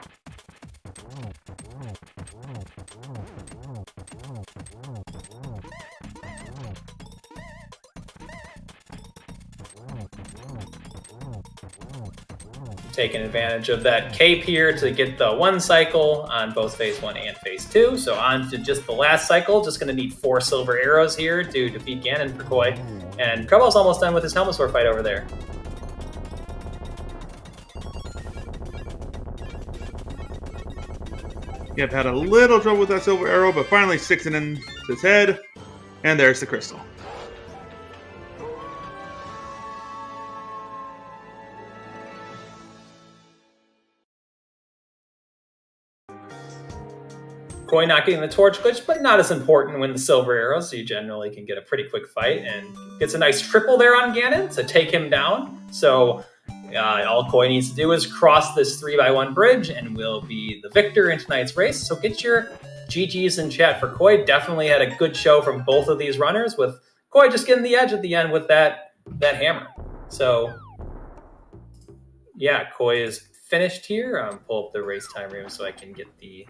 Taking advantage of that cape here to get the 1 cycle on both phase 1 and phase 2. So on to just the last cycle. Just going to need 4 silver arrows here to defeat Ganon for Koi. And krelbel's almost done with his Helmasaur fight over there. Yep, had a little trouble with that silver arrow, but finally sticks it in his head. And there's the crystal. Koi not getting the torch glitch, but not as important when the silver arrows, so you generally can get a pretty quick fight, and gets a nice triple there on Ganon to take him down. So all Koi needs to do is cross this 3x1 bridge, and will be the victor in tonight's race. So get your GGs in chat for Koi. Definitely had a good show from both of these runners, with Koi just getting the edge at the end with that hammer. So yeah, Koi is finished here. Pull up the race time room so I can get the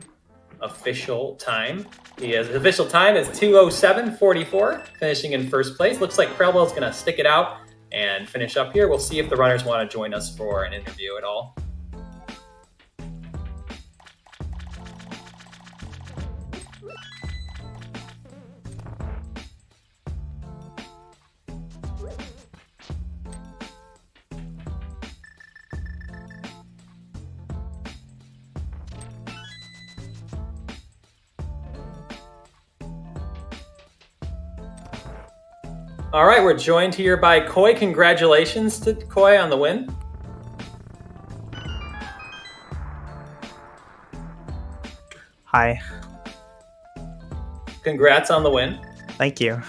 official time. His official time is 2:07:44, finishing in first place. Looks like krelbel's going to stick it out and finish up here. We'll see if the runners want to join us for an interview at all. All right, we're joined here by Koi. Congratulations to Koi on the win. Hi. Congrats on the win. Thank you.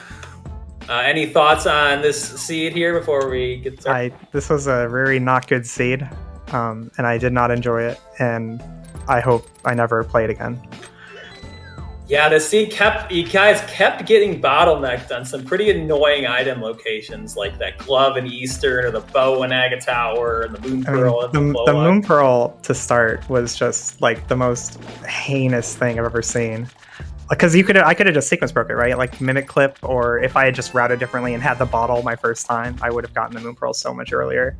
Any thoughts on this seed here before we get started? This was a very not good seed, and I did not enjoy it, and I hope I never play it again. Yeah, the seed you guys kept getting bottlenecked on some pretty annoying item locations, like that glove in Eastern, or the bow in Agatower, and the moon pearl. The moon pearl to start was just like the most heinous thing I've ever seen. Because I could have just sequence broke it, right? Like mimic clip, or if I had just routed differently and had the bottle my first time, I would have gotten the moon pearl so much earlier.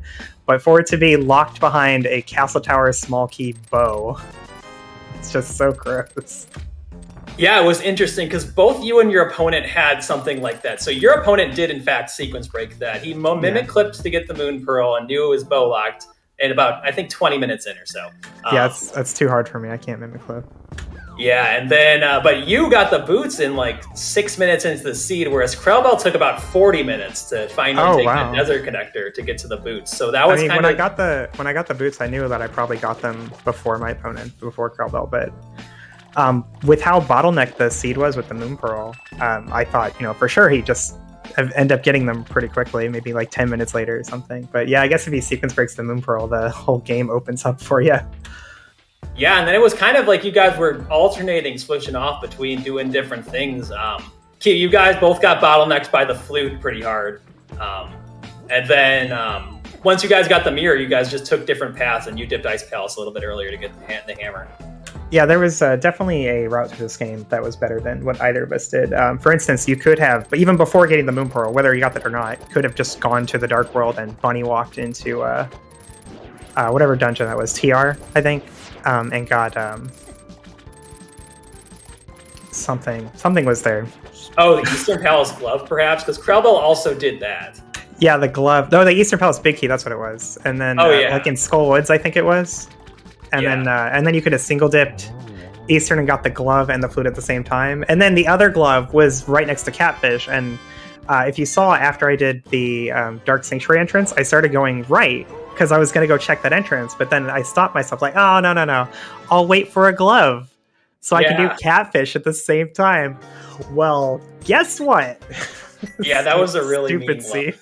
But for it to be locked behind a castle tower small key bow, it's just so gross. Yeah, it was interesting because both you and your opponent had something like that. So your opponent did, in fact, sequence break that. He mimic clipped to get the moon pearl and knew it was bow locked in about, I think, 20 minutes in or so. Yeah, that's too hard for me. I can't mimic clip. Yeah, and then, but you got the boots in like 6 minutes into the seed, whereas krelbel took about 40 minutes to finally take the desert connector to get to the boots. So that was when I got the boots, I knew that I probably got them before my opponent, before krelbel, but with how bottlenecked the seed was with the moon pearl, I thought, for sure he'd just end up getting them pretty quickly, maybe like 10 minutes later or something. But yeah, I guess if he sequence breaks the moon pearl, the whole game opens up for you. Yeah, and then it was kind of like you guys were alternating, switching off between doing different things. You guys both got bottlenecked by the flute pretty hard. And then once you guys got the mirror, you guys just took different paths, and you dipped Ice Palace a little bit earlier to get the hammer. Yeah, there was definitely a route to this game that was better than what either of us did. For instance, you could have, but even before getting the moon pearl, whether you got that or not, could have just gone to the Dark World and bunny walked into whatever dungeon that was, TR, I think. And got something was there. Oh, the Eastern Palace glove, perhaps, because krelbel also did that. Yeah, the glove. No, the Eastern Palace big key. That's what it was. And then, like in Skull Woods, I think it was. And then you could have single dipped Eastern and got the glove and the flute at the same time. And then the other glove was right next to Catfish. And if you saw after I did the Dark Sanctuary entrance, I started going right, because I was going to go check that entrance, but then I stopped myself like, oh, no. I'll wait for a glove so I can do Catfish at the same time. Well, guess what? Yeah, that was a really stupid seed.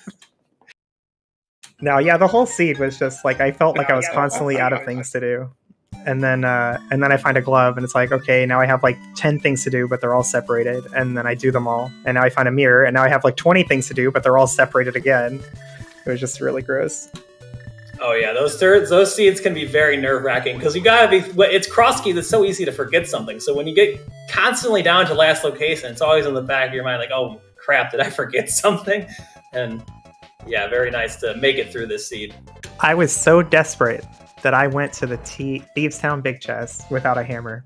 No, yeah, the whole seed was just like, I felt like I was constantly out of things to do. And then I find a glove, and it's like, okay, now I have like 10 things to do, but they're all separated. And then I do them all. And now I find a mirror, and now I have like 20 things to do, but they're all separated again. It was just really gross. Oh yeah, those seeds can be very nerve-wracking because you gotta be. It's Crosskeys. It's so easy to forget something. So when you get constantly down to last location, it's always in the back of your mind, like, oh crap, did I forget something? And yeah, very nice to make it through this seed. I was so desperate that I went to the Thieves Town Big Chest without a hammer.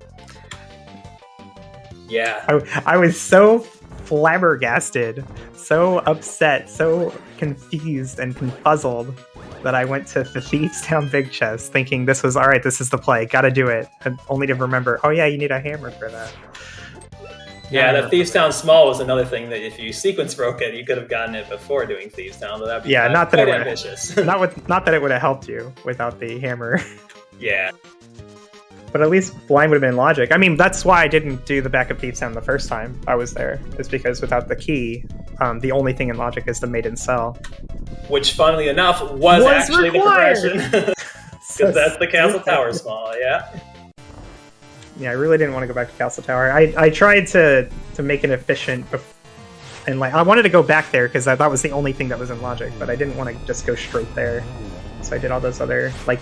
Yeah, I was so flabbergasted, so upset, so confused and confuzzled that I went to the Thieves Town Big Chest thinking this was, all right, this is the play, gotta do it. And only to remember, oh yeah, you need a hammer for that. Yeah, the Thieves Town Small was another thing that if you sequence broke it, you could have gotten it before doing Thieves Town. But that'd be not that ambitious. not that it would have helped you without the hammer. Yeah. But at least blind would have been logic. I mean, that's why I didn't do the backup Thieves Town the first time I was there. Is because without the key, the only thing in logic is the Maiden Cell. Which, funnily enough, was actually required. The progression. Because that's the Castle Tower Small, yeah. Yeah, I really didn't want to go back to Castle Tower. I tried to make it efficient, and like I wanted to go back there because that was the only thing that was in logic, but I didn't want to just go straight there. So I did all those other like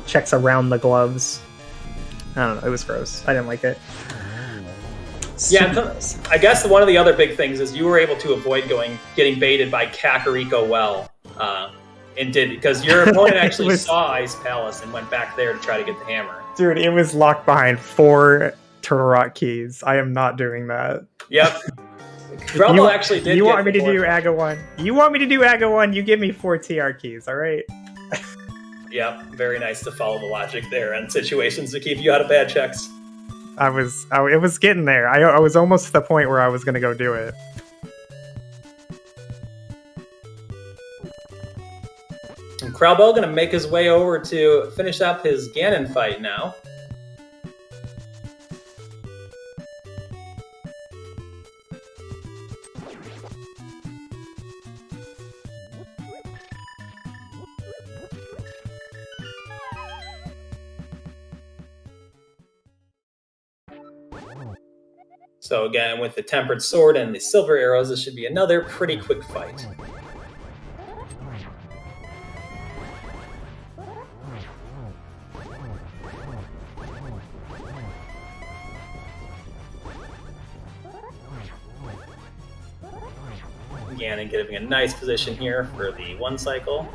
checks around the gloves. I don't know, it was gross. I didn't like it. Yeah, I guess one of the other big things is you were able to avoid getting baited by Kakariko well, and did because your opponent actually saw Ice Palace and went back there to try to get the hammer. Dude, it was locked behind 4 Turtle Rock keys. I am not doing that. Yep. krelbel actually did. You want me to do Aga 1? You want me to do Aga 1? You give me 4 TR keys, all right? Yep, very nice to follow the logic there and situations to keep you out of bad checks. It was getting there. I was almost to the point where I was going to go do it. And krelbel going to make his way over to finish up his Ganon fight now. So again, with the tempered sword and the silver arrows, this should be another pretty quick fight. Ganon getting a nice position here for the one cycle.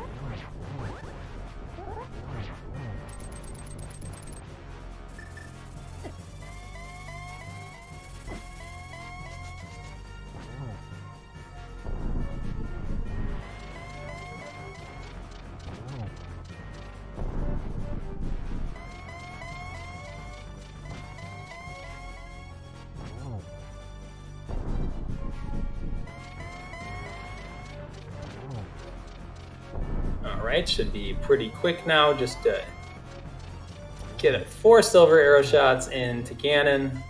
Alright, should be pretty quick now, just to get 4 silver arrow shots into Ganon.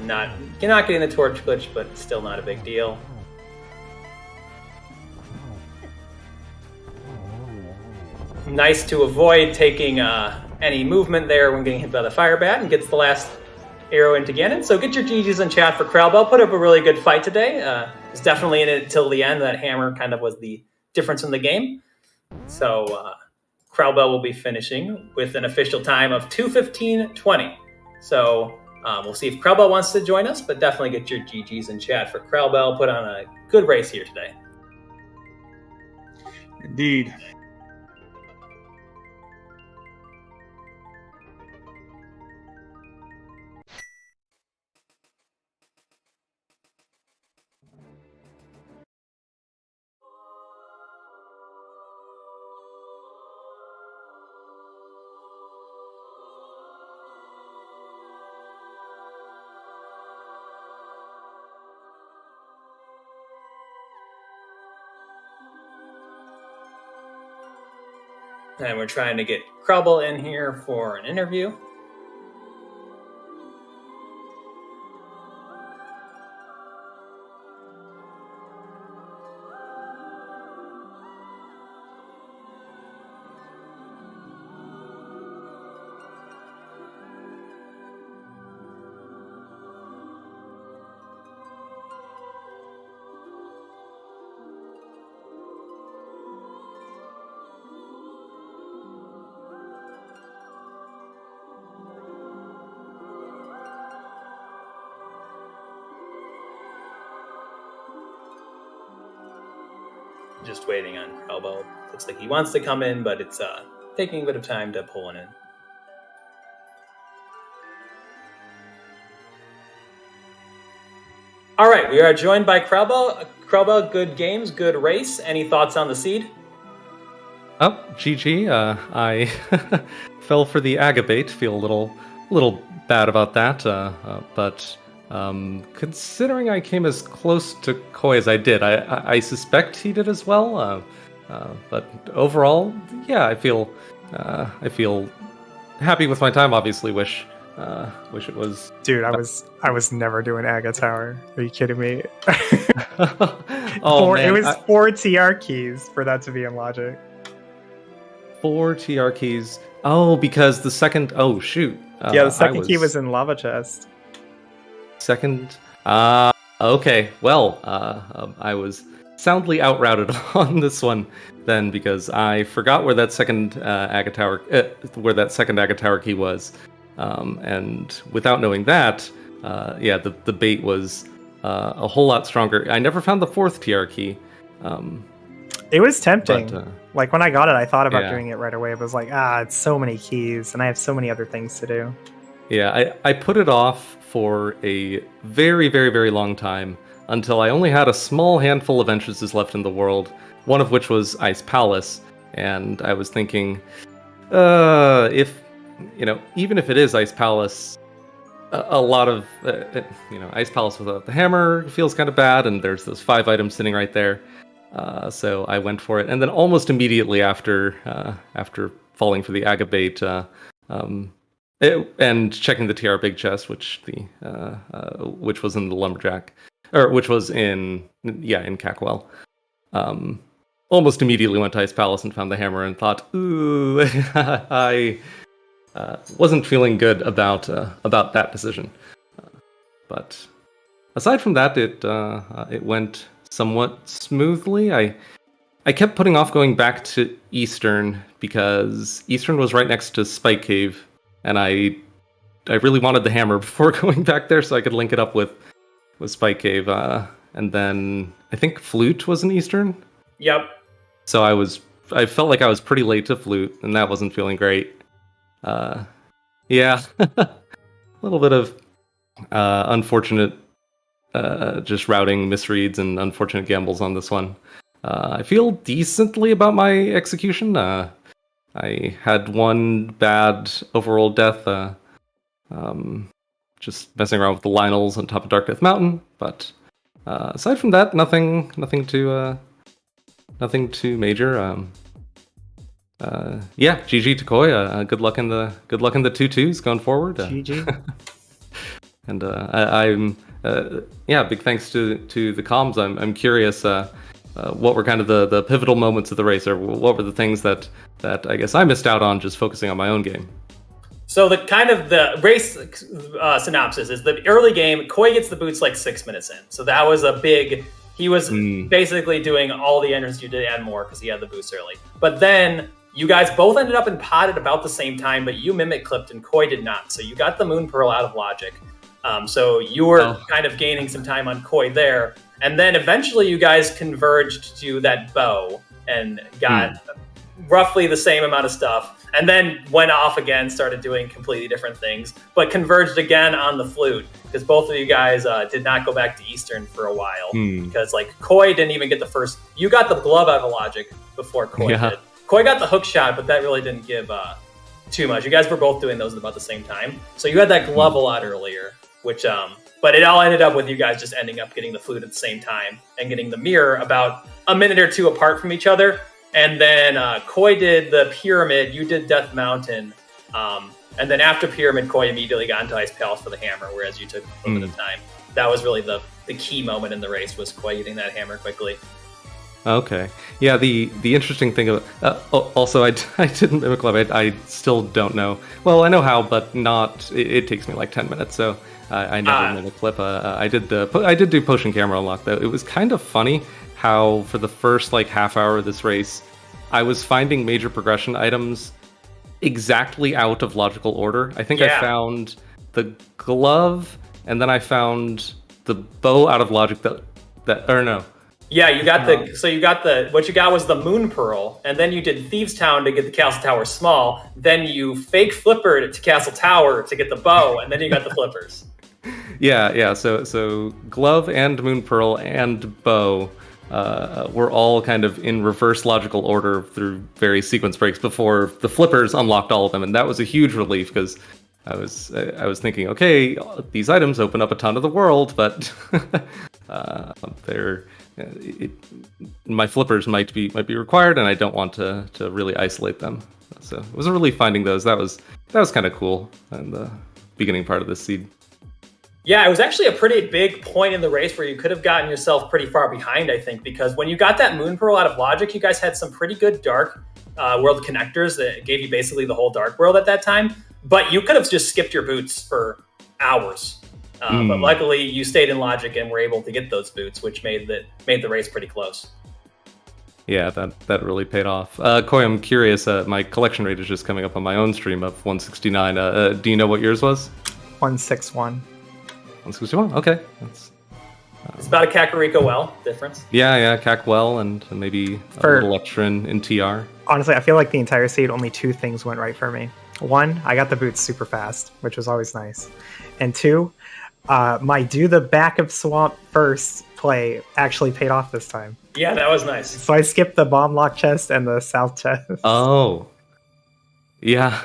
Not getting the torch glitch, but still not a big deal. Nice to avoid taking any movement there when getting hit by the fire bat, and gets the last arrow into Ganon. So get your GGs in chat for krelbel. Put up a really good fight today. Was definitely in it till the end. That hammer kind of was the difference in the game. So krelbel will be finishing with an official time of 2:15:20. So we'll see if krelbel wants to join us, but definitely get your GGs in chat for krelbel. Put on a good race here today. Indeed. And we're trying to get krelbel in here for an interview. Just waiting on krelbel. Looks like he wants to come in, but it's taking a bit of time to pull in. All right, we are joined by krelbel. Krelbel, good games, good race. Any thoughts on the seed? Oh, GG. I fell for the agabait. Feel a little bad about that, but considering I came as close to Koi as I did, I suspect he did as well. But overall, yeah, I feel happy with my time. Obviously, wish it was. Dude, I was never doing Aga Tower. Are you kidding me? Oh man, it was 4 TR keys for that to be in logic. 4 TR keys. Oh, because the second. Oh shoot. Yeah, the second key was in lava chest. Second. Okay. Well, I was soundly outrouted on this one then, because I forgot where that second Aga Tower key was, and without knowing that, yeah, the bait was a whole lot stronger. I never found the 4th TR key. It was tempting. But, like when I got it, I thought about doing it right away. It was like, it's so many keys, and I have so many other things to do. Yeah, I put it off for a very, very, very long time until I only had a small handful of entrances left in the world, one of which was Ice Palace, and I was thinking, if, even if it is Ice Palace, a lot of, Ice Palace without the hammer feels kind of bad, and there's those 5 items sitting right there. So I went for it, and then almost immediately after falling for the agabait, and checking the TR big chest, which was in the lumberjack, or which was in Cackwell. Almost immediately went to Ice Palace and found the hammer and thought, ooh, I wasn't feeling good about that decision. But aside from that, it went somewhat smoothly. I kept putting off going back to Eastern because Eastern was right next to Spike Cave, and I really wanted the hammer before going back there so I could link it up with Spike Cave. And then I think Flute was in Eastern. Yep. So I felt like I was pretty late to Flute, and that wasn't feeling great. Yeah, a little bit of unfortunate just routing misreads and unfortunate gambles on this one. I feel decently about my execution. I had one bad overall death, just messing around with the Lionels on top of Dark Death Mountain. But aside from that, nothing too major. Yeah, GG to Koi. Good luck in the 2-2s going forward. GG. And I'm big thanks to the comms. I'm curious what were kind of the pivotal moments of the race, or what were the things that I guess I missed out on just focusing on my own game. So the race synopsis is the early game. Koi gets the boots like 6 minutes in, so that was a big. He was basically doing all the entrance you did and more because he had the boots early. But then you guys both ended up in pot at about the same time, but you mimic clipped and Koi did not. So you got the Moon Pearl out of logic. So you were kind of gaining some time on Koi there. And then eventually you guys converged to that bow and got roughly the same amount of stuff. And then went off again, started doing completely different things, but converged again on the flute because both of you guys did not go back to Eastern for a while because like Koi didn't even get the first. You got the glove out of logic before Koi did. Koi got the hook shot, but that really didn't give too much. You guys were both doing those at about the same time, so you had that glove a lot earlier, which but it all ended up with you guys just ending up getting the flute at the same time and getting the mirror about a minute or two apart from each other. And then Koi did the Pyramid, you did Death Mountain. And then after Pyramid, Koi immediately got into Ice Palace for the hammer, whereas you took a little bit of time. That was really the key moment in the race, was Koi getting that hammer quickly. Okay. Yeah, the interesting thing of also I didn't mimic club. I still don't know. Well, I know how, but not. It takes me like 10 minutes, so I never mimic clip. I did do potion camera unlock though. It was kind of funny how for the first like half hour of this race, I was finding major progression items exactly out of logical order. I think I found the glove, and then I found the bow out of logic. Yeah, you got what you got was the Moon Pearl, and then you did Thieves Town to get the Castle Tower small. Then you fake flippered to Castle Tower to get the bow, and then you got the flippers. Yeah. So glove and Moon Pearl and bow were all kind of in reverse logical order through various sequence breaks before the flippers unlocked all of them, and that was a huge relief because I was thinking, okay, these items open up a ton of the world, but my flippers might be required, and I don't want to really isolate them. So it was a relief finding those. That was kind of cool in the beginning part of this seed. Yeah, it was actually a pretty big point in the race where you could have gotten yourself pretty far behind, I think, because when you got that Moon Pearl out of logic, you guys had some pretty good Dark World connectors that gave you basically the whole Dark World at that time. But you could have just skipped your boots for hours. But luckily, you stayed in logic and were able to get those boots, which made the race pretty close. Yeah, that really paid off. Koi, I'm curious. My collection rate is just coming up on my own stream of 169. Do you know what yours was? 161. 161. Okay, it's about a Kakariko well difference. Yeah, Cac well, and maybe a little extra in TR. Honestly, I feel like the entire seed, only two things went right for me. One, I got the boots super fast, which was always nice. And two, my do the back of swamp first play actually paid off this time. Yeah, that was nice. So I skipped the bomb lock chest and the south chest. Oh. Yeah.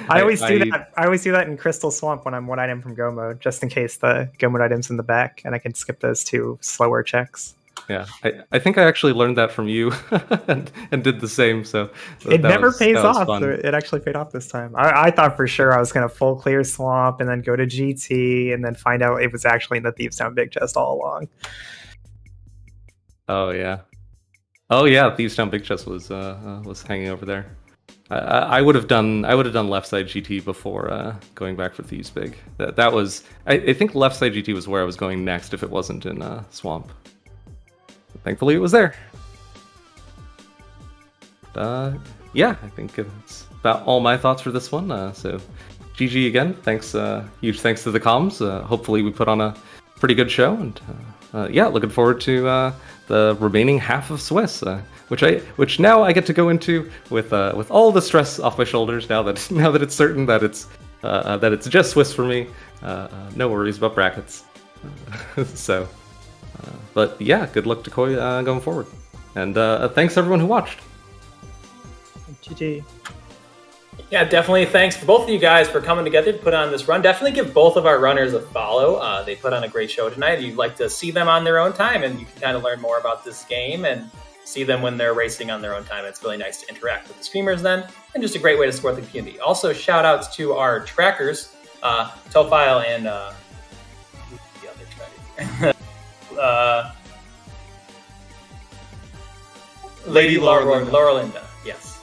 I always do that. I always do that in Crystal Swamp when I'm one item from Go mode, just in case the Go mode item's in the back, and I can skip those two slower checks. Yeah, I think I actually learned that from you and did the same. So it never pays off. Fun. It actually paid off this time. I thought for sure I was going to full clear Swamp and then go to GT and then find out it was actually in the Thieves Town Big Chest all along. Oh yeah, Thieves Town Big Chest was hanging over there. I would have done left side GT before going back for Thieves Big. That was I think left side GT was where I was going next if it wasn't in Swamp. Thankfully, it was there. Yeah, I think it's about all my thoughts for this one. So, GG again. Thanks, huge thanks to the comms. Hopefully, we put on a pretty good show, and yeah, looking forward to the remaining half of Swiss, which now I get to go into with all the stress off my shoulders. Now that it's certain that it's just Swiss for me. No worries about brackets. So. But yeah, good luck to Koi going forward. And thanks everyone who watched. GG. Yeah, definitely thanks for both of you guys for coming together to put on this run. Definitely give both of our runners a follow. They put on a great show tonight. You'd like to see them on their own time, and you can kind of learn more about this game and see them when they're racing on their own time. It's really nice to interact with the streamers then, and just a great way to support the community. Also, shout outs to our trackers, Tofile and who's the other tracker? Lady Laurelinda. Yes,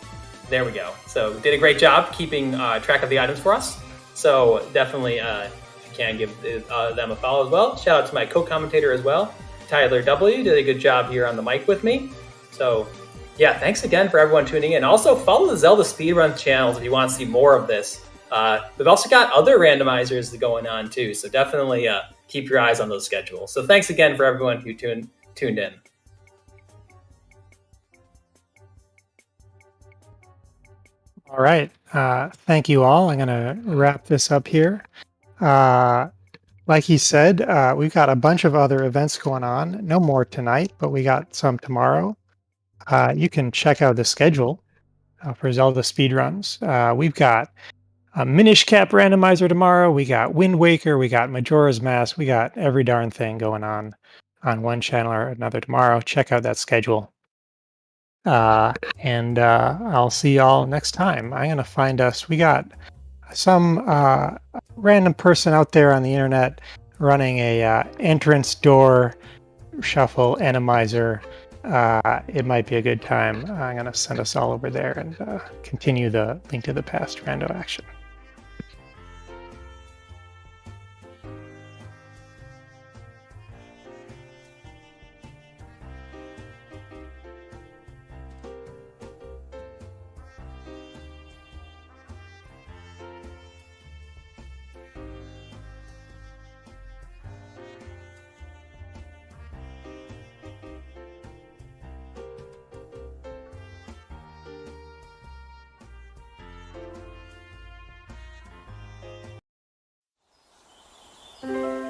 there we go. So did a great job keeping track of the items for us. So definitely, if you can give them a follow as well. Shout out to my co-commentator as well, Tyler W. Did a good job here on the mic with me. So yeah, thanks again for everyone tuning in. Also follow the Zelda Speedruns channels if you want to see more of this. We've also got other randomizers going on too. So definitely keep your eyes on those schedules. So thanks again for everyone who tuned in. All right. Thank you all. I'm going to wrap this up here. Like he said, we've got a bunch of other events going on. No more tonight, but we got some tomorrow. You can check out the schedule for Zelda Speedruns. We've got a Minish Cap randomizer tomorrow. We got Wind Waker. We got Majora's Mask. We got every darn thing going on one channel or another tomorrow. Check out that schedule. And I'll see y'all next time. I'm going to find us. We got some random person out there on the internet running a entrance door shuffle randomizer. It might be a good time. I'm going to send us all over there and continue the Link to the Past rando action. Thank you.